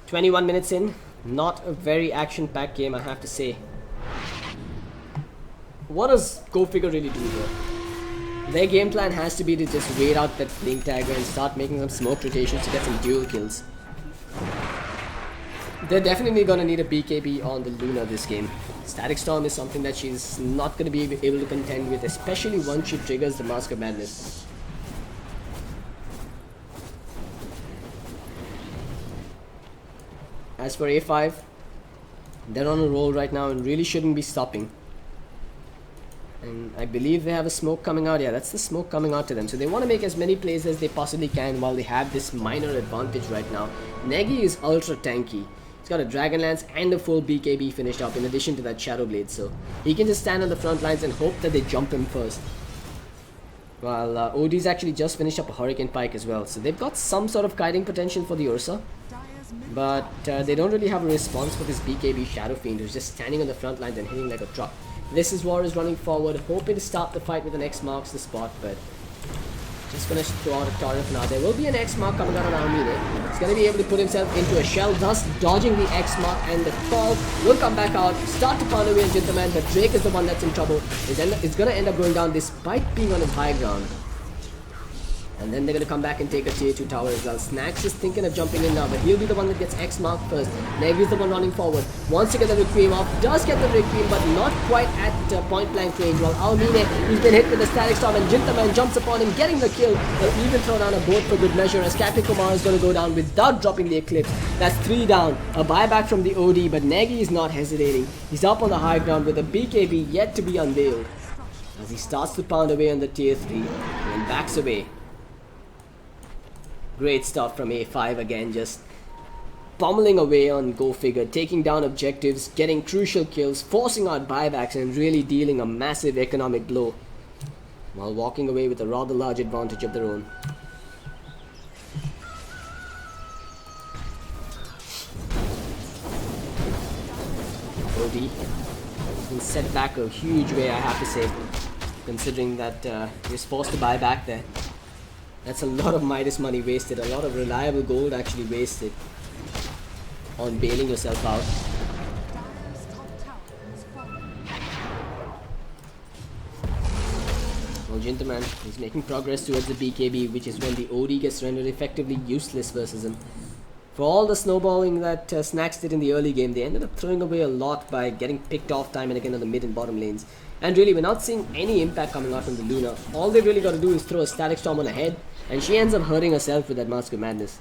"21 minutes in, not a very action-packed game, I have to say. What does Go Figure really do here? Their game plan has to be to just wait out that Blink Dagger and start making some smoke rotations to get some dual kills. They're definitely going to need a BKB on the Luna this game. Static Storm is something that she's not going to be able to contend with, especially once she triggers the Mask of Madness. As for A5, they're on a roll right now and really shouldn't be stopping. And I believe they have a smoke coming out. Yeah, that's the smoke coming out to them. So they want to make as many plays as they possibly can while they have this minor advantage right now. Negi is ultra tanky. He's got a Dragon Lance and a full BKB finished up in addition to that Shadow Blade, so he can just stand on the front lines and hope that they jump him first. While OD's actually just finished up a Hurricane Pike as well, so they've got some sort of kiting potential for the Ursa. But they don't really have a response for this BKB Shadow Fiend who's just standing on the front lines and hitting like a truck. This is War is running forward, hoping to start the fight with an X marks the spot, but just gonna throw out a torrent for now. There will be an X mark coming out on Armine. He's gonna be able to put himself into a shell, thus dodging the X mark, and the fall will come back out, start to pound away on Jintaman, but Drake is the one that's in trouble. It's gonna end up going down despite being on his high ground. And then they're going to come back and take a tier 2 tower as well. Snax is thinking of jumping in now, but he'll be the one that gets X marked first. Negi's the one running forward. Wants to get the Requiem off. Does get the Requiem, but not quite at point blank range. While Almine, he's been hit with the Static Storm, and Jintaman jumps upon him, getting the kill. They'll even throw down a boat for good measure as Captain Kumar is going to go down without dropping the Eclipse. That's 3 down. A buyback from the OD, but Negi is not hesitating. He's up on the high ground with a BKB yet to be unveiled. As he starts to pound away on the tier 3 and backs away. Great stuff from A5 again, just pummeling away on Go Figure, taking down objectives, getting crucial kills, forcing out buybacks, and really dealing a massive economic blow while walking away with a rather large advantage of their own. OD has been set back a huge way, I have to say, considering that he was forced to buy back there. That's a lot of Midas money wasted, a lot of reliable gold actually wasted on bailing yourself out. Well, Jintaman is making progress towards the BKB, which is when the OD gets rendered effectively useless versus him. For all the snowballing that Snax did in the early game, they ended up throwing away a lot by getting picked off time and again on the mid and bottom lanes. And really, we're not seeing any impact coming out from the Luna. All they really got to do is throw a Static Storm on her head, and she ends up hurting herself with that Mask of Madness.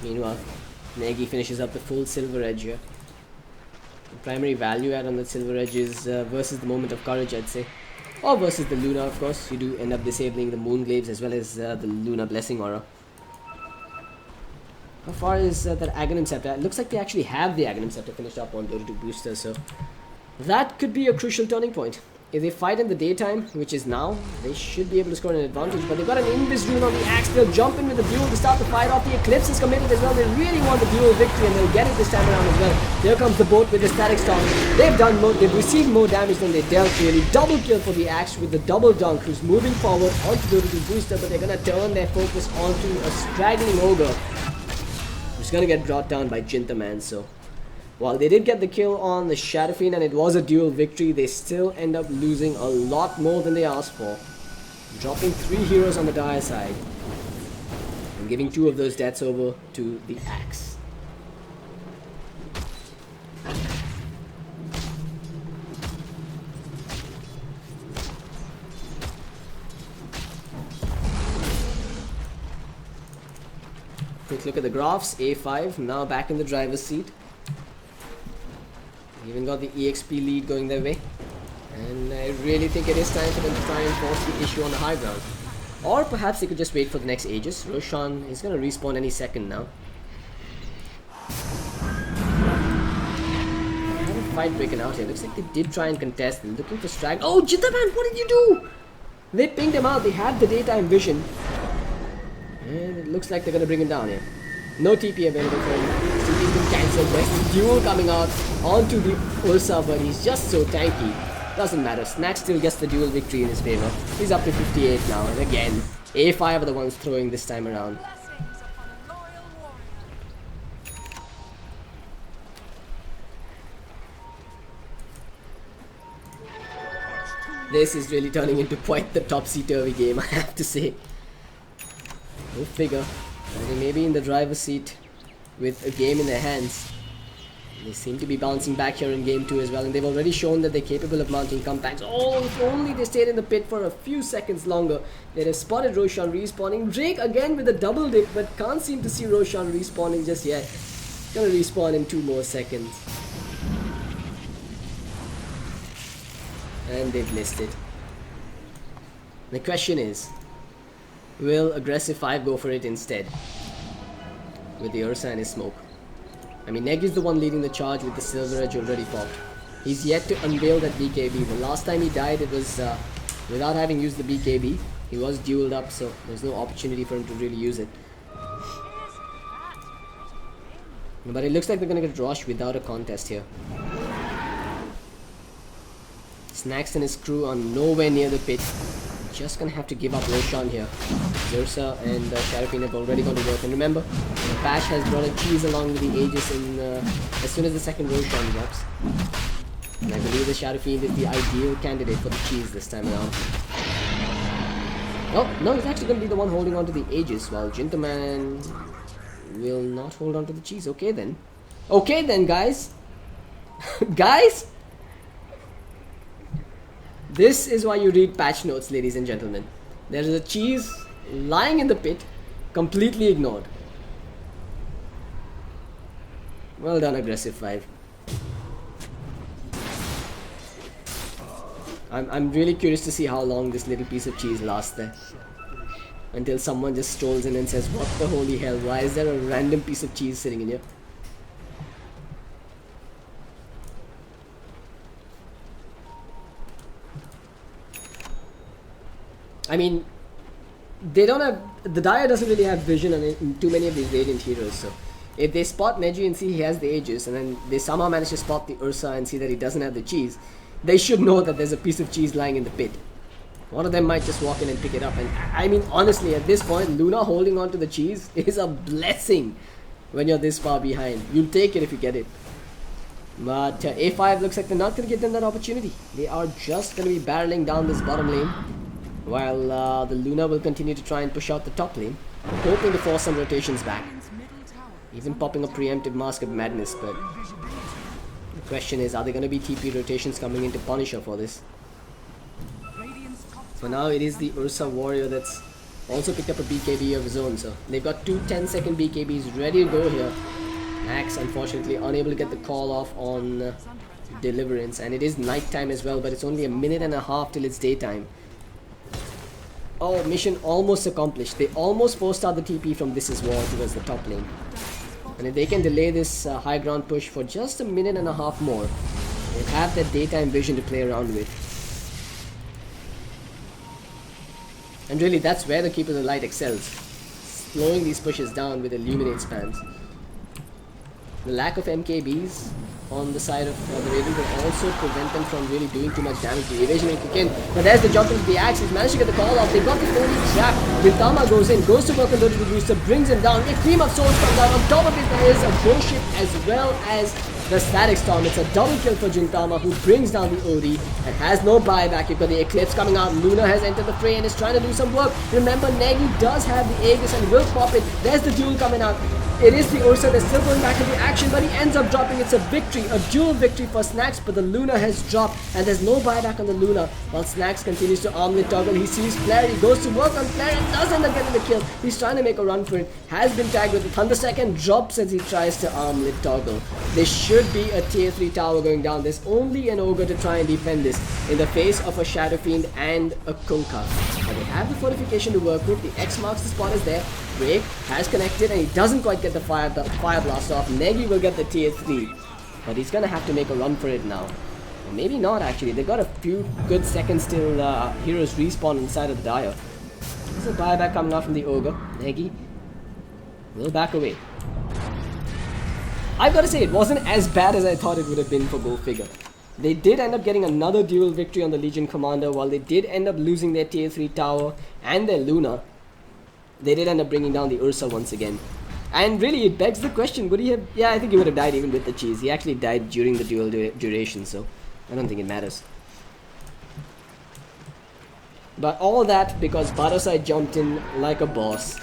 Meanwhile, Negi finishes up the full Silver Edge here. The primary value add on the Silver Edge is versus the Moment of Courage, I'd say. Or versus the Luna, of course. You do end up disabling the Moonglaves as well as the Luna Blessing Aura. How far is that Aghanim Scepter? It looks like they actually have the Aghanim Scepter finished up on Dota2 Booster, so that could be a crucial turning point. If they fight in the daytime, which is now, they should be able to score an advantage. But they've got an Invis Rune on the Axe. They'll jump in with the duel to start the fight off. The Eclipse is committed as well. They really want the duel victory, and they'll get it this time around as well. There comes the boat with the Static Storm. They've received more damage than they dealt, really. Double kill for the Axe with the double dunk, who's moving forward onto Dota2 Booster, but they're going to turn their focus onto a straggling Ogre, who's going to get brought down by Jintaman, so... While they did get the kill on the Shadow Fiend and it was a dual victory, they still end up losing a lot more than they asked for. Dropping 3 heroes on the dire side and giving 2 of those deaths over to the Axe. Quick look at the graphs. A5 now back in the driver's seat. Even got the EXP lead going their way, and I really think it is time for them to try and force the issue on the high ground. Or perhaps they could just wait for the next Aegis. Roshan is going to respawn any second now. I have a fight breaking out here. Looks like they did try and contest and looking for strike. Oh, Jintaman, what did you do? They pinged him out. They had the daytime vision, and it looks like they're going to bring him down here. No TP available for him. TP's been cancelled. There's the duel coming out onto the Ursa, but he's just so tanky. Doesn't matter. Snatch still gets the duel victory in his favor. He's up to 58 now, and again, A5 are the ones throwing this time around. This is really turning into quite the topsy-turvy game, I have to say. Go figure. I think maybe in the driver's seat with a game in their hands. They seem to be bouncing back here in game 2 as well, and they've already shown that they're capable of mounting comebacks. Oh, if only they stayed in the pit for a few seconds longer. They'd have spotted Roshan respawning. Drake again with a double dip, but can't seem to see Roshan respawning just yet. Gonna respawn in 2 more seconds. And they've missed it. The question is, will Aggressive 5 go for it instead? With the Ursa and his smoke. I mean, Neg is the one leading the charge with the Silver Edge already popped. He's yet to unveil that BKB. The last time he died, it was without having used the BKB. He was dueled up, so there's no opportunity for him to really use it. But it looks like they're gonna get rushed without a contest here. Snacks and his crew are nowhere near the pit. Just gonna have to give up Roshan here. Zursa and Sharafin have already gone to work. And remember, the patch has brought a cheese along with the Aegis in, as soon as the second Roshan drops. And I believe the Sharafin is the ideal candidate for the cheese this time around. Oh, no, he's actually gonna be the one holding on to the Aegis, while Jintaman will not hold on to the cheese. Okay then. Okay then, guys. Guys? This is why you read patch notes, ladies and gentlemen. There is a cheese lying in the pit, completely ignored. Well done, Aggressive 5. I'm really curious to see how long this little piece of cheese lasts there. Until someone just strolls in and says, what the holy hell, why is there a random piece of cheese sitting in here? I mean, they don't have, the Dire doesn't really have vision on too many of these Radiant heroes, so if they spot Neji and see he has the Aegis, and then they somehow manage to spot the Ursa and see that he doesn't have the cheese, they should know that there's a piece of cheese lying in the pit. One of them might just walk in and pick it up, and I mean, honestly, at this point, Luna holding on to the cheese is a blessing when you're this far behind. You'll take it if you get it. But A5 looks like they're not going to give them that opportunity. They are just going to be barreling down this bottom lane, while the Luna will continue to try and push out the top lane, hoping to force some rotations back. Even popping a preemptive Mask of Madness, but the question is, are there going to be TP rotations coming into Punisher for this? For now, it is the Ursa Warrior that's also picked up a BKB of his own, so they've got 2 10-second BKBs ready to go here. Max, unfortunately, unable to get the call off on Deliverance, and it is nighttime as well, but it's only a minute and a half till it's daytime. Oh, mission almost accomplished. They almost forced out the TP from This Is War towards the top lane. And if they can delay this high ground push for just a minute and a half more, they have that daytime vision to play around with. And really, that's where the Keepers of Light excels, slowing these pushes down with Illuminate spams. The lack of MKBs on the side of the Raven will also prevent them from really doing too much damage. The evasion will kick in, but there's the jump into the axe. He's managed to get the call off. They've got the only trap. Gintama goes in, goes to work on the booster, brings him down. A Cream of Souls comes out. On top of it, there is a bullshit as well as the Static Storm. It's a double kill for Gintama, who brings down the OD and has no buyback. You've got the Eclipse coming out. Luna has entered the fray and is trying to do some work. Remember, Negi does have the Aegis and will pop it. There's the duel coming out. It is the Ursa that's still going back into action, but he ends up dropping. It's a victory, a dual victory for Snacks, but the Luna has dropped and there's no buyback on the Luna. While Snacks continues to armlet toggle, he sees Flare, he goes to work on Flare and does end up getting the kill. He's trying to make a run for it, has been tagged with the Thunder Second, drops as he tries to armlet toggle. There should be a tier 3 tower going down. There's only an Ogre to try and defend this in the face of a Shadow Fiend and a Kunkka. But they have the fortification to work with. The X marks the spot is there. Drake has connected and he doesn't quite get the fire blast off. Negi will get the tier 3, but he's gonna have to make a run for it now. Or maybe not actually. They got a few good seconds till heroes respawn inside of the Dire. There's a buyback coming out from the Ogre. Negi will back away. I've got to say, it wasn't as bad as I thought it would have been for Go Figure. They did end up getting another dual victory on the Legion Commander, while they did end up losing their tier 3 tower and their Luna. They did end up bringing down the Ursa once again. And really, it begs the question, would he have... Yeah, I think he would have died even with the cheese. He actually died during the duel duration, so I don't think it matters. But all that because Barosai jumped in like a boss,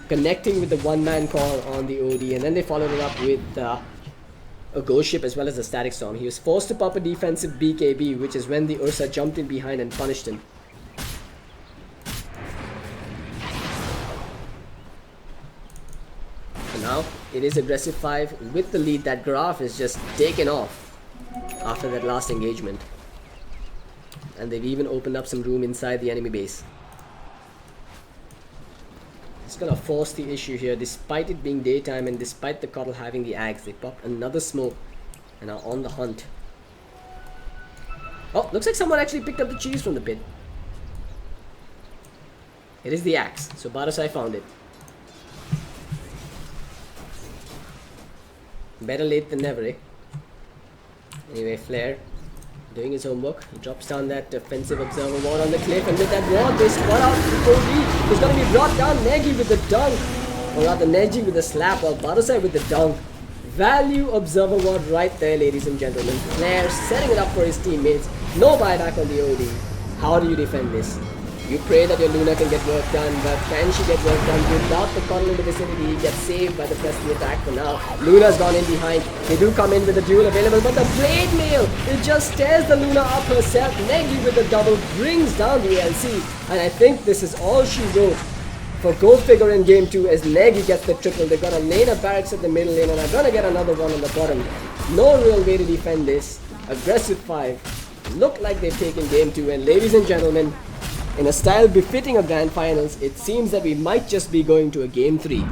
connecting with the one-man call on the OD, and then they followed it up with a ghost ship as well as a static storm. He was forced to pop a defensive BKB, which is when the Ursa jumped in behind and punished him. So now it is aggressive 5 with the lead that Graf is just taken off after that last engagement. And they've even opened up some room inside the enemy base. It's gonna force the issue here, despite it being daytime and despite the Coddle having the axe. They popped another smoke and are on the hunt. Oh, looks like someone actually picked up the cheese from the pit. It is the axe, so Barasai found it. Better late than never, eh? Anyway, Flair doing his homework. He drops down that offensive observer ward on the cliff, and with that ward they spot out OD. He's gonna be brought down. Negi with the dunk, or rather Neji with the slap, while Barasai with the dunk. Value observer ward right there, ladies and gentlemen. Flair setting it up for his teammates. No buyback on the OD. How do you defend this? You pray that your Luna can get work done, but can she get work done without the Coddle in the vicinity? He gets saved by the Presley attack for now. Luna's gone in behind. They do come in with the duel available, but the Blade Mail, it just tears the Luna up herself. Negi with the double brings down the LC, and I think this is all she wrote for Go Figure in game 2 as Negi gets the triple. They've got a lane of barracks at the middle lane, and are gonna get another one on the bottom. No real way to defend this. Aggressive 5. Look like they've taken game 2, and ladies and gentlemen, in a style befitting of Grand Finals, it seems that we might just be going to a Game 3.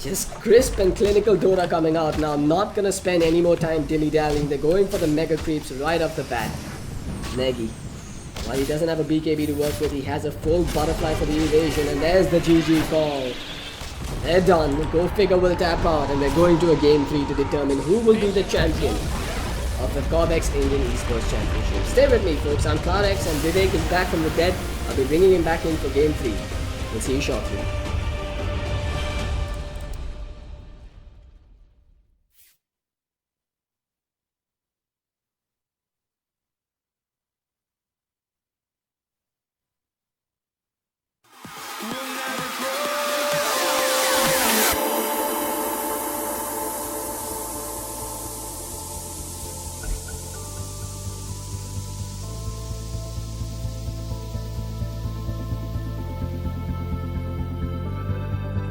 Just crisp and clinical Dota coming out now. I'm not gonna spend any more time dilly-dallying. They're going for the mega creeps right off the bat. Negi, while he doesn't have a BKB to work with, he has a full butterfly for the evasion, and there's the GG call. They're done. Go Figure will tap out, and we're going to a Game 3 to determine who will be the champion of the Cobx Indian Esports Championship. Stay with me, folks. I'm Cobx, and Vivek is back from the dead. I'll be bringing him back in for Game 3. We'll see you shortly.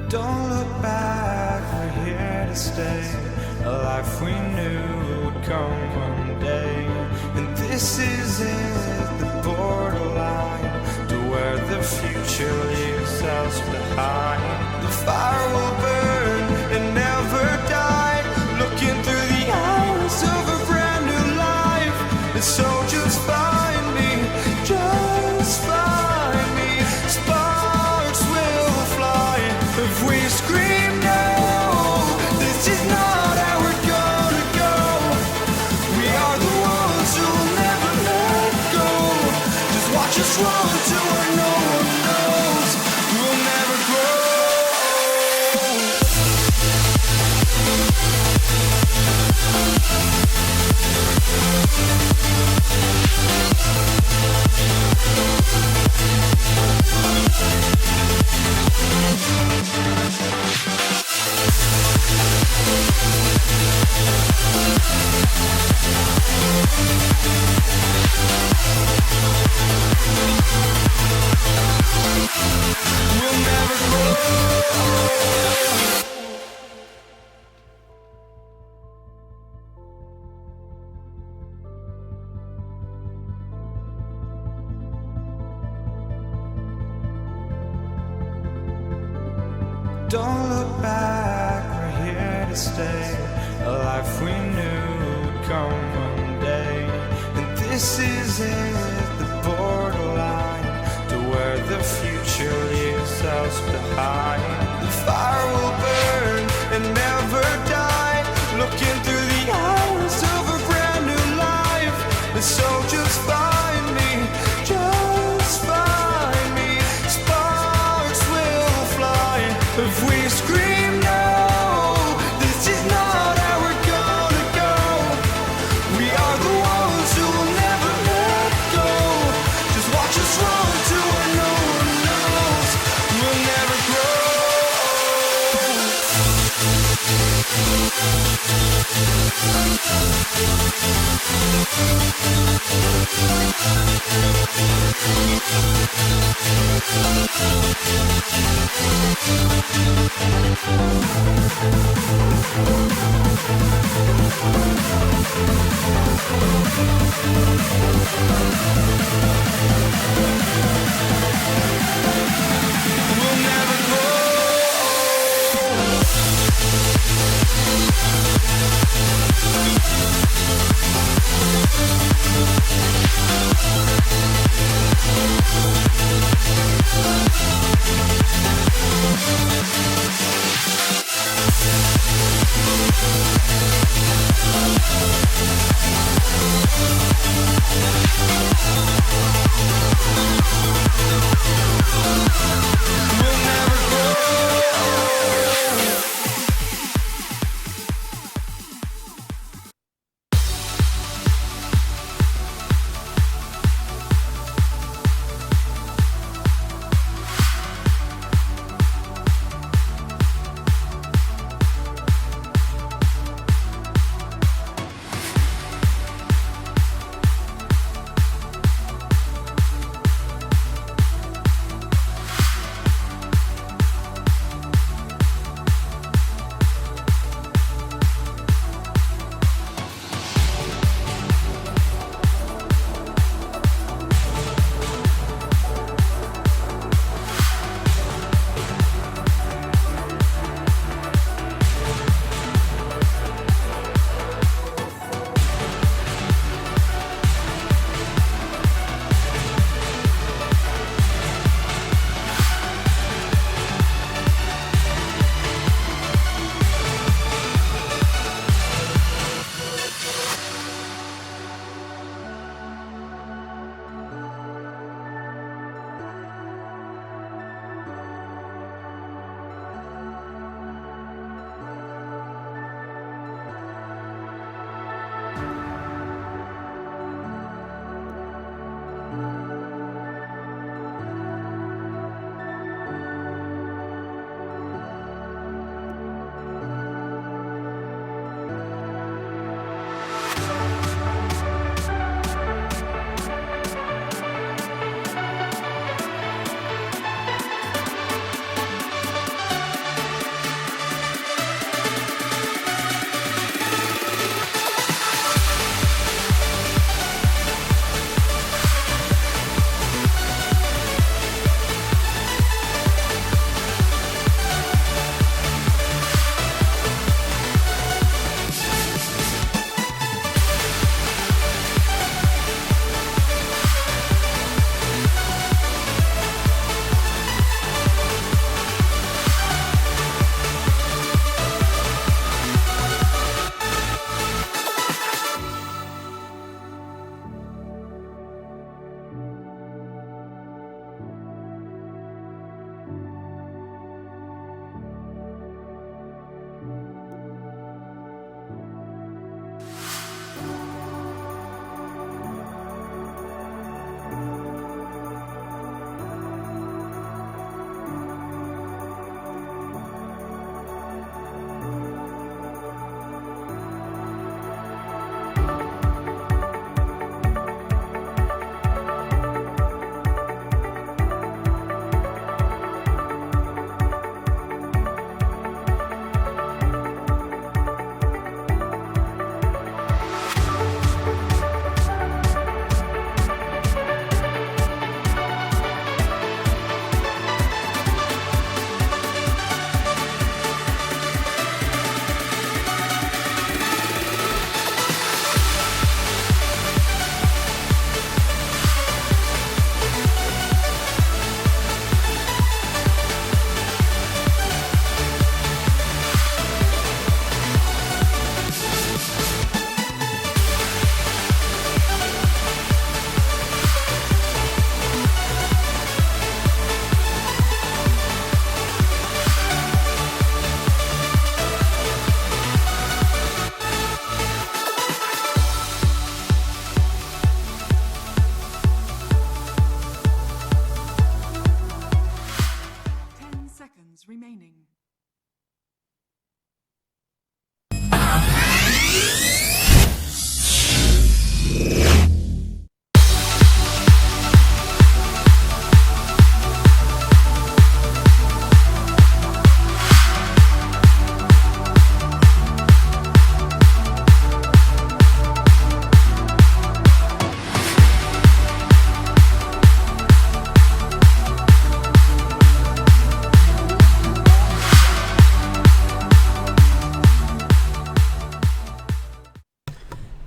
Don't look back, we're here to stay. A life we knew would come one day. And this is it, the borderline to where the future leaves us behind. The fire will burn and never die, looking through the eyes of a brand new life. And so just find me, just find me. Sparks will fly if we scream no. This is not how we're gonna go. We are the ones who'll never let go. Just watch us run to where no one knows. We'll never grow. We'll never grow. Don't look back, we're here to stay. A life we knew would come one day. And this is it, the borderline to where the future leaves us behind. The fire will burn and never die, looking through the eyes of a brand new life. And so just find me, just find me. Sparks will fly if we scream no. This is not how we're gonna go. We are the ones who will never let go. Just watch us run to where no one knows. We'll never grow. We'll never grow. We'll never grow.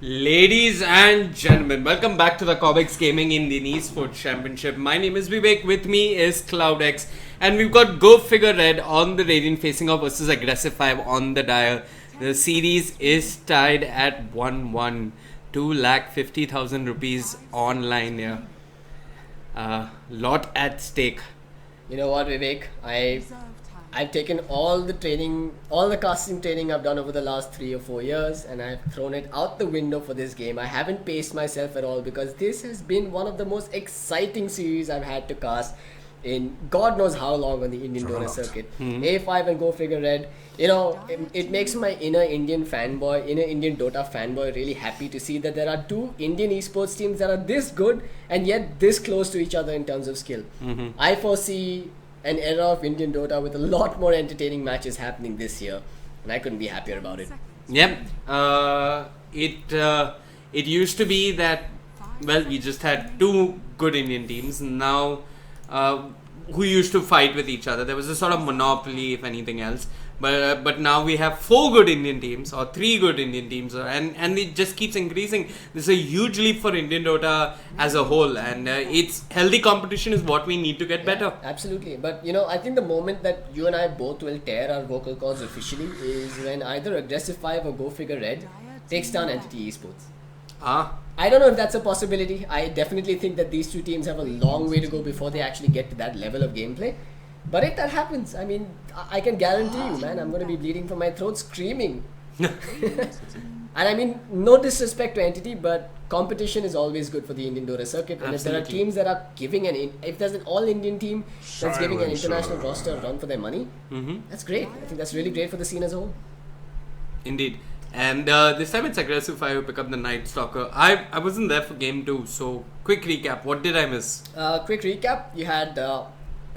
Ladies and gentlemen, welcome back to the Cobx Gaming Indian Esports Championship. My name is Vivek, with me is Cloudx, and we've got Go Figure Red on the Radiant facing off versus Aggressive 5 on the Dire. The series is tied at 1-1, 250,000 rupees online here. Lot at stake. You know what, Vivek? Reserve time. I've taken all the training, all the casting training I've done over the last 3 or 4 years, and I've thrown it out the window for this game. I haven't paced myself at all because this has been one of the most exciting series I've had to cast in God knows how long on the Indian Dota circuit. A5 and Go Figure Red. You know, it makes my inner Indian Indian Dota fanboy really happy to see that there are two Indian esports teams that are this good and yet this close to each other in terms of skill. I foresee an era of Indian Dota with a lot more entertaining matches happening this year, and I couldn't be happier about it. Yep. It used to be that, well, we just had two good Indian teams. Now, who used to fight with each other. There was a sort of monopoly, if anything else. But now we have 4 good Indian teams or 3 good Indian teams, and it just keeps increasing. This is a huge leap for Indian Dota as a whole, and it's healthy competition is what we need to get better. Absolutely. But you know, I think the moment that you and I both will tear our vocal cords officially is when either Aggressive 5 or Go Figure Red takes down Entity Esports. I don't know if that's a possibility. I definitely think that these two teams have a long way to go before they actually get to that level of gameplay. But if that happens, I mean, I can guarantee you, man, I'm going to be bleeding from my throat screaming. And I mean, no disrespect to Entity, but competition is always good for the Indian Dota circuit. And if there are Absolutely. teams that are giving if there's an all-Indian team that's giving an international roster a run for their money, that's great. I think that's really great for the scene as a whole. Indeed. And this time it's Aggressive 5 who pick up the Night Stalker. I wasn't there for game 2, so quick recap. What did I miss? Quick recap, you had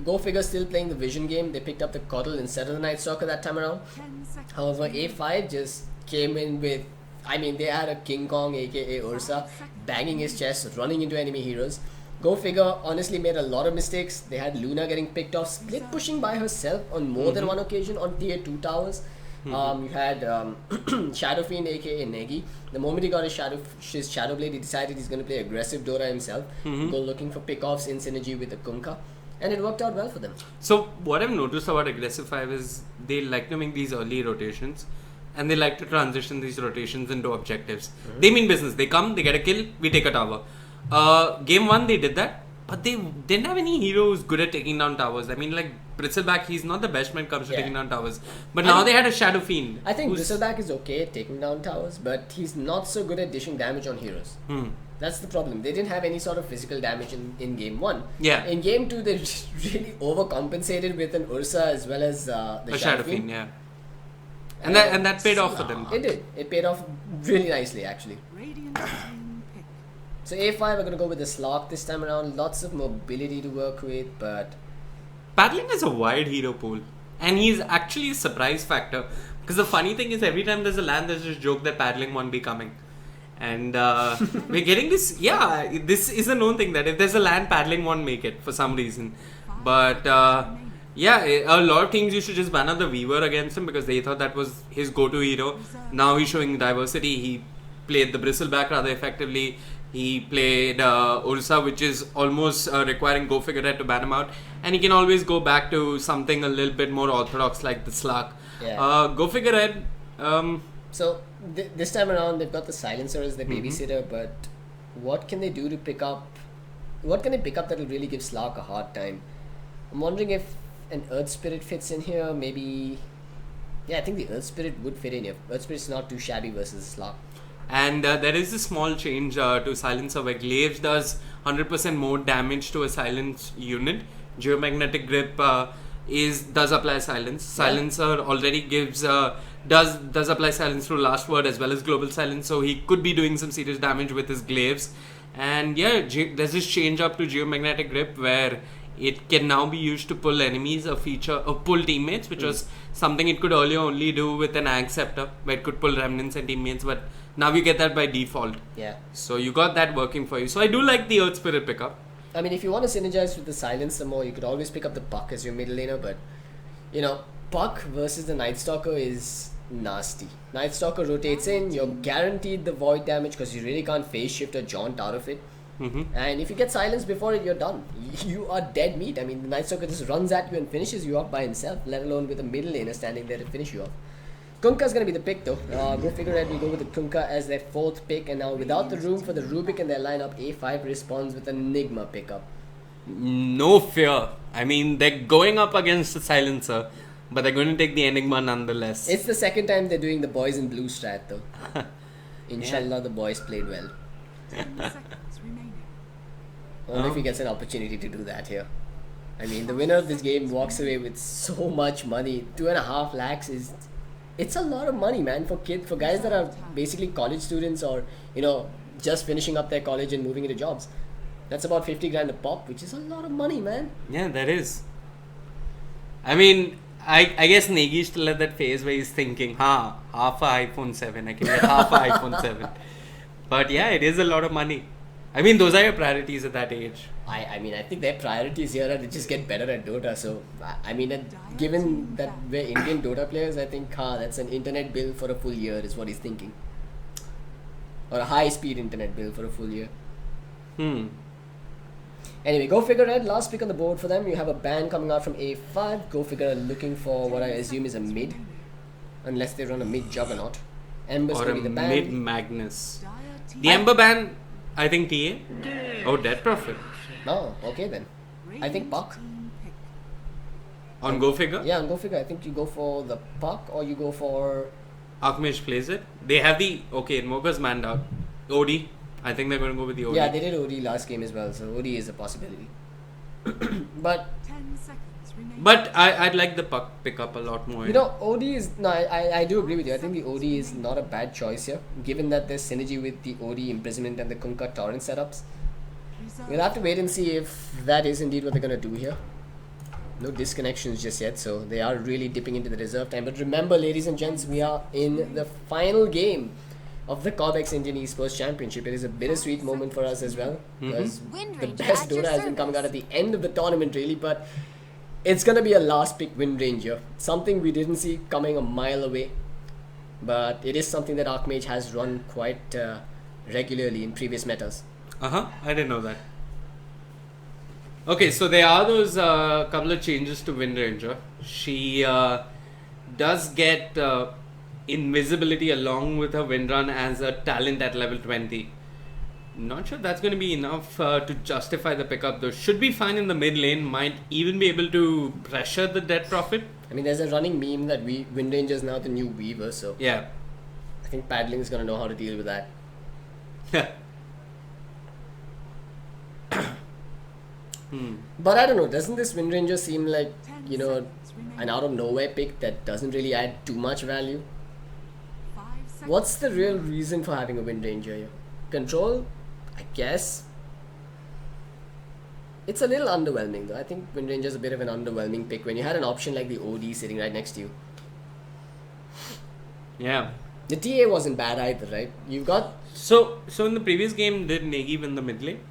Go Figure still playing the Vision game. They picked up the Coddle instead of the Night Stalker that time around. 10 seconds. However, A5 just came in with, I mean, they had a King Kong aka Ursa banging his chest, running into enemy heroes. Go Figure honestly made a lot of mistakes. They had Luna getting picked off, split pushing by herself on more than one occasion on tier 2 towers. You had Shadow Fiend aka Negi. The moment he got his Shadow Blade, he decided he's going to play aggressive Dota himself, go looking for pickoffs in synergy with the Kunkka. And it worked out well for them. So what I've noticed about Aggressive 5 is they like to make these early rotations, and they like to transition these rotations into objectives. They mean business. They come, they get a kill, we take a tower. Game 1 they did that, but they didn't have any heroes good at taking down towers. I mean, like Bristleback, he's not the best when it comes to taking down towers. But now they had a Shadow Fiend. I think Bristleback is okay at taking down towers, but he's not so good at dishing damage on heroes. That's the problem. They didn't have any sort of physical damage in game 1. Yeah. In game 2, they really overcompensated with an Ursa as well as the A Shadow Shadow Fiend. Fiend, yeah. And that paid off for them. It did. It paid off really nicely, actually. Radiant team pick. So A5 are going to go with the Slock this time around. Lots of mobility to work with, but Paddling has a wide hero pool, and he's actually a surprise factor. Because the funny thing is, every time there's a LAN, there's this joke that Paddling won't be coming. And we're getting this, this is a known thing that if there's a LAN, Paddling won't make it for some reason. But a lot of teams used to just ban out the Weaver against him because they thought that was his go-to hero. Now he's showing diversity. He played the Bristleback rather effectively. He played Ursa, which is almost requiring Go Figure Red to ban him out. And he can always go back to something a little bit more orthodox like the Slark. Yeah. Go Figure Red. So this time around they've got the Silencer as their babysitter, but what can they do to pick up? What can they pick up that will really give Slark a hard time? I'm wondering if an Earth Spirit fits in here. Maybe, I think the Earth Spirit would fit in here. Earth Spirit's not too shabby versus Slark. And there is a small change to Silencer where Glaives does 100% more damage to a silence unit. Geomagnetic Grip does apply silence. Silencer already gives does apply silence through Last Word as well as Global Silence, so he could be doing some serious damage with his Glaives. And there's this change up to Geomagnetic Grip where it can now be used to pull enemies, pull teammates, which was something it could earlier only do with an Ag Scepter, where it could pull remnants and teammates, but now you get that by default. Yeah. So you got that working for you. So I do like the Earth Spirit pickup. I mean, if you want to synergize with the Silencer more, you could always pick up the Puck as your middle laner, but, you know, Puck versus the Night Stalker is nasty. Night Stalker rotates in, you're guaranteed the void damage because you really can't phase shift or jaunt out of it. And if you get silenced before it, you're done. You are dead meat. I mean, the Night Stalker just runs at you and finishes you off by himself, let alone with a middle laner standing there to finish you off. Kunkka's gonna be the pick though. Go figure it, we go with the Kunkka as their 4th pick, and now without the room for the Rubik in their lineup, A5 responds with an Enigma pickup. No fear. I mean, they're going up against the silencer, but they're going to take the Enigma nonetheless. It's the second time they're doing the boys in blue strat though. Inshallah, the boys played well. 10 seconds remaining. Only if he gets an opportunity to do that here. I mean, the winner of this game walks away with so much money. 2.5 lakhs is... It's a lot of money, man, for guys that are basically college students or, you know, just finishing up their college and moving into jobs. That's about 50 grand a pop, which is a lot of money, man. Yeah, that is. I mean, I guess Negi's still at that phase where he's thinking, half a iPhone 7, I can get half a iPhone 7. But yeah, it is a lot of money. I mean, those are your priorities at that age. I mean, I think their priorities here are to just get better at Dota. So, I mean, given that we're Indian Dota players, I think that's an internet bill for a full year is what he's thinking. Or a high-speed internet bill for a full year. Anyway, Go Figure Red, last pick on the board for them. You have a ban coming out from A5. Go Figure looking for what I assume is a mid. Unless they run a mid Juggernaut. Ember's Or going a to be the ban. mid Magnus. Dire team. The Ember ban, I think TA. Oh, Dead Prophet. Oh, okay then. I think Puck. Team pick. On Go Figure? Yeah, on Go Figure, I think you go for the Puck or you go for... Archmage plays it. They have the... Okay, Invoker's manned out. OD. I think they're going to go with the OD. Yeah, they did OD last game as well, so OD is a possibility. But 10 seconds remaining. But I'd like the Puck pick up a lot more. you know, OD is... No, I do agree with you. I think the OD is not a bad choice here, given that there's synergy with the OD Imprisonment and the Kunkka Torrent setups. Reserve We'll have to wait and see if that is indeed what they're going to do here. No disconnections just yet, so they are really dipping into the reserve time. But remember, ladies and gents, we are in the final game of the Cobx Indian Esports Championship. It is a bittersweet moment for us as well, because Wind the Ranger best at your Dota has been coming out at service. the end of the tournament, really. But it's going to be a last pick Wind Ranger, something we didn't see coming a mile away. But it is something that Archmage has run quite regularly in previous metas. I didn't know that. Okay, so there are those couple of changes to Wind Ranger. She does get invisibility along with her Wind Run as a talent at level 20. Not sure that's going to be enough to justify the pickup though. Should be fine in the mid lane. Might even be able to pressure the Dead Prophet. I mean, there's a running meme that Wind Ranger is now the new Weaver, so Yeah. I think Paddling is going to know how to deal with that. But I don't know, doesn't this Wind Ranger seem like, you know, an out of nowhere pick that doesn't really add too much value? 5 seconds. What's the real reason for having a Wind Ranger here? Control? I guess. It's a little underwhelming though. I think Wind Ranger is a bit of an underwhelming pick when you had an option like the OD sitting right next to you. Yeah. The TA wasn't bad either, right? You've got... So in the previous game, did Negi win the mid lane?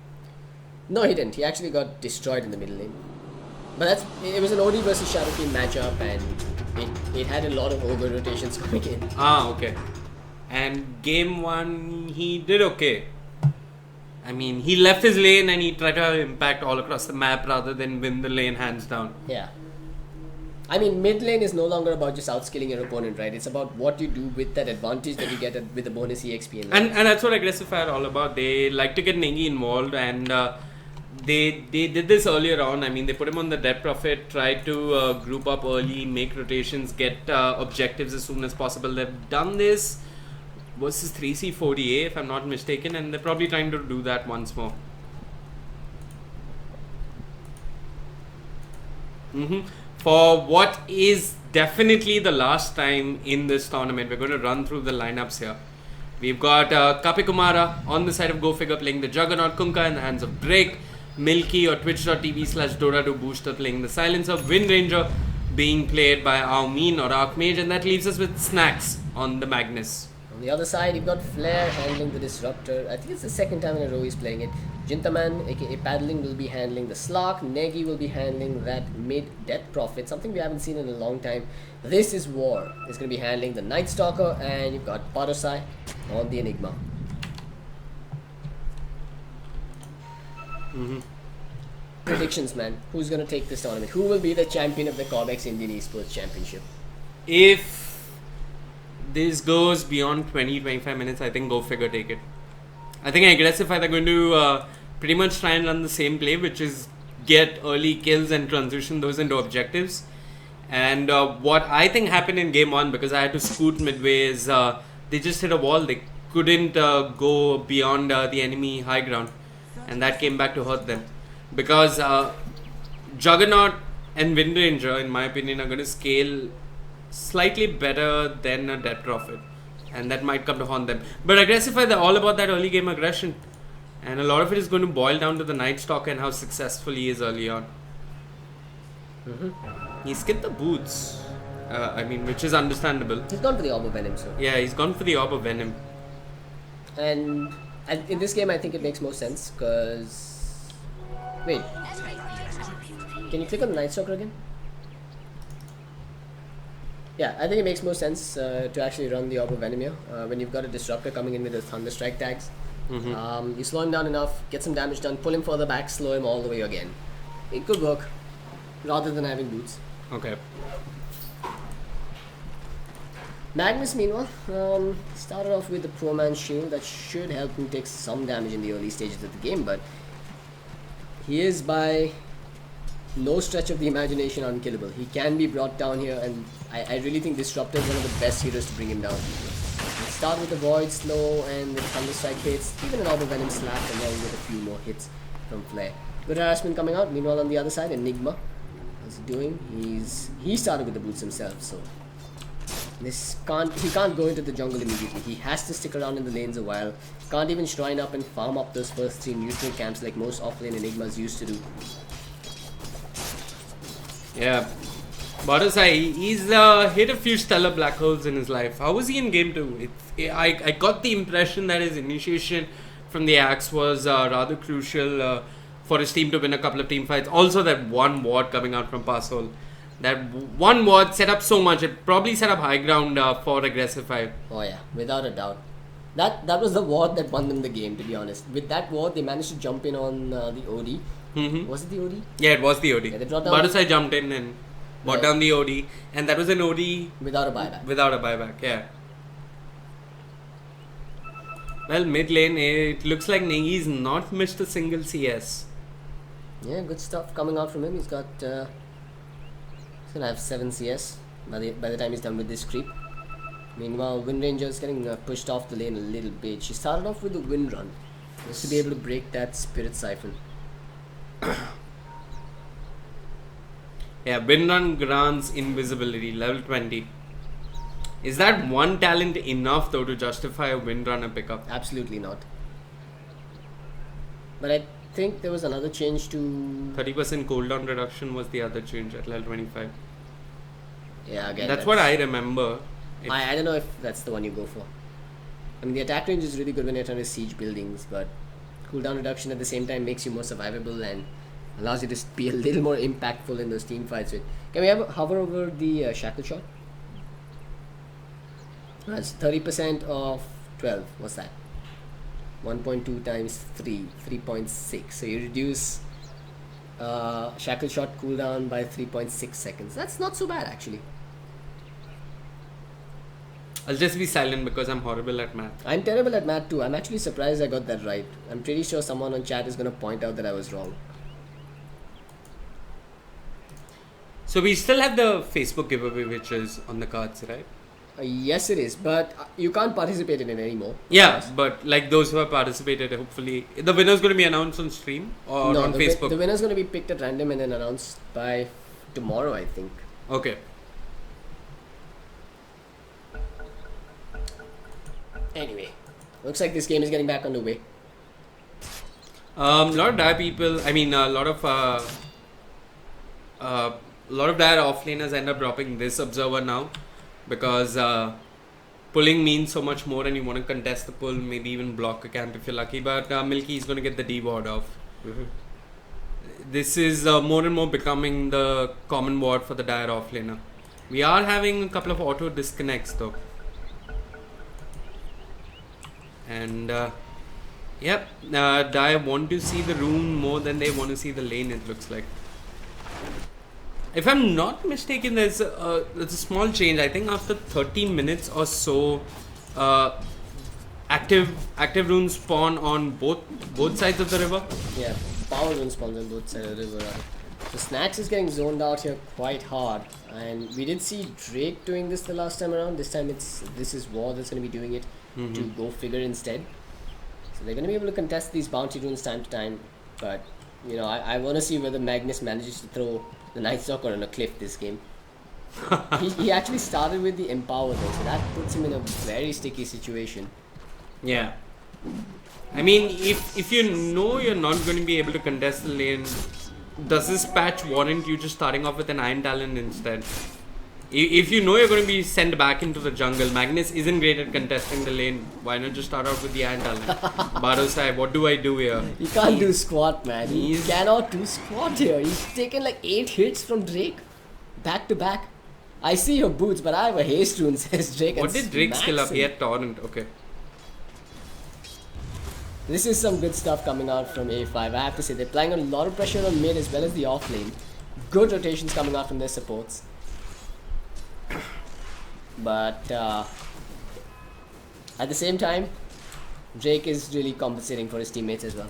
No, he didn't. He actually got destroyed in the middle lane. But it was an OD versus Shadow Team matchup, and it had a lot of over rotations coming in. Okay. And game 1, he did okay. I mean, he left his lane and he tried to have impact all across the map rather than win the lane hands down. Yeah. I mean, mid lane is no longer about just outskilling your opponent, right? It's about what you do with that advantage that you get with the bonus EXP. And that's what Aggressive Fire are all about. They like to get Negi involved, and they did this earlier on. I mean, they put him on the Dead Prophet, tried to group up early, make rotations, get objectives as soon as possible. They've done this versus 3C40A, if I'm not mistaken, and they're probably trying to do that once more. For what is definitely the last time in this tournament, we're going to run through the lineups here. We've got Kapikumara on the side of Go Figure playing the Juggernaut, Kunkka in the hands of Drake, Milky or twitch.tv/Dota2 Booster playing the Silencer, Wind Ranger being played by Aumeen or Archmage, and that leaves us with Snacks on the Magnus. On the other side, you've got Flair handling the Disruptor. I think it's the second time in a row he's playing it. Jintaman, aka Paddling, will be handling the Slark. Negi will be handling that mid Death Prophet, something we haven't seen in a long time. This is War. Is going to be handling the Night Stalker, and you've got Padosai on the Enigma. Predictions, man. Who's going to take this tournament? Who will be the champion of the Cobx Indian Esports Championship? If this goes beyond 20-25 minutes, I think Go Figure take it. I think Aggressify, they're going to pretty much try and run the same play, which is get early kills and transition those into objectives. And what I think happened in game 1, because I had to scoot midway, is they just hit a wall. They couldn't go beyond the enemy high ground, and that came back to hurt them. Because Juggernaut and Wind Ranger, in my opinion, are going to scale slightly better than a Death Prophet, and that might come to haunt them. But Aggressify, they're all about that early game aggression, and a lot of it is going to boil down to the Night Stalker and how successful he is early on. He skipped the boots, which is understandable. He's gone for the Orb of Venom, so. Yeah, he's gone for the Orb of Venom. And in this game, I think it makes more sense because. Wait. Can you click on the Night Stalker again? Yeah, I think it makes more sense to actually run the Orb of Venom here when you've got a Disruptor coming in with the Thunder Strike tags. You slow him down enough, get some damage done, pull him further back, slow him all the way again. It could work rather than having boots. Okay. Magnus, meanwhile, started off with the Pro Man Shield that should help him take some damage in the early stages of the game, but he is by no stretch of the imagination unkillable. He can be brought down here, and I really think Disruptor is one of the best heroes to bring him down. Start with the Void Slow and the Thunder Strike hits, even an Orb of Venom slap, and then with a few more hits from Flare. Good harassment coming out. Meanwhile, on the other side, Enigma. What's he doing? He started with the boots himself, so he can't go into the jungle immediately. He has to stick around in the lanes a while. Can't even shrine up and farm up those first 3 neutral camps like most offlane Enigmas used to do. Yeah. Badasai, he's hit a few stellar black holes in his life. How was he in game 2? I got the impression that his initiation from the Axe was rather crucial for his team to win a couple of team fights. Also that one ward coming out from Passhole. That one ward set up so much. It probably set up high ground for Aggressify. Oh yeah, without a doubt. That was the ward that won them the game, to be honest. With that ward, they managed to jump in on the OD. Was it the OD? Yeah, it was the OD. Yeah, they brought down Badasai jumped in and brought down the OD. And that was an OD without a buyback. Without a buyback, yeah. Well, mid lane, it looks like Negi's not missed a single CS. Yeah, good stuff coming out from him. He's got... he's gonna have 7 CS by the time he's done with this creep. Meanwhile, Wind Ranger is getting pushed off the lane a little bit. She started off with the Wind Run just to be able to break that Spirit Siphon. Yeah, Wind Run grants invisibility, level 20. Is that one talent enough though to justify a Wind Runner pickup? Absolutely not. But I think there was another change to... 30% cooldown reduction was the other change at level 25. Yeah, again. That's what I remember. I don't know if that's the one you go for. I mean, the attack range is really good when you're trying to siege buildings, but cooldown reduction at the same time makes you more survivable and allows you to be a little more impactful in those team fights. Can we have a hover over the shackle shot? That's 30% of 12. What's that? 1.2 times 3, 3.6. So you reduce shackle shot cooldown by 3.6 seconds. That's not so bad actually. I'll just be silent because I'm horrible at math. I'm terrible at math too. I'm actually surprised I got that right. I'm pretty sure someone on chat is going to point out that I was wrong. So we still have the Facebook giveaway which is on the cards, right? Yes, it is, but you can't participate in it anymore. Yeah, but like those who have participated, hopefully the winner is going to be announced on stream or on Facebook. The winner is going to be picked at random and then announced by tomorrow, I think. Okay. Anyway, looks like this game is getting back underway. A lot of dire people. I mean, a lot of dire offlaners end up dropping this observer now because pulling means so much more and you want to contest the pull, maybe even block a camp if you're lucky. But Milky is going to get the D ward off. This is more and more becoming the common ward for the dire offlaner. We are having a couple of auto disconnects though. And yep, Dire want to see the rune more than they want to see the lane, it looks like. If I'm not mistaken, there's a small change. I think after 30 minutes or so, active runes spawn on both sides of the river. Yeah, power rune spawns on both sides of the river. So Snacks is getting zoned out here quite hard, and we did see Drake doing this the last time around. This time this is War that's going to be doing it to Go Figure instead. So they're going to be able to contest these bounty runes time to time, but you know I want to see whether Magnus manages to throw the Night Stalker on a cliff this game. he actually started with the Empower though, so that puts him in a very sticky situation. Yeah. I mean, if you know you're not going to be able to contest the lane, does this patch warrant you just starting off with an Iron Talon instead? If you know you're going to be sent back into the jungle, Magnus isn't great at contesting the lane, why not just start out with the Iron Talon? Barosai, what do I do here? He can't do squat, man. He cannot do squat here. He's taken like 8 hits from Drake, back to back. I see your boots, but I have a haste rune, says Drake. What did Drake skill up? He had Torrent, okay. This is some good stuff coming out from A5. I have to say, they're applying a lot of pressure on mid as well as the off lane. Good rotations coming out from their supports. But at the same time, Drake is really compensating for his teammates as well.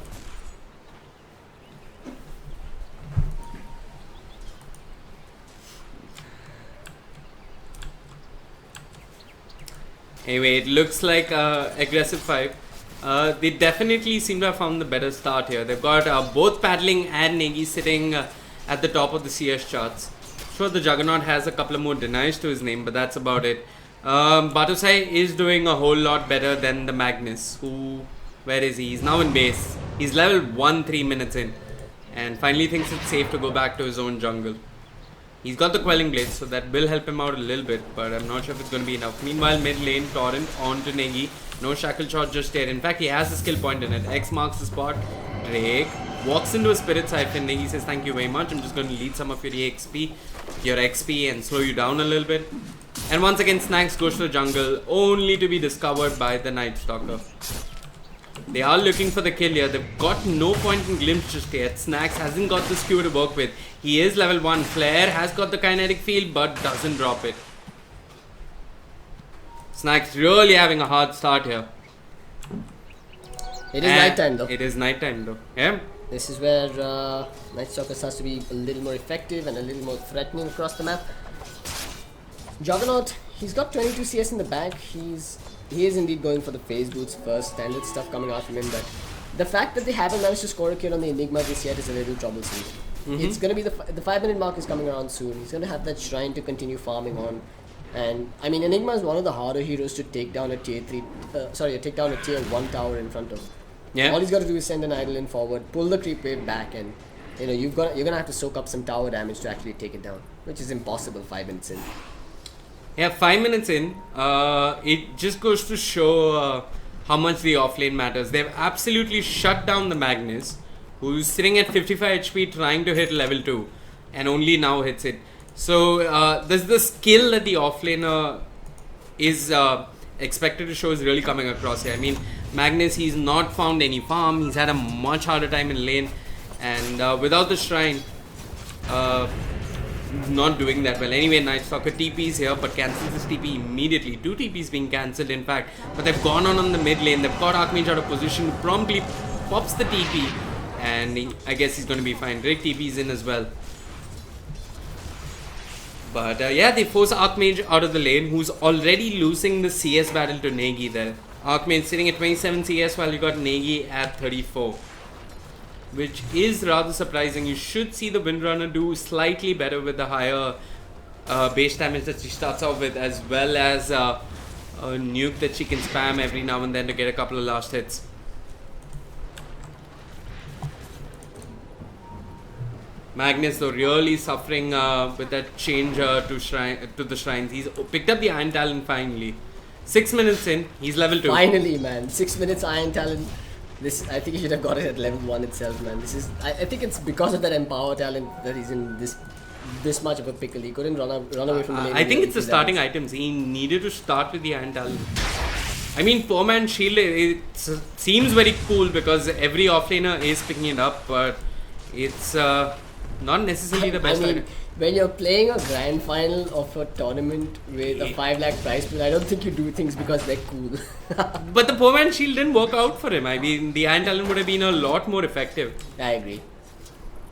Anyway, it looks like aggressive 5. They definitely seem to have found the better start here. They've got both Paddling and Negi sitting at the top of the CS charts. Sure, the Juggernaut has a couple of more denies to his name, but that's about it. Batosai is doing a whole lot better than the Magnus, where is he? He's now in base. He's level 1 3 minutes in, and finally thinks it's safe to go back to his own jungle. He's got the Quelling Blade, so that will help him out a little bit, but I'm not sure if it's going to be enough. Meanwhile, mid lane, Torrent on to Negi. No Shackle Shot just yet. In fact, he has the skill point in it. X marks the spot. Drake walks into a Spirit Siphon. Negi says, thank you very much. I'm just going to lead some of your XP and slow you down a little bit. And once again, Snacks goes to the jungle, only to be discovered by the Night Stalker. They are looking for the kill here. They've got no point in Glimpse just yet. Snacks hasn't got the skew to work with. He is level 1. Flare has got the kinetic field, but doesn't drop it. Snacks really having a hard start here. It is nighttime though. It is nighttime though. Yeah. This is where Night Stalker starts to be a little more effective and a little more threatening across the map. Juggernaut, he's got 22 CS in the bank. He is indeed going for the phase boots first. Standard stuff coming out from him, but the fact that they haven't managed to score a kill on the Enigma just yet is a little troublesome. It's going to be the 5-minute mark is coming around soon. He's going to have that shrine to continue farming on. And I mean, Enigma is one of the harder heroes to take down a tier 1 tower in front of. Yeah. All he's got to do is send an idol in forward, pull the creep wave back, and you know you're gonna have to soak up some tower damage to actually take it down, which is impossible 5 minutes in. Yeah, 5 minutes in, it just goes to show how much the offlane matters. They've absolutely shut down the Magnus, who's sitting at 55 HP trying to hit level 2, and only now hits it. So there's the skill that the offlaner is expected to show is really coming across here. I mean, Magnus, he's not found any farm. He's had a much harder time in lane, and without the shrine, not doing that well. Anyway, Night Stalker TPs here, but cancels his TP immediately. 2 TPs being cancelled, in fact. But they've gone on the mid lane. They've got Archmage out of position. Promptly pops the TP, and I guess he's going to be fine. Drake TPs in as well. But yeah, they force Archmage out of the lane, who's already losing the CS battle to Negi there. Archmage sitting at 27 CS while you got Negi at 34. Which is rather surprising. You should see the Windrunner do slightly better with the higher base damage that she starts off with, as well as a nuke that she can spam every now and then to get a couple of last hits. Magnus though really suffering with that change to the shrines. He's picked up the Iron Talon finally. 6 minutes in, he's level 2. Finally, man. 6 minutes Iron Talent. I think he should have got it at level 1 itself, man. I think it's because of that Empower talent that he's in this much of a pickle. He couldn't run away from the lane. I think it's the starting items. He needed to start with the Iron Talent. I mean, 4-man shield, it seems very cool because every offlaner is picking it up, but it's not necessarily the best item. When you're playing a grand final of a tournament with a 5 lakh prize pool, I don't think you do things because they're cool. But the 4-man shield didn't work out for him. I mean, the Iron Talent would have been a lot more effective. I agree.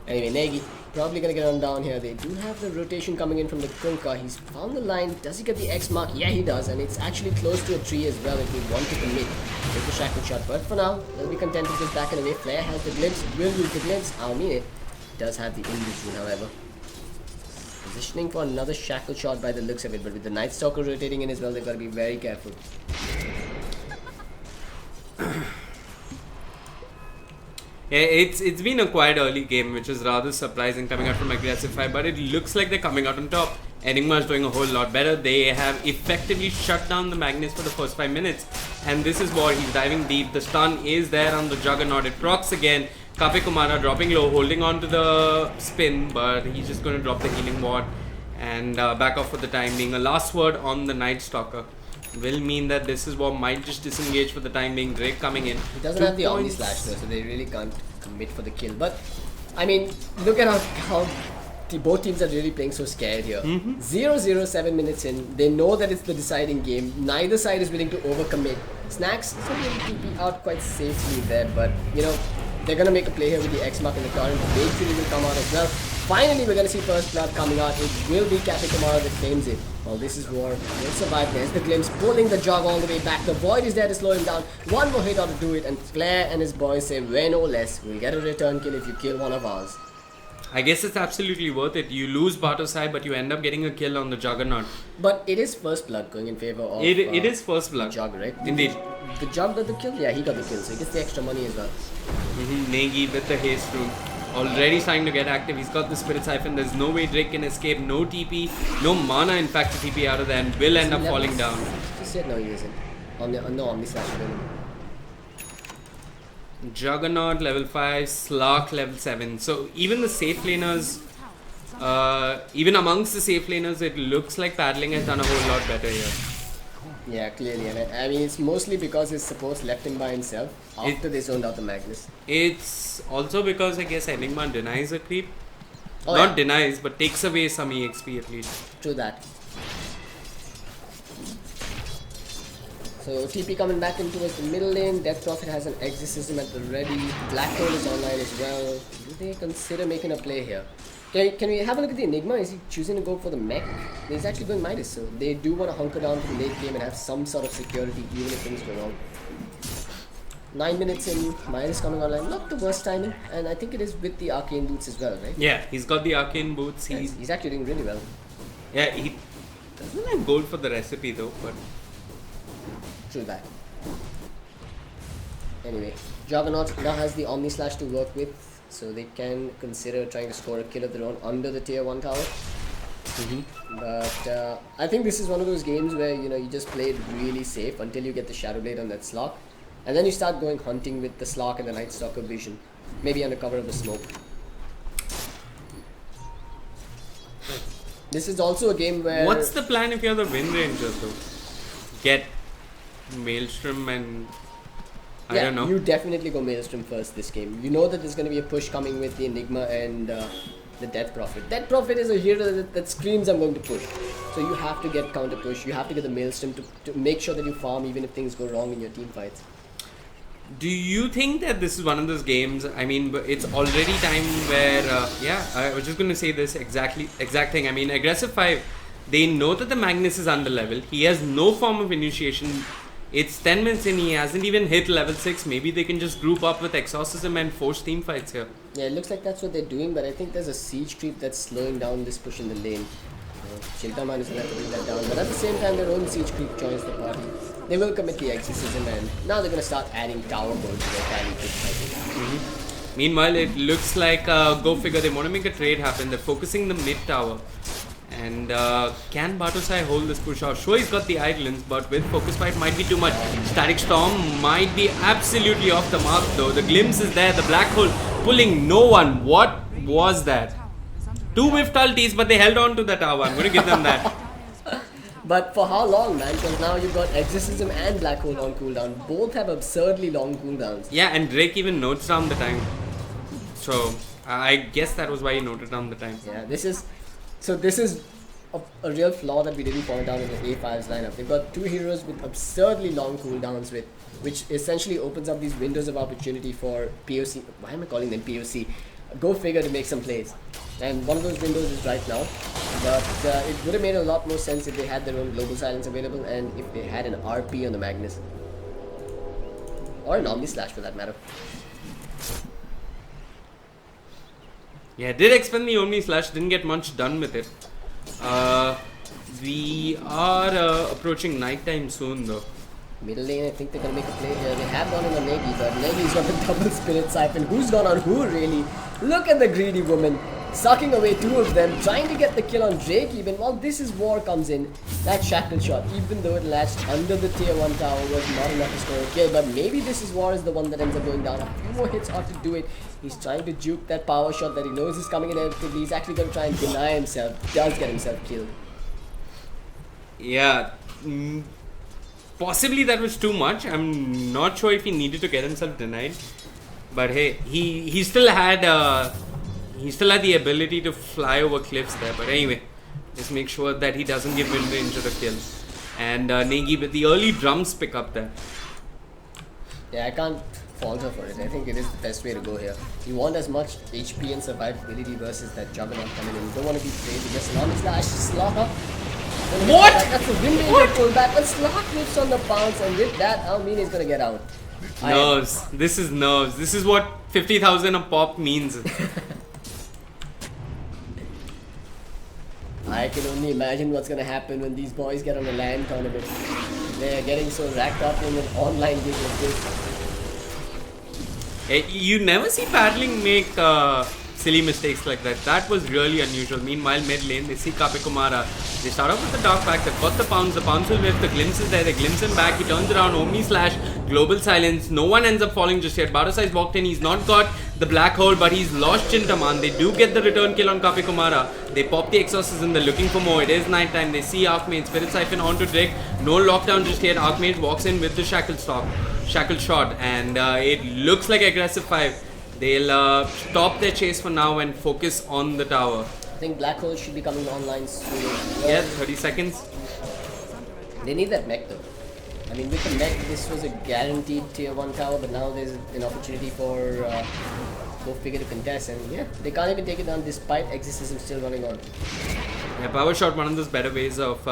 Anyway, Negi, probably gonna get on down here. They do have the rotation coming in from the Kunkka. He's found the line. Does he get the X mark? Yeah, he does. And it's actually close to a tree as well if we want to commit. Take the shackle shot. But for now, they'll be content with just backing away. Flair has the glimpse. Will use the glimpse. Aomine does have the in-between, however. Positioning for another shackle shot by the looks of it. But with the Night Stalker rotating in as well, they've got to be very careful. Yeah, it's been a quite early game, which is rather surprising coming out from Aggressive 5, but it looks like they're coming out on top. Enigma is doing a whole lot better. They have effectively shut down the Magnus for the first 5 minutes, and this is what he's diving deep. The stun is there on the Juggernaut. It procs again. Kape Kumara dropping low, holding on to the spin, but he's just going to drop the healing ward and back off for the time being. A last word on the Night Stalker will mean that this is what might just disengage for the time being. Drake coming in. He doesn't have the Omni Slash though, so they really can't commit for the kill. But, I mean, look at how both teams are really playing so scared here. 0-0, 7 minutes in. They know that it's the deciding game. Neither side is willing to overcommit. Snacks is going to TP out quite safely there, but, you know, they're going to make a play here with the X mark in the torrent. Victory will come out as well. Finally, we're going to see first blood coming out. It will be Kape Kumara that claims it. Well, this is war. He'll survive. There's the glimpse, pulling the jog all the way back. The Void is there to slow him down. One more hit ought to do it, and Flair and his boys say, we're no less. We'll get a return kill if you kill one of ours. I guess it's absolutely worth it. You lose Bartosai, but you end up getting a kill on the Juggernaut. But it is first blood going in favor of it is first blood. Jug, right? Indeed. The Jug got the kill? Yeah, he got the kill, so he gets the extra money as well. Negi with the haste rune. Already starting to get active. He's got the Spirit Siphon. There's no way Drake can escape. No TP. No mana, in fact, to TP out of there, and will end up falling down. Just said no, he isn't. No, Omni Slash. Juggernaut level 5, Slark level 7. So even the safe laners, even amongst the safe laners, it looks like Paddling has done a whole lot better here. Yeah, clearly. And I mean, it's mostly because his supports left him by himself after they zoned out the Magnus. It's also because I guess Enigma denies a creep. Oh, Not yeah. denies, but takes away some EXP at least. True that. So TP coming back in towards the middle lane. Death Prophet has an exorcism at the ready. Black Hole is online as well. Do they consider making a play here? Can we have a look at the Enigma? Is he choosing to go for the mech? He's actually going Midas, so they do want to hunker down for the late game and have some sort of security even if things go wrong. 9 minutes in, Midas coming online. Not the worst timing, and I think it is with the Arcane Boots as well, right? Yeah, he's got the Arcane Boots. Yes, he's actually doing really well. Yeah, he doesn't have gold for the recipe though, but... True that. Anyway, Juggernaut now has the Omni Slash to work with, so they can consider trying to score a kill of their own under the tier 1 tower. But I think this is one of those games where you just play it really safe until you get the Shadow Blade on that Slark, and then you start going hunting with the Slark and the Night Stalker vision, maybe under cover of the smoke. This is also a game where... What's the plan if you're the Wind Ranger though? Get Maelstrom and... I don't know. You definitely go Maelstrom first this game. You know that there's going to be a push coming with the Enigma and the Death Prophet. Death Prophet is a hero that screams I'm going to push. So you have to get counter push. You have to get the Maelstrom to make sure that you farm even if things go wrong in your team fights. Do you think that this is one of those games? I mean, it's already time where, I was just going to say this exact thing. I mean, Aggressive 5, they know that the Magnus is under level. He has no form of initiation. It's 10 minutes in, he hasn't even hit level 6. Maybe they can just group up with Exorcism and force team fights here. Yeah, it looks like that's what they're doing, but I think there's a siege creep that's slowing down this push in the lane. Shiltaman is going to have to bring that down, but at the same time their own siege creep joins the party. They will commit the exorcism, and now they're going to start adding tower gold to their tally push, I think. Meanwhile, it looks like, go figure, they want to make a trade happen. They're focusing the mid tower. And can Bartosai hold this push off? Sure, he's got the idlings, but with focus fight might be too much. Static Storm might be absolutely off the mark though. The glimpse is there, the black hole pulling no one. What was that? Two whiff ultis, but they held on to the tower. I'm going to give them that. But for how long, man? Because now you've got Exorcism and Black Hole on cooldown. Both have absurdly long cooldowns. Yeah, and Drake even notes down the time. So I guess that was why he noted down the time. Yeah, this is a real flaw that we didn't point out in the A5's lineup. They've got two heroes with absurdly long cooldowns, which essentially opens up these windows of opportunity for POC. Why am I calling them POC? Go figure, to make some plays. And one of those windows is right now. But it would have made a lot more sense if they had their own global silence available and if they had an RP on the Magnus. Or an Omni Slash for that matter. Yeah, did expend the Omni Slash, didn't get much done with it. We are approaching nighttime soon though. Middle lane, I think they're going to make a play here. They have gone on a Negi, but Negi's got the double Spirit Siphon. Who's gone on who, really? Look at the greedy woman. Sucking away two of them, trying to get the kill on Drake even. While this is War comes in, that Shackle Shot, even though it latched under the tier 1 tower, was not enough to score a kill. But maybe this is War is the one that ends up going down. A few more hits ought to do it. He's trying to juke that power shot that he knows is coming in inevitably. He's actually going to try and deny himself. Does get himself killed. Yeah. Possibly that was too much. I'm not sure if he needed to get himself denied. But hey, he still had the ability to fly over cliffs there. But anyway, just make sure that he doesn't give in range of the kill. And Negi with the early drums pick up there. Yeah, I can't fault her for it. I think it is the best way to go here. You want as much HP and survivability versus that Juggernaut coming in. You don't want to be crazy. Just Omni Slash, Slaughter. What? That's a win-win pullback, but Slot whips on the bounce, and with that, Almin is gonna get out. Nerves. This is nerves. This is what 50,000 a pop means. I can only imagine what's gonna happen when these boys get on the LAN tournament. They're getting so racked up in an online game like this. You never see paddling make silly mistakes like that. That was really unusual. Meanwhile, mid lane, they see Kapikumara. They start off with the dark back. They've got the pounce will whip. The glimpse is there. They glimpse him back. He turns around. Omni Slash. Global silence. No one ends up falling just yet. Bartosai's walked in. He's not got the black hole, but he's lost Chintaman. They do get the return kill on Kapikumara. They pop the exorcism. They're looking for more. It is nighttime. They see Archmage. Spirit Siphon onto Drake. No lockdown just yet. Archmage walks in with the Shackle Shot. And it looks like aggressive 5. They'll stop their chase for now and focus on the tower. I think Black Hole should be coming online soon. Yeah, 30 seconds. They need that mech though. I mean, with the mech, this was a guaranteed tier 1 tower, but now there's an opportunity for Go Figure to contest, and yeah, they can't even take it down despite Exorcism still running on. Yeah, power shot, one of those better ways of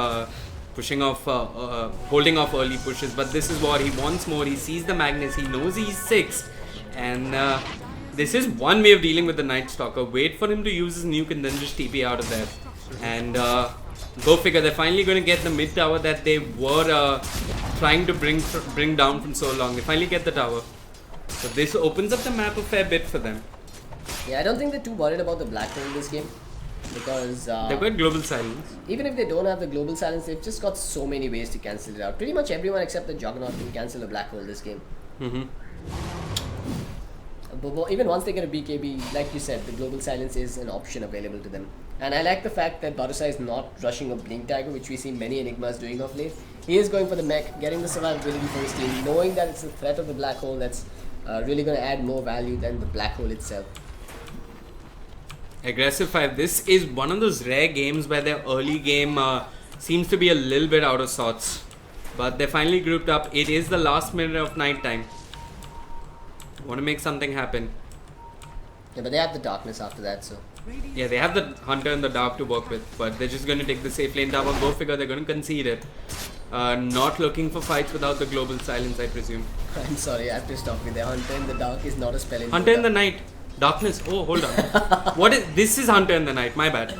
pushing off, holding off early pushes, but this is what he wants more. He sees the Magnus, he knows he's 6th, and this is one way of dealing with the Night Stalker. Wait for him to use his nuke and then just TP out of there. And go figure, they're finally going to get the mid tower that they were trying to bring down from so long. They finally get the tower. So this opens up the map a fair bit for them. Yeah, I don't think they're too worried about the Black Hole in this game. Because they've got global silence. Even if they don't have the global silence, they've just got so many ways to cancel it out. Pretty much everyone except the Juggernaut can cancel a Black Hole this game. But even once they get a BKB, like you said, the global silence is an option available to them. And I like the fact that Bartosai is not rushing a Blink Tiger, which we see many Enigmas doing of late. He is going for the mech, getting the survivability for his team, knowing that it's a threat of the Black Hole that's really going to add more value than the Black Hole itself. Aggressive 5. This is one of those rare games where their early game seems to be a little bit out of sorts. But they finally grouped up. It is the last minute of nighttime. Want to make something happen. Yeah, but they have the darkness after that, so... Yeah, they have the Hunter in the dark to work with, but they're just going to take the safe lane tower. Go figure, they're going to concede it. Not looking for fights without the global silence, I presume. I'm sorry, I have to stop you there. Hunter in the dark is not a spell in Hunter Dota. in the night. Darkness. Oh, hold on. This is Hunter in the night, my bad.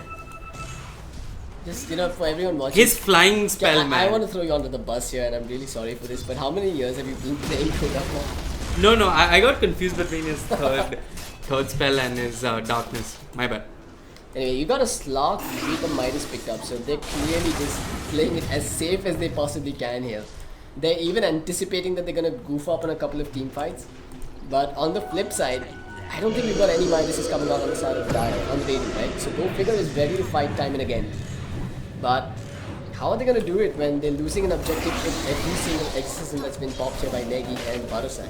Just, for everyone watching... His flying spell, I man. want to throw you under the bus here, and I'm really sorry for this, but how many years have you been playing Dota for? No, I got confused between his third spell and his darkness. My bad. Anyway, you got a Slog, Reaper Midas picked up, so they're clearly just playing it as safe as they possibly can here. They're even anticipating that they're gonna goof up on a couple of team fights. But on the flip side, I don't think we've got any Midases coming out on the side of Dire, on the Radiant, right? So Go Figure is ready to fight time and again. But how are they gonna do it when they're losing an objective with every single exorcism that's been popped here by Negi and Barosai?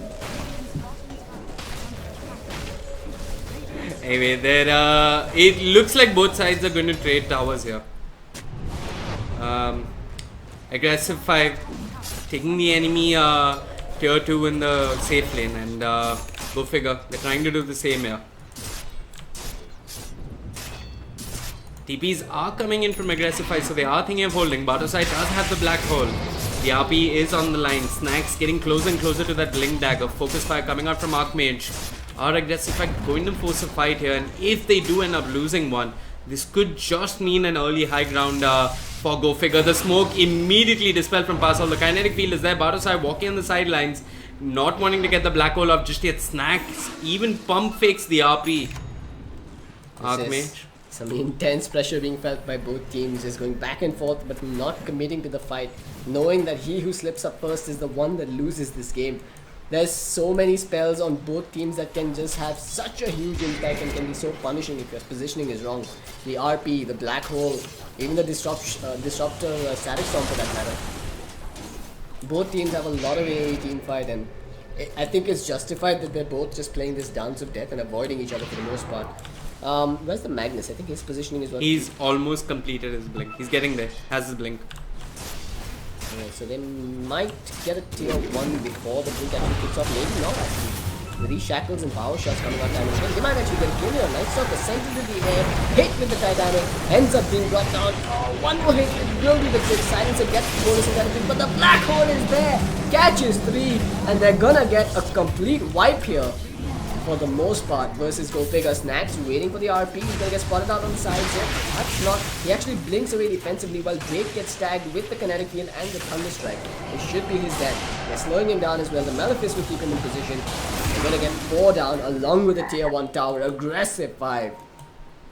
Anyway, there. It looks like both sides are going to trade towers here. Aggressive 5 taking the enemy tier 2 in the safe lane, and go figure, they're trying to do the same here. TPs are coming in from aggressive 5, so they are thinking of holding. Barosai does have the black hole. The RP is on the line. Snacks getting closer and closer to that blink dagger. Focus fire coming out from Archmage. Are aggressive 5 going to force a fight here? And if they do end up losing one, this could just mean an early high ground for Go Figure. The smoke immediately dispelled from Pass All. The kinetic field is there. Barosai walking on the sidelines, not wanting to get the black hole off just yet. Snacks even pump fakes the RP. Archmage. Some intense pressure being felt by both teams, just going back and forth but not committing to the fight, knowing that he who slips up first is the one that loses this game. There's so many spells on both teams that can just have such a huge impact and can be so punishing if your positioning is wrong. The RP, the black hole, even the disruptor static storm for that matter. Both teams have a lot of AoE team fight, and I think it's justified that they're both just playing this dance of death and avoiding each other for the most part. Where's the Magnus? I think his positioning is what. He's almost completed his blink. He's getting there. Has his blink. Alright, so they might get a tier 1 before the blink actually kicks off. Maybe not actually. With these shackles and power shots coming out damage, they might actually get a kill here. Night Stalker sent into the air, hit with the Titanic, ends up being brought down. Oh, one more hit, it will be the trick. Silencer gets the bonus and everything, but the black hole is there. Catches 3, and they're gonna get a complete wipe here. For the most part, versus Go Figure. Snacks waiting for the RP. He's gonna get spotted out on the sides here. That's not. He actually blinks away defensively while Drake gets tagged with the kinetic field and the Thunder Strike. It should be his death. They're slowing him down as well. The Malefice will keep him in position. They're gonna get 4 down along with the tier 1 tower. Aggressive 5.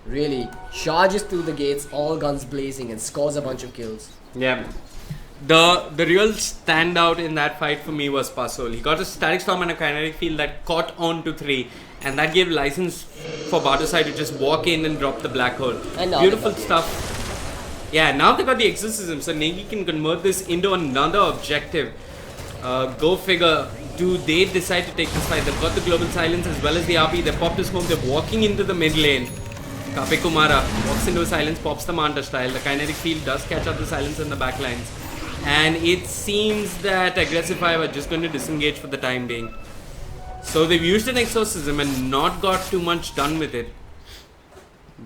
Really charges through the gates, all guns blazing, and scores a bunch of kills. Yeah. The real standout in that fight for me was Pasol. He got a static storm and a kinetic field that caught on to 3, and that gave license for Barosai to just walk in and drop the black hole. Beautiful stuff. Yeah, now they got the exorcism, so Negi can convert this into another objective. Go figure. Do they decide to take this fight? They've got the global silence as well as the RP. They popped a smoke. They're walking into the mid lane. Kape Kumara walks into a silence, pops the Manta style. The kinetic field does catch up the silence in the backlines. And it seems that Aggressive 5 are just going to disengage for the time being. So they've used an exorcism and not got too much done with it.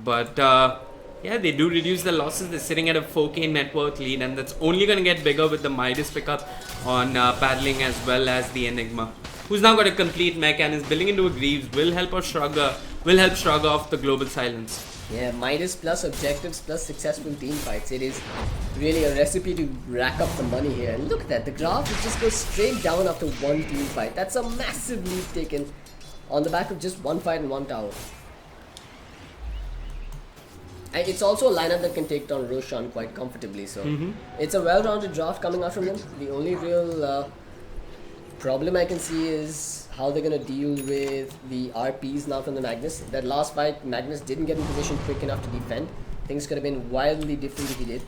But yeah, they do reduce the losses. They're sitting at a 4k net worth lead, and that's only going to get bigger with the Midas pickup on paddling as well as the Enigma, who's now got a complete mech and is building into a Greaves. Will help shrug off the global silence. Yeah, Midas plus objectives plus successful team fights. It is really a recipe to rack up the money here. And look at that, the graph it just goes straight down after one team fight. That's a massive lead taken on the back of just one fight and one tower. And it's also a lineup that can take down Roshan quite comfortably. So it's a well-rounded draft coming out from them. The only real problem I can see is how they're going to deal with the RPs now from the Magnus. That last fight, Magnus didn't get in position quick enough to defend. Things could have been wildly different if he did.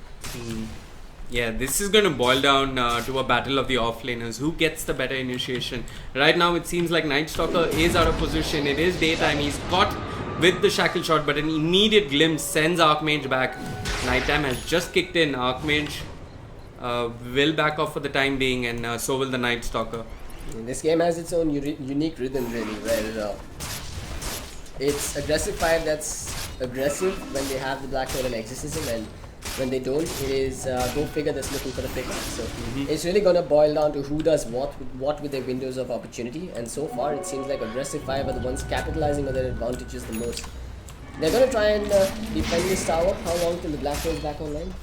Yeah, this is going to boil down to a battle of the offlaners. Who gets the better initiation? Right now it seems like Night Stalker is out of position. It is daytime. He's caught with the shackle shot, but an immediate glimpse sends Archmage back. Nighttime has just kicked in. Archmage will back off for the time being, and so will the Night Stalker. This game has its own unique rhythm, really, where it's aggressive 5 that's aggressive when they have the black hole and exorcism, and when they don't, it is Go Figure that's looking for the pick. So it's really going to boil down to who does what with their windows of opportunity, and so far it seems like aggressive 5 are the ones capitalizing on their advantages the most. They're going to try and defend this tower. How long till the black hole is back online?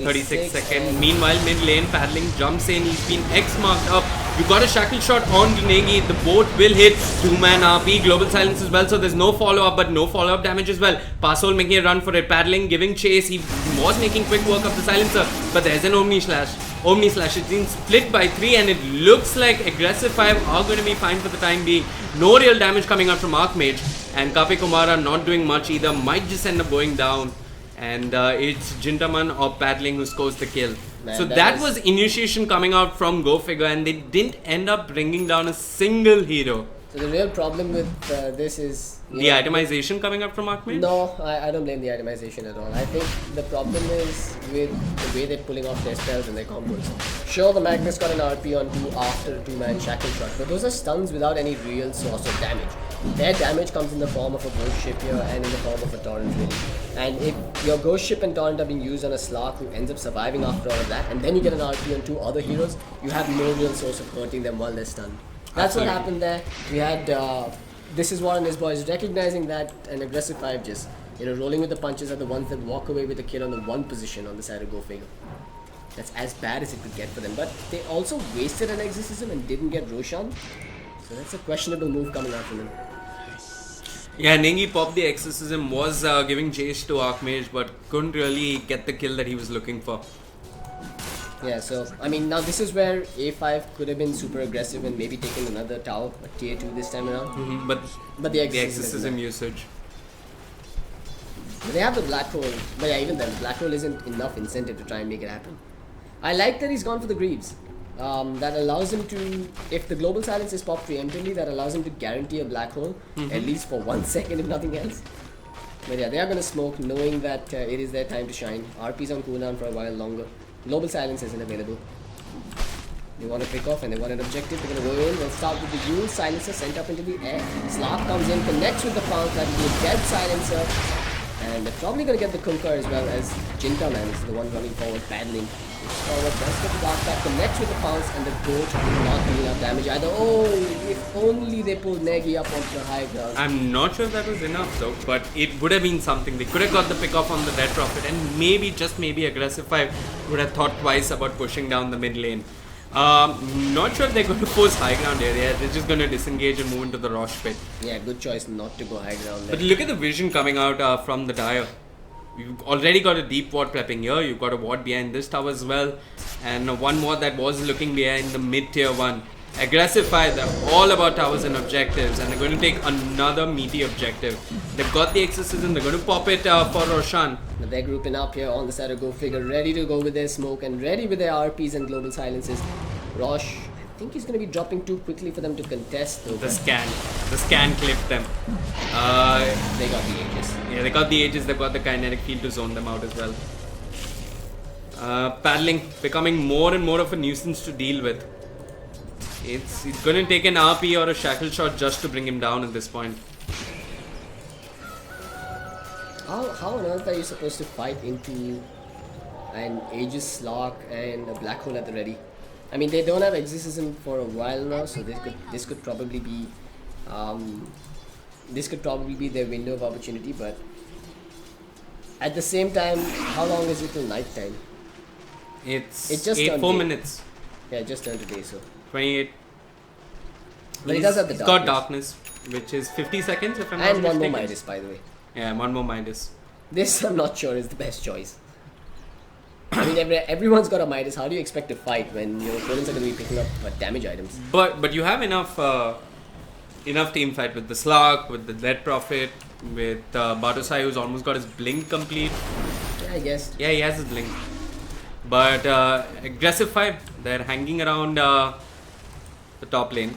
36 seconds. Meanwhile, mid lane, paddling jumps in. He's been X-marked up. You got a shackle shot on Negi. The boat will hit. 2-man RP. Global silence as well. So there's no follow-up, but no follow-up damage as well. Passhole making a run for it. Paddling, giving chase. He was making quick work of the silencer, but there's an Omni Slash. Omni Slash. It's been split by 3, and it looks like Aggressive 5 are going to be fine for the time being. No real damage coming out from Archmage. And Kape Kumara not doing much either. Might just end up going down. And it's Jintaman or Paddling who scores the kill. Man, so that was initiation coming out from Go Figure, and they didn't end up bringing down a single hero. So the real problem with this is... The itemization coming up from Archmage? No, I don't blame the itemization at all. I think the problem is with the way they're pulling off their spells and their combos. Sure, the Magnus got an RP on 2 after a 2-man shackle shot, but those are stuns without any real source of damage. Their damage comes in the form of a ghost ship here and in the form of a torrent really. And if your ghost ship and torrent are being used on a Slark who ends up surviving after all of that, and then you get an RP on 2 other heroes, you have no real source of hurting them while they're stunned. That's what happened there. We had This Is War and his boys recognizing that, and Aggressive 5 just, rolling with the punches are the ones that walk away with a kill on the 1 position on the side of Go Figure. That's as bad as it could get for them. But they also wasted an Exorcism and didn't get Roshan. So that's a questionable move coming out from him. Yeah, Nengi popped the Exorcism, was giving chase to Archmage, but couldn't really get the kill that he was looking for. Yeah, so, I mean, now this is where A5 could have been super aggressive and maybe taken another tower, a tier 2 this time around. But the Exorcism usage. But they have the black hole, but yeah, even then, black hole isn't enough incentive to try and make it happen. I like that he's gone for the Greaves. That allows him to, if the global silence is popped preemptively, that allows him to guarantee a black hole, at least for 1 second if nothing else. But yeah, they are going to smoke knowing that it is their time to shine. RP's on cooldown for a while longer. Global silence isn't available. They want to pick off and they want an objective. They're going to go in. They'll start with the Yule silencer sent up into the air. Slark comes in, connects with the pounce. That will be a dead silencer. And they're probably going to get the Kunkar as well as Jintaman is the one running forward, paddling. Forward, does get the dark back, connects with the pounce, and the goat will not do enough damage either. Oh, if only they pulled Negi up onto the high ground. I'm not sure if that was enough though, but it would have been something. They could have got the pick off on the Dead Prophet, and maybe, just maybe, Aggressive 5 would have thought twice about pushing down the mid lane. Not sure if they're going to force high ground area. They're just going to disengage and move into the Rosh pit. Yeah, good choice not to go high ground there. But look at the vision coming out from the Dire. You've already got a deep ward prepping here. You've got a ward behind this tower as well. And one more that was looking behind the mid tier 1. Aggressive 5, they're all about towers and objectives. And they're going to take another meaty objective. They've got the Exorcism. They're going to pop it for Roshan. But they're grouping up here on the side of Go Figure, ready to go with their smoke and ready with their RPs and global silences. Rosh, I think he's going to be dropping too quickly for them to contest though. The scan clipped them. They got the Aegis. Yeah, they got the Aegis, they've got the kinetic field to zone them out as well. Paddling becoming more and more of a nuisance to deal with. It's going to take an RP or a shackle shot just to bring him down at this point. How on earth are you supposed to fight into an Aegis Slark and a black hole at the ready? I mean, they don't have Exorcism for a while now, so this could probably be their window of opportunity. But at the same time, how long is it till night time? It's just 4 minutes. Yeah, it just turned today, so 28. but it does have the It's got darkness, which is 50 seconds if I'm not and one mistaken. more Midas, by the way. Yeah, one more Midas. This I'm not sure is the best choice. I mean, everyone's got a Midas. How do you expect to fight when your opponents are going to be picking up damage items? But you have enough team fight with the Slark, with the Dead Prophet, with Batosai who's almost got his blink complete. Yeah, I guess. Yeah, he has his blink. But Aggressive 5, they're hanging around the top lane.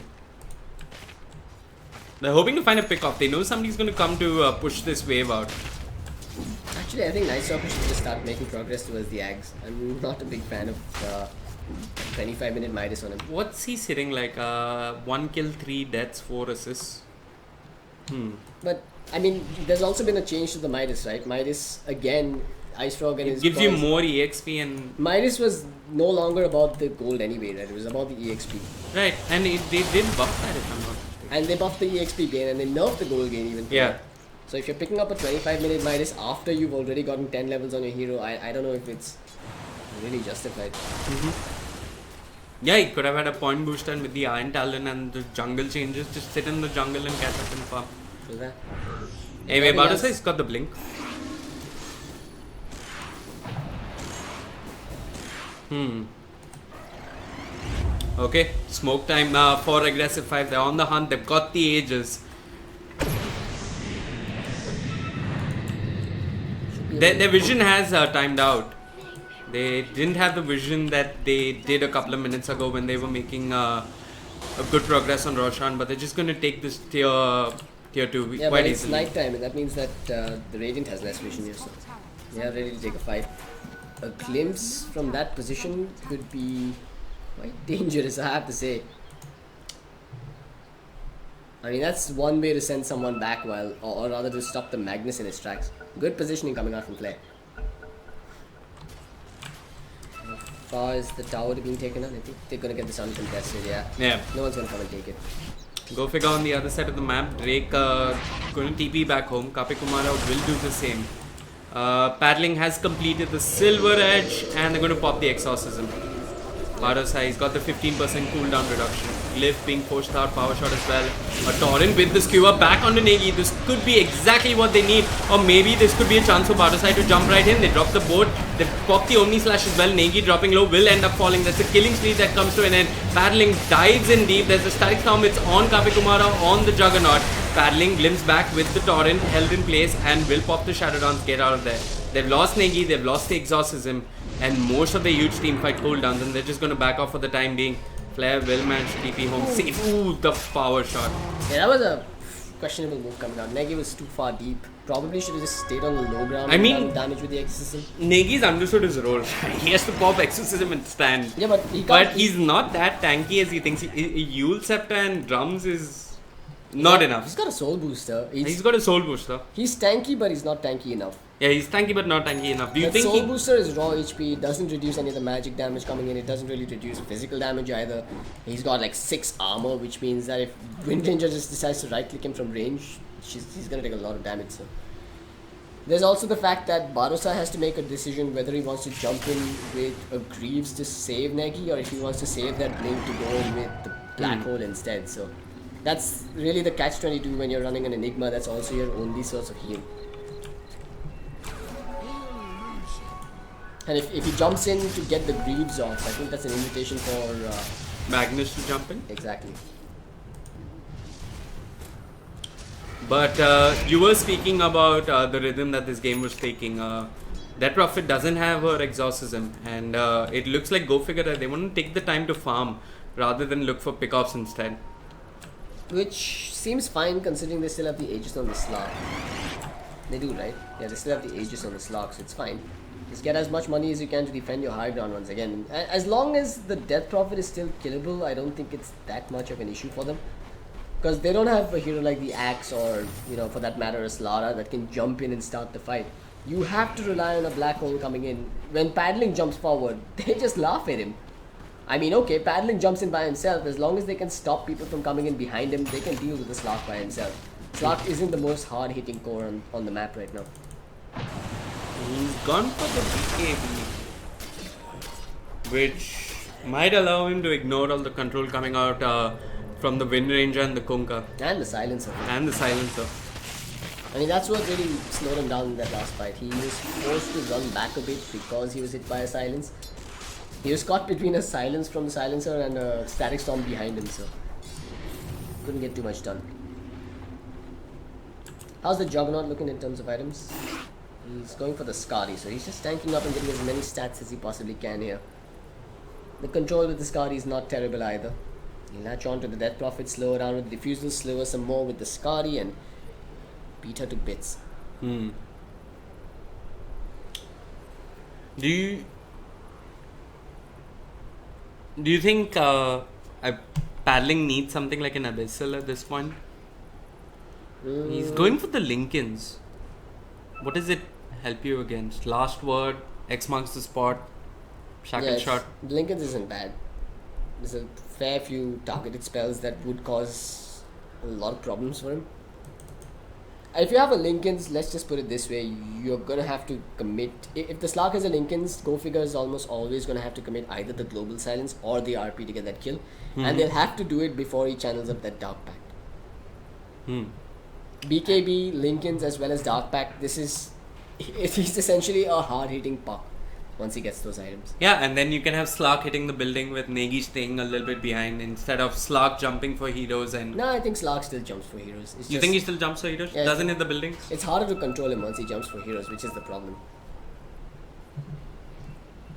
They're hoping to find a pick off. They know somebody's going to come to push this wave out. Actually, I think Night Stalker should just start making progress towards the Ags. I'm not a big fan of 25-minute Midas on him. What's he sitting like? 1 kill, 3 deaths, 4 assists. But, I mean, there's also been a change to the Midas, right? Midas, again, Ice Frog and It his gives you boys- more EXP and... Midas was no longer about the gold anyway, right? It was about the EXP. Right, and they did buff that if I'm not mistaken. And they buffed the EXP gain and they nerfed the gold gain even. Yeah. So if you're picking up a 25-minute Midas after you've already gotten 10 levels on your hero, I don't know if it's Really justified. Yeah, he could have had a point boost and with the Iron Talon and the jungle changes, just sit in the jungle and catch up and farm. True that. Anyway, Nothing Bardosa else. has got the blink. Okay, smoke time for aggressive 5. They're on the hunt. They've got the ages. Their vision has timed out. They didn't have the vision that they did a couple of minutes ago when they were making a good progress on Roshan, but they're just going to take this tier 2 Yeah, quite but it's easily. nighttime, and that means that the Radiant has less vision here, so they are ready to take a fight. A glimpse from that position could be quite dangerous, I have to say. I mean, that's one way to send someone back while, or rather to stop the Magnus in his tracks. Good positioning coming out from Claire. How far is the tower being taken on? I think they're gonna get this uncontested, yeah. Yeah. No one's gonna come and take it. Go figure on the other side of the map. Drake going to TP back home. Kapikumara will do the same. Paddling has completed the Silver Edge and they're going to pop the Exorcism. Bardosa, he's got the 15% cooldown reduction. Glyph being pushed out, power shot as well. A Torrent with the skewer back onto Negi. This could be exactly what they need. Or maybe this could be a chance for Bardosa to jump right in. They drop the board. They pop the Omni Slash as well. Negi dropping low will end up falling. That's a killing spree that comes to an end. Paddling dives in deep. There's a Static Storm. It's on Kapikumara on the Juggernaut. Paddling glimpse back with the Torrent held in place and will pop the Shadow Dance, get out of there. They've lost Negi, they've lost the Exorcism and most of the huge team fight cooldowns and they're just going to back off for the time being. Flair will manage to TP home safe. Ooh, the power shot. Yeah, that was a questionable move coming out. Negi was too far deep. Probably should have just stayed on the low ground I and mean- done damage with the Exorcism. Negi's understood his role. He has to pop Exorcism and stand. Yeah, but he can't. But he's not that tanky as he thinks. Yule Scepter and Drums is not enough. He's got a soul booster. He's got a soul booster. He's tanky, but he's not tanky enough. Yeah, he's tanky but not tanky enough. Do you That think soul he... booster is raw HP. It doesn't reduce any of the magic damage coming in. It doesn't really reduce physical damage either. He's got like 6 armor, which means that if Wind Ranger just decides to right click him from range, he's gonna take a lot of damage. So there's also the fact that Bardosa has to make a decision whether he wants to jump in with a Greaves to save Negi or if he wants to save that blink to go in with the Black Hole instead. So that's really the catch-22 when you're running an Enigma. That's also your only source of heal. And if he jumps in to get the Greaves off, I think that's an invitation for... Magnus to jump in? exactly. But you were speaking about the rhythm that this game was taking. That Prophet doesn't have her Exorcism and it looks like, go figure, that they want to take the time to farm rather than look for pickoffs instead. Which seems fine considering they still have the Aegis on the slot. They do, right? Yeah, they still have the Aegis on the slot, so it's fine. Just get as much money as you can to defend your high ground once again. As long as the Death Prophet is still killable, I don't think it's that much of an issue for them. Because they don't have a hero like the Axe or, you know, for that matter, a Slara that can jump in and start the fight. You have to rely on a Black Hole coming in. When Paddling jumps forward, they just laugh at him. I mean, okay, Paddling jumps in by himself. As long as they can stop people from coming in behind him, they can deal with the Slark by himself. Slark isn't the most hard-hitting core on the map right now. He's gone for the BKB, which might allow him to ignore all the control coming out from the Wind Ranger and the Kunkka And the Silencer. and the Silencer. I mean, that's what really slowed him down in that last fight. He was forced to run back a bit because he was hit by a silence. He was caught between a silence from the Silencer and a Static Storm behind him, so couldn't get too much done. How's the Juggernaut looking in terms of items? He's going for the Scary, so he's just tanking up and getting as many stats as he possibly can here. The control with the Scary is not terrible either. He'll latch on to the Death Prophet, slow around with the Diffusal, slow her some more with the Scary and beat her to bits. Do you think Paddling needs something like an Abyssal at this point? He's going for the Lincolns. What does it help you against? Last Word, X marks the spot, Shackle Shot. Lincoln's isn't bad. There's a fair few targeted spells that would cause a lot of problems for him. if you have a Lincoln's, let's just put it this way, you're gonna have to commit. If the Slark has a Lincoln's, Go Figure is almost always gonna have to commit either the Global Silence or the RP to get that kill, and they'll have to do it before he channels up that Dark Pact. BKB, Lincoln's as well as Dark Pact. He's essentially a hard-hitting puck once he gets those items. Yeah, and then you can have Slark hitting the building with Negi staying a little bit behind instead of Slark jumping for heroes. And No, I think Slark still jumps for heroes. you think he still jumps for heroes? Yeah, Doesn't hit the buildings? It's harder to control him once he jumps for heroes, which is the problem.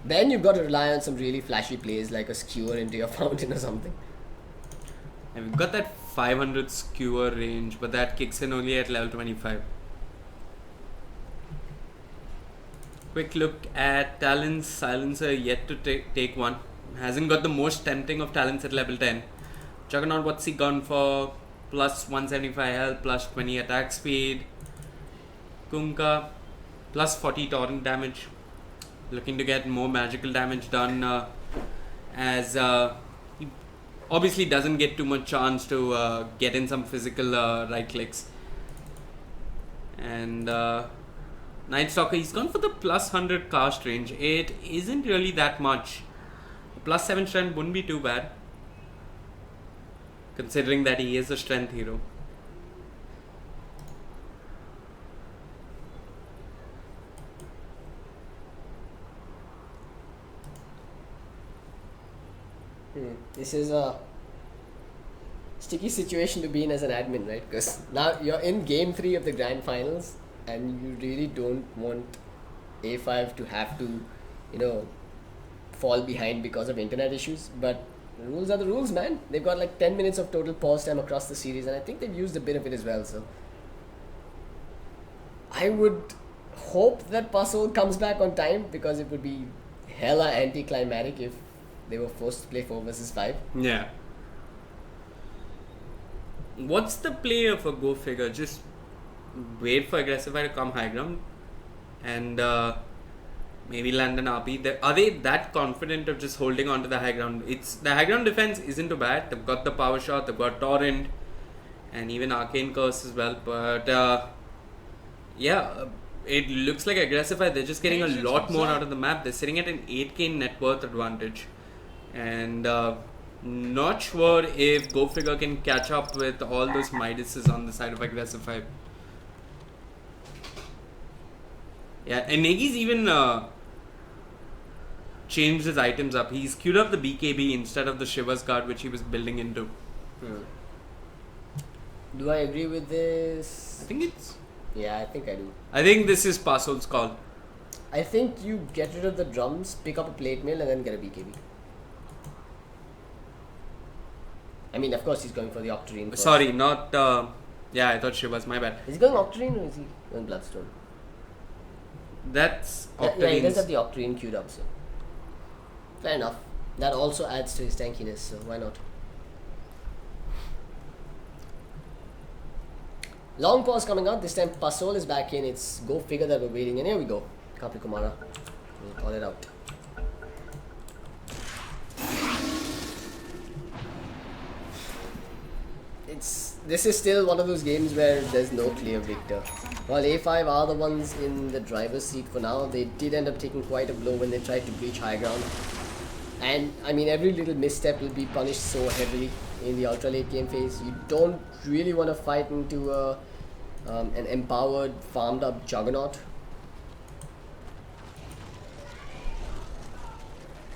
Then you've got to rely on some really flashy plays like a skewer into your fountain or something. And we've got that 500 skewer range, but that kicks in only at level 25. Quick look at Talon's Silencer, yet to take one. Hasn't got the most tempting of talents at level 10. Juggernaut, what's he gone for? Plus 175 health, plus 20 attack speed. Kunkka, plus 40 torrent damage. Looking to get more magical damage done as he obviously doesn't get too much chance to get in some physical right clicks. And Night Stalker, he's gone for the plus 100 cast range. It isn't really that much. Plus 7 strength wouldn't be too bad, considering that he is a strength hero. This is a sticky situation to be in as an admin, right? Because now you're in game 3 of the grand finals and you really don't want A5 to have to, fall behind because of internet issues. But the rules are the rules, man. They've got like 10 minutes of total pause time across the series, and I think they've used a bit of it as well. So I would hope that Puzzle comes back on time, because it would be hella anticlimactic if they were forced to play 4 versus 5. Yeah. What's the play of a Go Figure? Just wait for Aggressify to come high ground and maybe land an RP. Are they that confident of just holding on to the high ground? The high ground defense isn't too bad. They've got the power shot, they've got torrent, and even arcane curse as well. But it looks like Aggressify, they're just getting a lot more out of the map. They're sitting at an 8k net worth advantage, and not sure if Go Figure can catch up with all those Midases on the side of Aggressify. Yeah, and Negi's even changed his items up. He's queued up the BKB instead of the Shiva's guard, which he was building into. Do I agree with this? I think it's... Yeah, I think I do. I think this is Pasol's call. I think you get rid of the drums, pick up a plate mail, and then get a BKB. I mean, of course, he's going for the Octarine first. Sorry, not... yeah, I thought Shiva's, my bad. Is he going Octarine or is he going Bloodstone? That's Yeah, he does Octarine's. have the Octarine queued up, so... Fair enough. That also adds to his tankiness, so why not? Long pause coming out. This time Pasol is back in. It's Go Figure that we're waiting. And here we go. Kapi Kumara. We'll call it out. This is still one of those games where there's no clear victor. While A5 are the ones in the driver's seat for now, they did end up taking quite a blow when they tried to breach high ground. And I mean, every little misstep will be punished so heavily in the ultra late game phase. You don't really want to fight into an empowered, farmed up Juggernaut.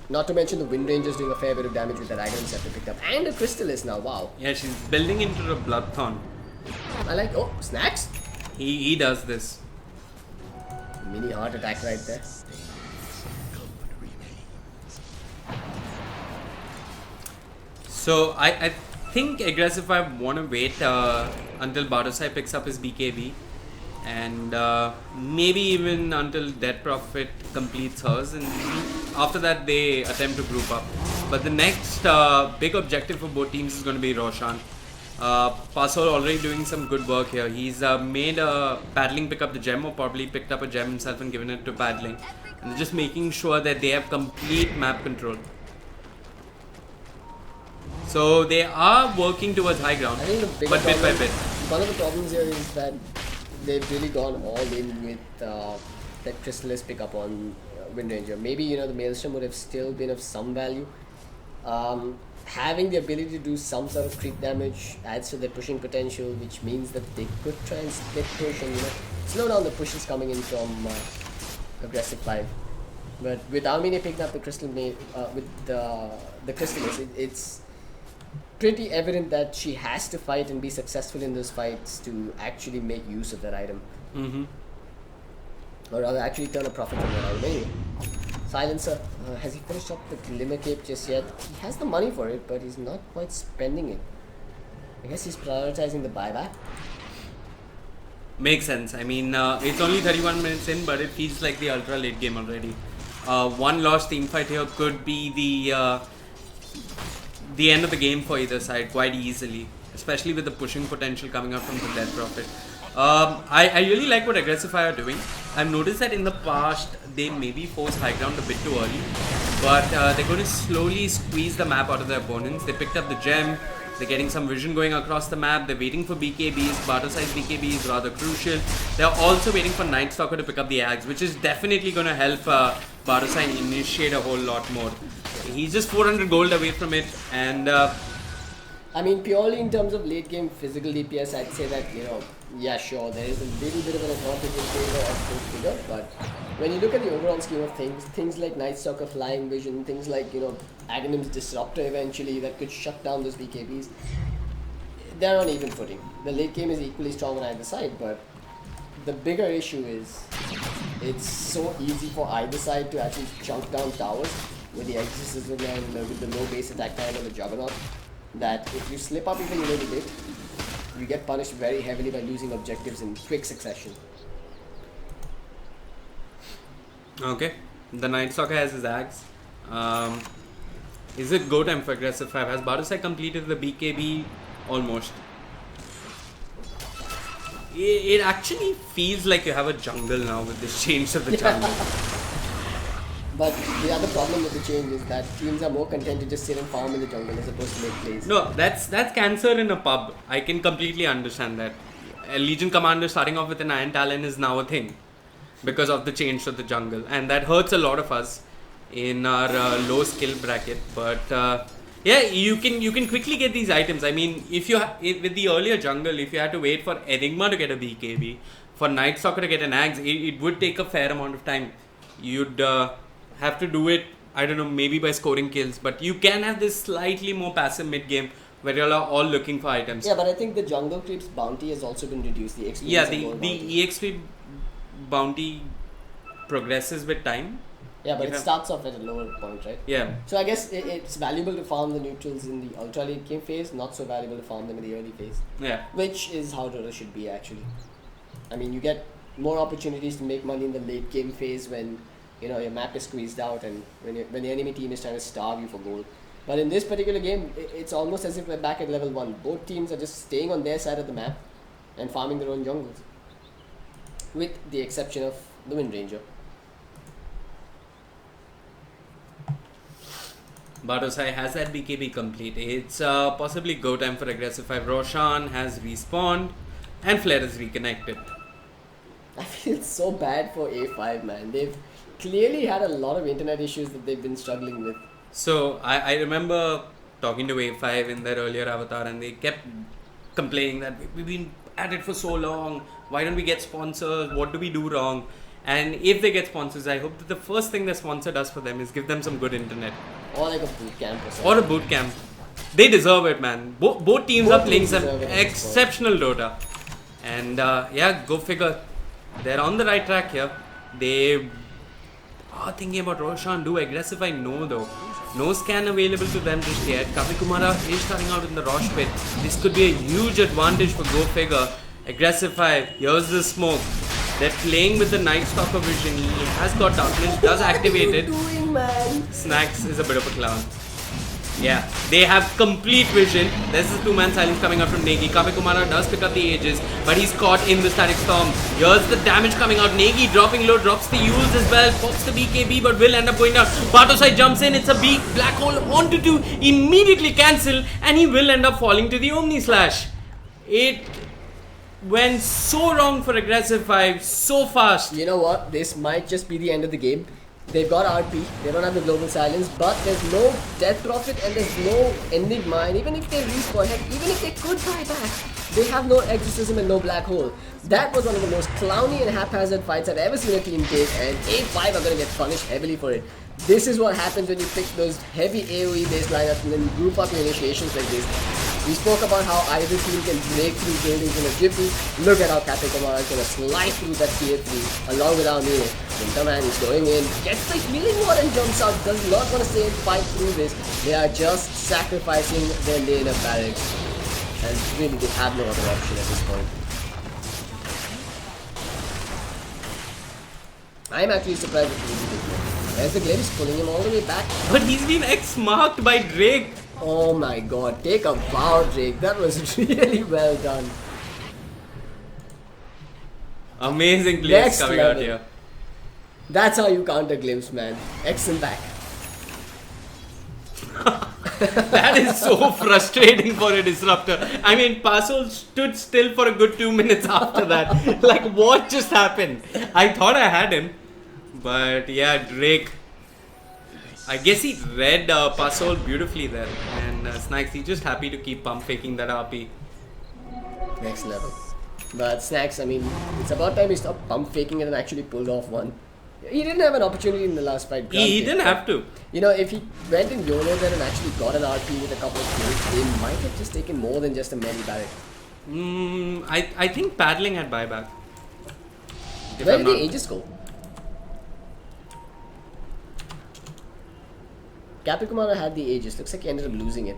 Not to mention the Wind Ranger's doing a fair bit of damage with that Item Scepter picked up. And a Crystallis now, wow. Yeah, she's building into a Bloodthorn. I like, oh, snacks? He does this. Mini heart attack right there. So I think Aggressify want to wait until Bardosai picks up his BKB, and maybe even until Dead Prophet completes hers, and after that they attempt to group up. But the next big objective for both teams is going to be Roshan. Pasol already doing some good work here. He's made Paddling pick up the gem, or probably picked up a gem himself and given it to Paddling, and they're just making sure that they have complete map control. So they are working towards high ground, I think the bigger but bit by problem, bit. one of the problems here is that they've really gone all in with that Chrysalis pickup on Wind Ranger. Maybe the Maelstrom would have still been of some value. Having the ability to do some sort of creep damage adds to their pushing potential, which means that they could try and split push and slow down the pushes coming in from aggressive 5. But with Armenia picking up the with the Chrysalis, it's pretty evident that she has to fight and be successful in those fights to actually make use of that item. Mm-hmm. Or rather, actually turn a profit from that item. Anyway, Silencer, has he finished up the Glimmer Cape just yet? He has the money for it, but he's not quite spending it. I guess he's prioritizing the buyback. Makes sense. I mean, it's only 31 minutes in, but it feels like the ultra late game already. One lost team fight here could be the end of the game for either side quite easily, especially with the pushing potential coming out from the Death Prophet. I really like what Aggressive Fire are doing. I've noticed that in the past they maybe force high ground a bit too early, but they're going to slowly squeeze the map out of their opponents. They picked up the gem, they're getting some vision going across the map, they're waiting for BKBs, Barter size BKB is rather crucial. They're also waiting for Night Stalker to pick up the Axe, which is definitely going to help Barter Sign initiate a whole lot more. He's just 400 gold away from it, and I mean, purely in terms of late game physical DPS, I'd say that, yeah, sure, there is a little bit of an advantage in favor of Ghost Figure, but when you look at the overall scheme of things like Night Stalker, Flying Vision, things like, Aghanim's Disruptor eventually that could shut down those BKBs, they're on even footing. The late game is equally strong on either side, but the bigger issue is it's so easy for either side to actually chunk down towers with the Exorcism and with the low base attack time of the Juggernaut, that if you slip up even a little bit, you get punished very heavily by losing objectives in quick succession. okay, the Night Stalker has his Axe. Is it go time for Aggressive 5? Has Barusai completed the BKB? Almost. It actually feels like you have a jungle now with this change of the jungle. But the other problem with the change is that teams are more content to just sit and farm in the jungle as opposed to make plays. No, that's cancer in a pub. I can completely understand that. A Legion Commander starting off with an Iron Talon is now a thing because of the change to the jungle, and that hurts a lot of us in our low skill bracket. But yeah, you can quickly get these items. I mean, if with the earlier jungle, if you had to wait for Enigma to get a BKB, for Night Stalker to get an Axe, it would take a fair amount of time. You'd have to do it, I don't know, maybe by scoring kills, but you can have this slightly more passive mid game where you're all looking for items. Yeah, but I think the jungle creeps bounty has also been reduced. The XP yeah, the EXP bounty progresses with time. Yeah, but it starts off at a lower point, right? Yeah. So I guess it's valuable to farm the neutrals in the ultra late game phase, not so valuable to farm them in the early phase. Yeah. Which is how Dota should be actually. I mean, you get more opportunities to make money in the late game phase when your map is squeezed out and when the enemy team is trying to starve you for gold. But in this particular game, it's almost as if we're back at level 1. Both teams are just staying on their side of the map and farming their own jungles. With the exception of the Wind Ranger. Bartosai has that BKB complete. It's possibly go time for Aggressive 5. Roshan has respawned and Flare is reconnected. I feel so bad for A5, man. They've clearly had a lot of internet issues that they've been struggling with. So I remember talking to A5 in their earlier avatar, and they kept complaining that we've been at it for so long. Why don't we get sponsors? What do we do wrong? And if they get sponsors, I hope that the first thing the sponsor does for them is give them some good internet. Or like a boot camp or something. Or a boot camp. They deserve it, man. Both teams are playing some exceptional Dota. And yeah, go figure. They're on the right track here. They are thinking about Roshan. Do Aggressive? I know though. No scan available to them just yet. Kavikumara is starting out in the Rosh pit. This could be a huge advantage for Go Figure. Aggressive 5. Here's the smoke. They're playing with the Night Stalker vision. He has got Darkness, does activate it. What are you doing, man? Snacks is a bit of a clown. Yeah, they have complete vision. There's this two-man silence coming out from Negi. Kavikumara does pick up the Aegis, but he's caught in the Static Storm. Here's the damage coming out. Negi dropping low, drops the Yules as well. Pops the BKB, but will end up going down. Bartosai jumps in. It's a big black hole onto 2. Immediately cancel, and he will end up falling to the Omni Slash. went so wrong for aggressive 5 so fast. You know what? This might just be the end of the game. They've got RP, they don't have the global silence, but there's no death profit and there's no enigma. And even if they respawn, heck, even if they could buy back, they have no exorcism and no black hole. That was one of the most clowny and haphazard fights I've ever seen a team take, and A5 are going to get punished heavily for it. This is what happens when you pick those heavy AoE based lineups and then group up your initiations like this. We spoke about how either team can break through buildings in a jiffy. Look at how Captain Kamara is going to slide through that tier 3 along with our Mine. Winterman is going in, gets the healing ward and jumps out, does not want to stay and fight through this. They are just sacrificing their lane of barracks. And really they have no other option at this point. I'm actually surprised at this. There's the glimpse pulling him all the way back. But he's been X-marked by Drake. Oh my god, take a bow, Drake. That was really well done. Amazing players Next coming level. out here. That's how you counter glimpse, man. X and back. That is so frustrating for a disruptor. I mean, Pasol stood still for a good 2 minutes after that. Like, what just happened? I thought I had him. But yeah, Drake. I guess he read Pasol beautifully there. And Snacks, he's just happy to keep pump faking that RP. Next level. But Snacks, I mean, it's about time he stopped pump faking it and actually pulled off one. He didn't have an opportunity in the last fight. He didn't have to. You know, if he went in YOLO there and actually got an RP with a couple of kills, they might have just taken more than just a melee barrack. I think paddling had buyback. Where did the Aegis go? Capikumara had the Aegis. Looks like he ended up losing it.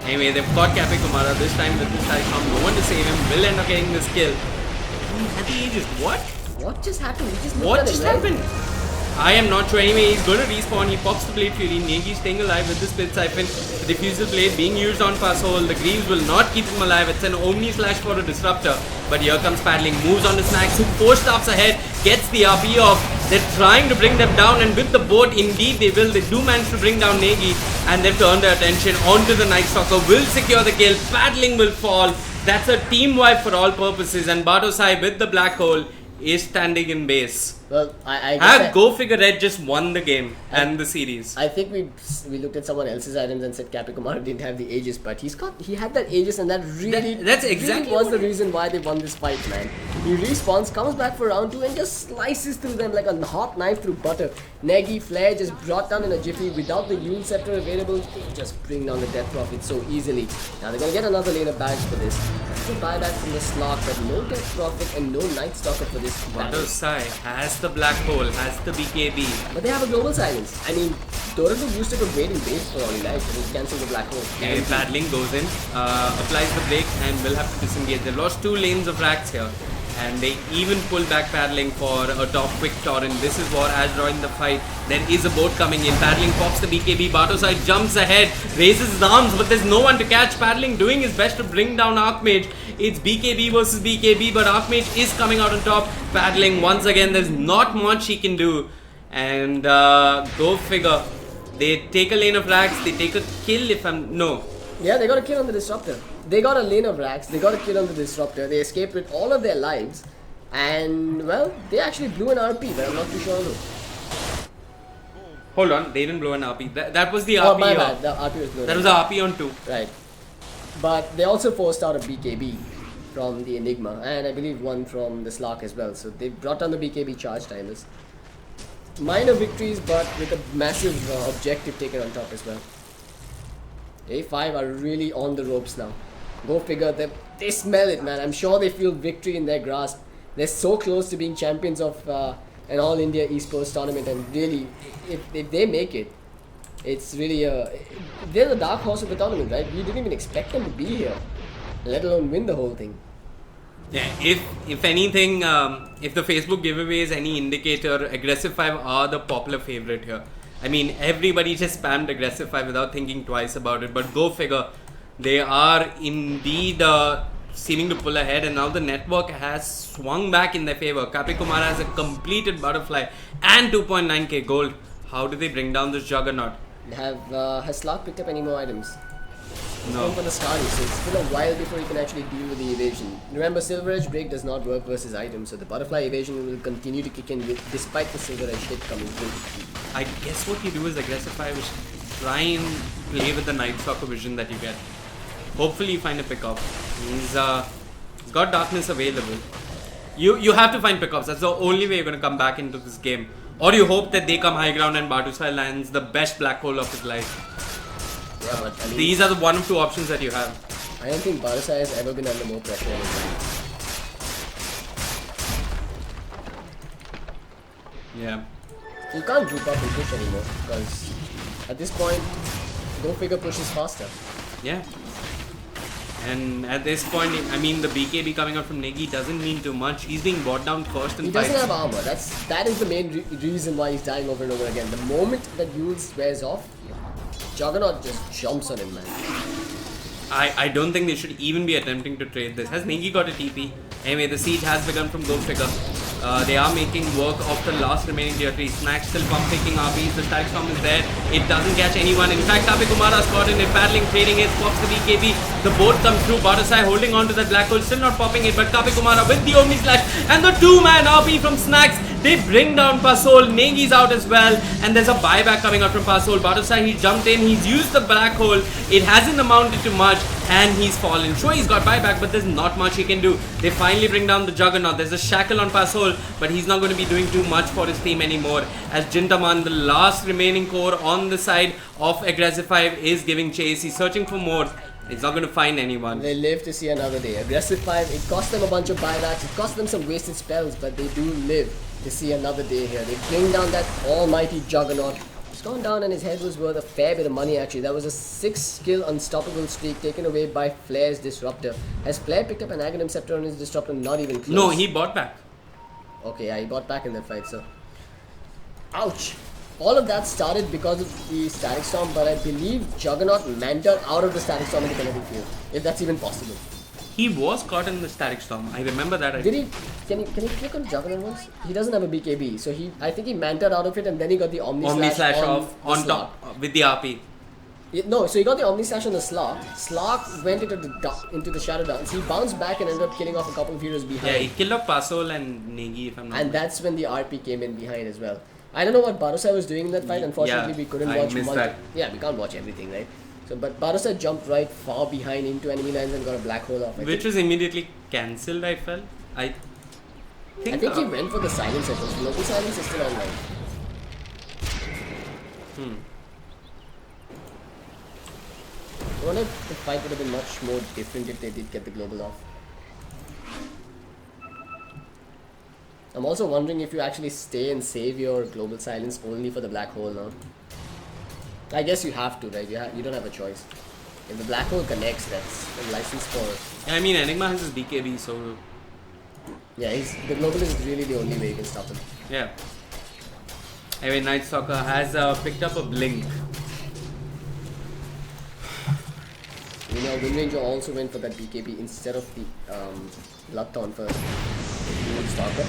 Anyway, they've got Cafe Kumara. This time with this come, no one to save him. Will end up getting this kill. At the Aegis, what? What just happened? He just What looked at just him, right? happened? I am not sure. Anyway, he's going to respawn. He pops the Blade Fury. Negi staying alive with the Split Siphon. The Diffusal Blade being used on Passhole. The Greaves will not keep him alive. It's an Omni Slash for a Disruptor. But here comes Paddling. Moves on to Snacks, who 4 stops ahead. Gets the RP off. They're trying to bring them down. And with the boat, indeed they will. They do manage to bring down Negi. And they've turned their attention onto the Night Stalker. Will secure the kill. Paddling will fall. That's a team wipe for all purposes. And Batosai with the Black Hole is standing in base. Well, I guess Go Figure Red just won the game and the series. I think we looked at someone else's items and said Capikumara didn't have the Aegis, but he had that Aegis, and that really That's exactly was what the reason why they won this fight, man. He respawns, comes back for round 2 and just slices through them like a hot knife through butter. Negi, Flare just brought down in a jiffy without the Yule Scepter available. They just bring down the Death Profit so easily. Now they're gonna get another lane of bags for this. That's a buyback from the Slot, but no Death Profit and no Night Stalker for this battle. Batosai has the Black Hole, has the BKB. But they have a global silence. I mean, Dota2 used to go waiting base for all he likes, and he cancelled the black hole. Okay, Paddling goes in, applies the break and will have to disengage. They lost 2 lanes of racks here. And they even pull back Paddling for a top quick torrent. This is what, as during the fight, there is a boat coming in. Paddling pops the BKB. Batosai jumps ahead, raises his arms, but there's no one to catch. Paddling doing his best to bring down Archmage. It's BKB versus BKB, but Archmage is coming out on top. Paddling once again, there's not much he can do. And go figure. They take a lane of racks, they take a kill if I'm... No. Yeah, they got a kill on the Disruptor. They got a lane of racks, they got a kill on the Disruptor. They escaped with all of their lives. And, well, they actually blew an RP, but I'm not too sure who. Hold on, they didn't blow an RP. That was the RP. Oh, my bad. The RP was blown. That was a RP on 2. Right. But they also forced out a BKB from the Enigma. And I believe one from the Slark as well. So they brought down the BKB charge timers. Minor victories, but with a massive objective taken on top as well. A5 are really on the ropes now. Go figure, they smell it, man. I'm sure they feel victory in their grasp. They're so close to being champions of an All India Esports tournament, and really, if they make it, it's really they're the dark horse of the tournament, right? We didn't even expect them to be here, let alone win the whole thing. Yeah, if anything, if the Facebook giveaway is any indicator, Aggressive 5 are the popular favorite here. I mean, everybody just spammed Aggressive 5 without thinking twice about it, but go figure, they are indeed seeming to pull ahead, and now the network has swung back in their favor. Capikumara has a completed butterfly and 2.9k gold. How do they bring down this juggernaut? Has Slark picked up any more items? He's going for the Skadi, so it's still a while before he can actually deal with the evasion. Remember, Silver Edge break does not work versus items, so the butterfly evasion will continue to kick in despite the Silver Edge hit coming through. I guess what you do is aggressive 5 is try and play with the Night Stalker vision that you get. Hopefully you find a pickup. He's got darkness available. You have to find pickups. That's the only way you're going to come back into this game. Or you hope that they come high ground and Bartusai lands the best black hole of his life. Yeah, but I mean, These are the one of two options that you have. I don't think Bartusai has ever been under more pressure in his life. Yeah. You can't group up and push anymore because at this point, Go Figure pushes faster. Yeah. And at this point, I mean, the BKB coming out from Negi doesn't mean too much. He's being brought down first in He fights. doesn't have armor. That is the main reason why he's dying over and over again. The moment that Yules wears off, Juggernaut just jumps on him, man. I don't think they should even be attempting to trade this. Has Negi got a TP? Anyway, the siege has begun from Go Figure. They are making work of the last remaining tier 3. Snack still pump taking RPs. The static storm is there. It doesn't catch anyone. In fact, Tape Kumara's caught in it. Paddling, trading it. Pops the BKB. The boat comes through. Bartusai holding on to that black hole. Still not popping it. But Tape Kumara with the Omni Slash. And the 2-man RP from Snacks. They bring down Pasol. Negi's out as well. And there's a buyback coming out from Pasol. Bartusai, he jumped in. He's used the black hole. It hasn't amounted to much. And he's fallen. Sure, he's got buyback, but there's not much he can do. They finally bring down the Juggernaut. There's a shackle on Pasol, but he's not going to be doing too much for his team anymore. As Jintaman, the last remaining core on the side of Aggressive 5, is giving chase. He's searching for more. He's not going to find anyone. They live to see another day. Aggressive 5, it cost them a bunch of buybacks. It cost them some wasted spells, but they do live to see another day here. They bring down that almighty Juggernaut. He's gone down and his head was worth a fair bit of money actually. That was a 6-skill unstoppable streak taken away by Flair's Disruptor. Has Flair picked up an Aghanim Scepter on his Disruptor? Not even close. No, he bought back. Okay, yeah, he bought back in that fight, so... Ouch! All of that started because of the Static Storm, but I believe Juggernaut mantled out of the Static Storm in the penalty field. If that's even possible. He was caught in the Static Storm. I remember that. Did he? Can he click on Juggernaut once? He doesn't have a BKB, so I think he mantled out of it and then he got the Omni Slash off on top with the RP. No, so he got the Omni Slash on the Slark. Slark went into the Shadow Dance. He bounced back and ended up killing off a couple of heroes behind. Yeah, he killed off Pasol and Negi, if I'm not And that's when the RP came in behind as well. I don't know what Bartusai was doing in that fight. Unfortunately, we couldn't watch much. That. Yeah, we can't watch everything, right? So, but Bartusai jumped right far behind into enemy lines and got a black hole off. Which was immediately cancelled, I felt. I think he went for the silence efforts. Local silence is still online. I wonder if the fight would have been much more different if they did get the global off. I'm also wondering if you actually stay and save your global silence only for the black hole now. I guess you have to, right? You don't have a choice. If the black hole connects, that's a license for... I mean, Enigma has his BKB, so... Yeah, the global is really the only way you can stop him. Yeah. Anyway, Night Stalker has picked up a blink. You know, Wind Ranger also went for that BKB instead of the Bloodthorn first. Wind Stalker.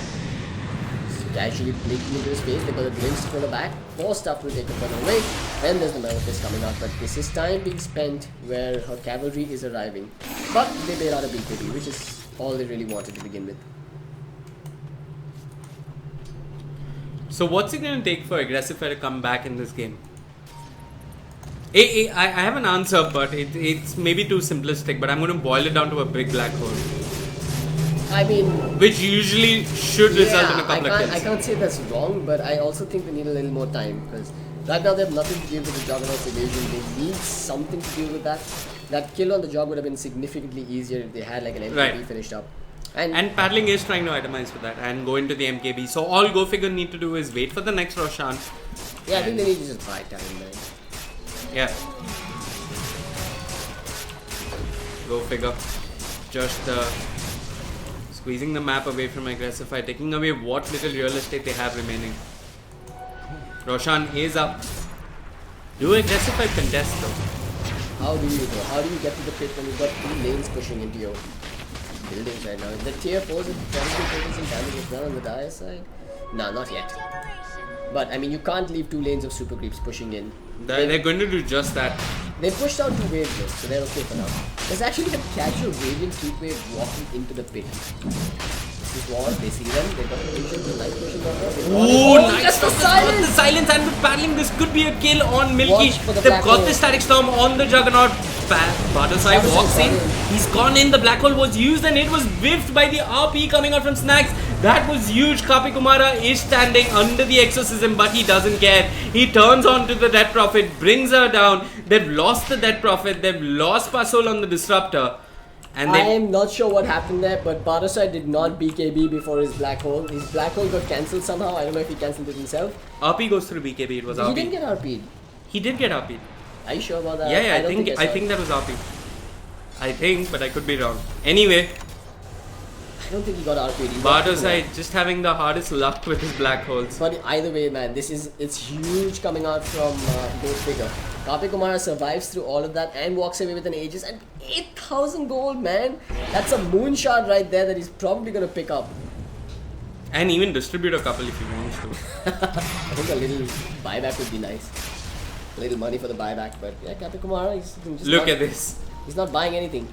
Casually blinking into his face, they got the blinks to the back, forced up to take the further away. Then there's the Manifest coming out, but this is time being spent where her cavalry is arriving. But they bail out a BKB, which is all they really wanted to begin with. So what's it going to take for Aggressive to come back in this game? I have an answer, but it's maybe too simplistic, but I'm going to boil it down to a big black hole. I mean... Which usually should result in a couple of kills. I can't say that's wrong, but I also think they need a little more time, because right now they have nothing to deal with the Juggernaut's evasion. They need something to deal with that. That kill on the Jog would have been significantly easier if they had like an MKB finished up. And Paddling is trying to itemize for that and go into the MKB. So all Go Figure need to do is wait for the next Roshan. Yeah, I think they need to just buy time, man. Yeah. Go Figure. Just squeezing the map away from Aggressive, taking away what little real estate they have remaining. Roshan is up. Do Aggressive contest though? How do you go? How do you get to the pit when you've got 2 lanes pushing into your buildings right now? The tier 4s is probably taking some damage as well on the dire side. Nah, not yet. But I mean, you can't leave 2 lanes of super creeps pushing in. They're going to do just that. They pushed out 2 waves though, so they're okay for now. There's actually a casual Radiant Heat Wave walking into the pit. This is what they see them. They got the vision, the light pushing on them. Oh, nice. Just the Got silence! the silence, and with paddling, this could be a kill on Milky. Watch for the They've black got hole. the static storm on the Juggernaut. Bartosai Bartosai walks in. got in. He's gone in. The black hole was used, and it was whiffed by the RP coming out from Snacks. That was huge. Kapi Kumara is standing under the exorcism, but he doesn't care. He turns on to the Dead Prophet, brings her down. They've lost the Dead Prophet. They've lost Pasol on the Disruptor. And I am not sure what happened there, but Bartosai did not BKB before his black hole. His black hole got cancelled somehow. I don't know if he cancelled it himself. RP goes through BKB. It was He RP. didn't get RP'd. He did get RP. Are you sure about that? Yeah, don't I saw think it. that was RP. I think, but I could be wrong. Anyway, I don't think he got RP'd. He got Bartosai just having the hardest luck with his black holes. But either way, man, it's huge coming out from Gold Figure. Kapi Kumara survives through all of that and walks away with an Aegis and 8,000 gold, man. That's a moonshot right there that he's probably gonna pick up. And even distribute a couple if he wants to. I think a little buyback would be nice. A little money for the buyback, but yeah, Kapi Kumara, Look at this. He's not buying anything.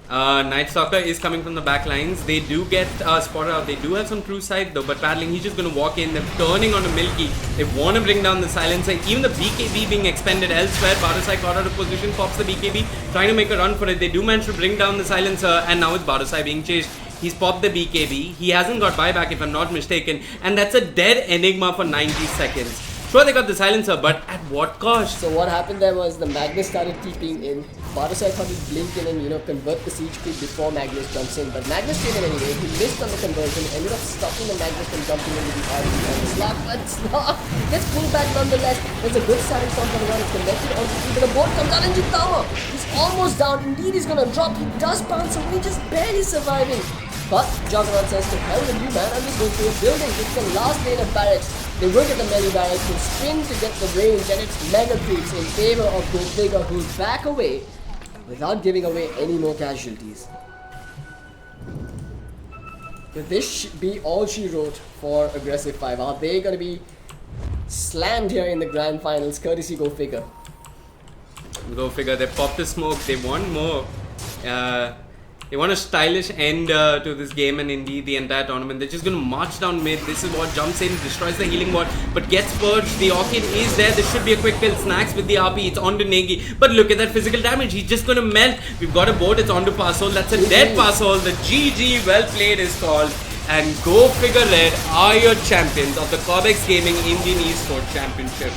Night Stalker is coming from the back lines. They do get spotted out. They do have some true sight though, but paddling, he's just going to walk in. They're turning on a Milky. They want to bring down the silencer. Even the BKB being expended elsewhere. Bartosai got out of position, pops the BKB, trying to make a run for it. They do manage to bring down the silencer, and now it's Bartosai being chased. He's popped the BKB. He hasn't got buyback if I'm not mistaken, and that's a dead Enigma for 90 seconds. Sure, they got the silencer, but at what cost? So what happened there was the Magnus started keeping in. Bartosai thought he'd blink in and convert the siege creep before Magnus jumps in, but Magnus came in anyway. He missed on the conversion, ended up stopping the Magnus from jumping into the RP on the slot, but Slot gets pulled back nonetheless. There's a good starting storm coming on. It's connected onto the but the board comes out into tower. He's almost down. Indeed, he's gonna drop. He does bounce away, just barely surviving. But Juggernaut says to hell with you, man. I'm just going through a building. It's the last lane of barracks. They will get the melee barracks, will spin to get the range, and it's mega creeps in favor of Gold Figure, who's back away without giving away any more casualties. Could this be all she wrote for Aggressive 5? Are they going to be slammed here in the grand finals, courtesy Go Figure? Go figure. They popped the smoke. They want more. They want a stylish end to this game, and indeed the entire tournament. They're just going to march down mid. This is what jumps in, destroys the healing ward, but gets purged. The Orchid is there. This should be a quick kill. Snacks with the RP. It's on to Negi. But look at that physical damage. He's just going to melt. We've got a board. It's on to Pasol. That's a dead Pasol. The GG, well played, is called. And Go Figure Red are your champions of the Cobx Gaming Indian Esports Championship.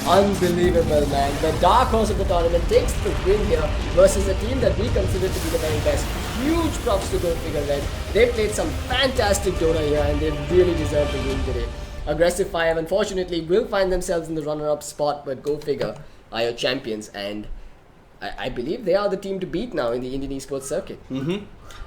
Unbelievable, man. The dark horse of the tournament takes the win here versus a team that we consider to be the very best. Huge props to Go Figure Red. They played some fantastic Dota here and they really deserve the win today. Aggressive 5 unfortunately will find themselves in the runner-up spot, but Go Figure are your champions, and I believe they are the team to beat now in the Indian Esports circuit.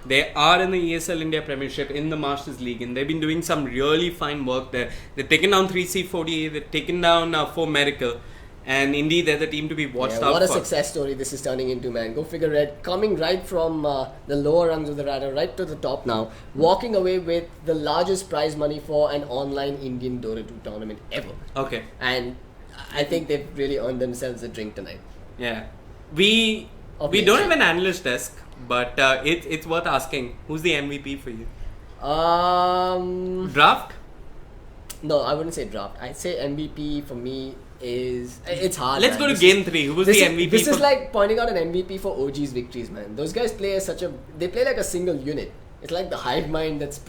They are in the ESL India Premiership in the Masters League, and they've been doing some really fine work there. They've taken down 3C40, they've taken down 4 Medical, and indeed they're the team to be watched out What a for. success story this is turning into, man. Go Figure Red coming right from the lower rungs of the ladder right to the top now, walking away with the largest prize money for an online Indian Dota 2 tournament ever. Okay, And I think they've really earned themselves a drink tonight. yeah. We don't have an analyst desk, but it's worth asking. Who's the MVP for you? Draft? No, I wouldn't say draft. I'd say MVP for me is... It's hard, Let's man. go to This game is- 3. Who was This the is, MVP? this is for- like pointing out an MVP for OG's victories, man. Those guys play as they play like a single unit. It's like the hive mind that's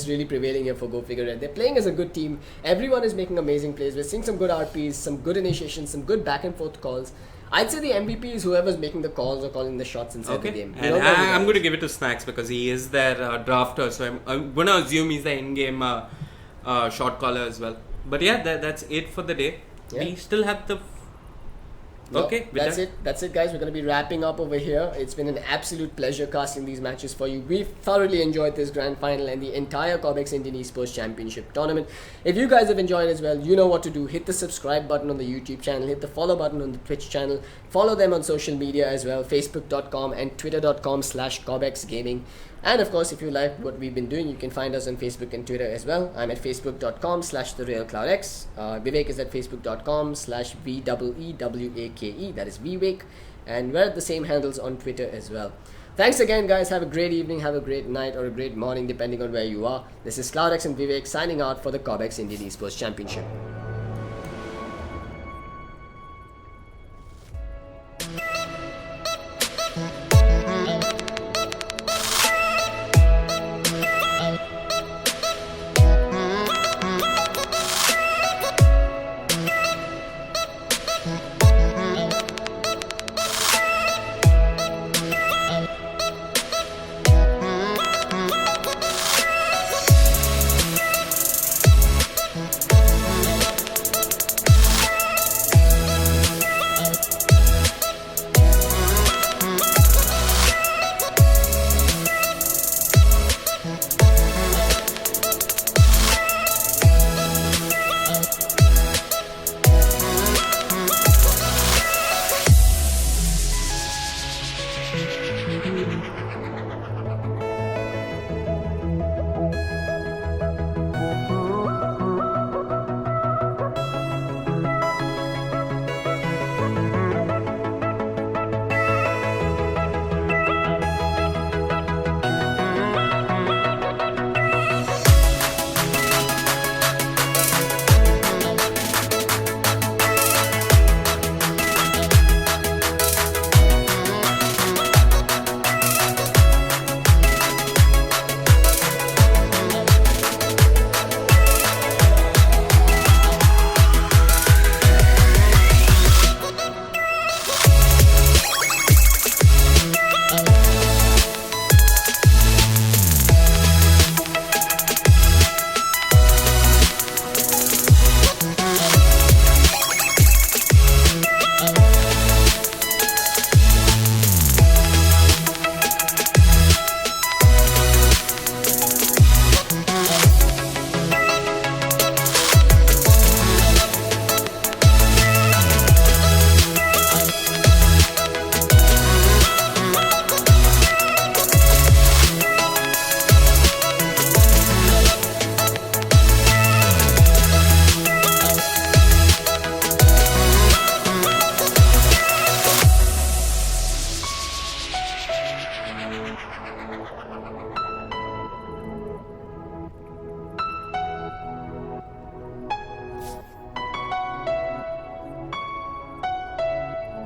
really prevailing here for Go Figure Red. They're playing as a good team. Everyone is making amazing plays. We're seeing some good RPs, some good initiations, some good back and forth calls. I'd say the MVP is whoever's making the calls or calling the shots inside the game. We And don't know who I'm that going to is. give it to Snacks because he is their drafter, so I'm going to assume he's the in-game shot caller as well. But yeah, that's it for the day. Yeah. We still have the... No, Okay, that's it. That's it, guys. We're going to be wrapping up over here. It's been an absolute pleasure casting these matches for you. We've thoroughly enjoyed this grand final and the entire Cobx Indian Esports Championship tournament. If you guys have enjoyed as well, you know what to do. Hit the subscribe button on the YouTube channel. Hit the follow button on the Twitch channel. Follow them on social media as well. Facebook.com and Twitter.com/Cobx Gaming. And of course, if you like what we've been doing, you can find us on Facebook and Twitter as well. I'm at Facebook.com/TheRealCloudX. Vivek is at Facebook.com/VEEWAKE. That is Vivek. and we're at the same handles on Twitter as well. Thanks again, guys. Have a great evening, have a great night, or a great morning, depending on where you are. This is Cloudx and Vivek signing out for the Cobx Indian Esports Championship.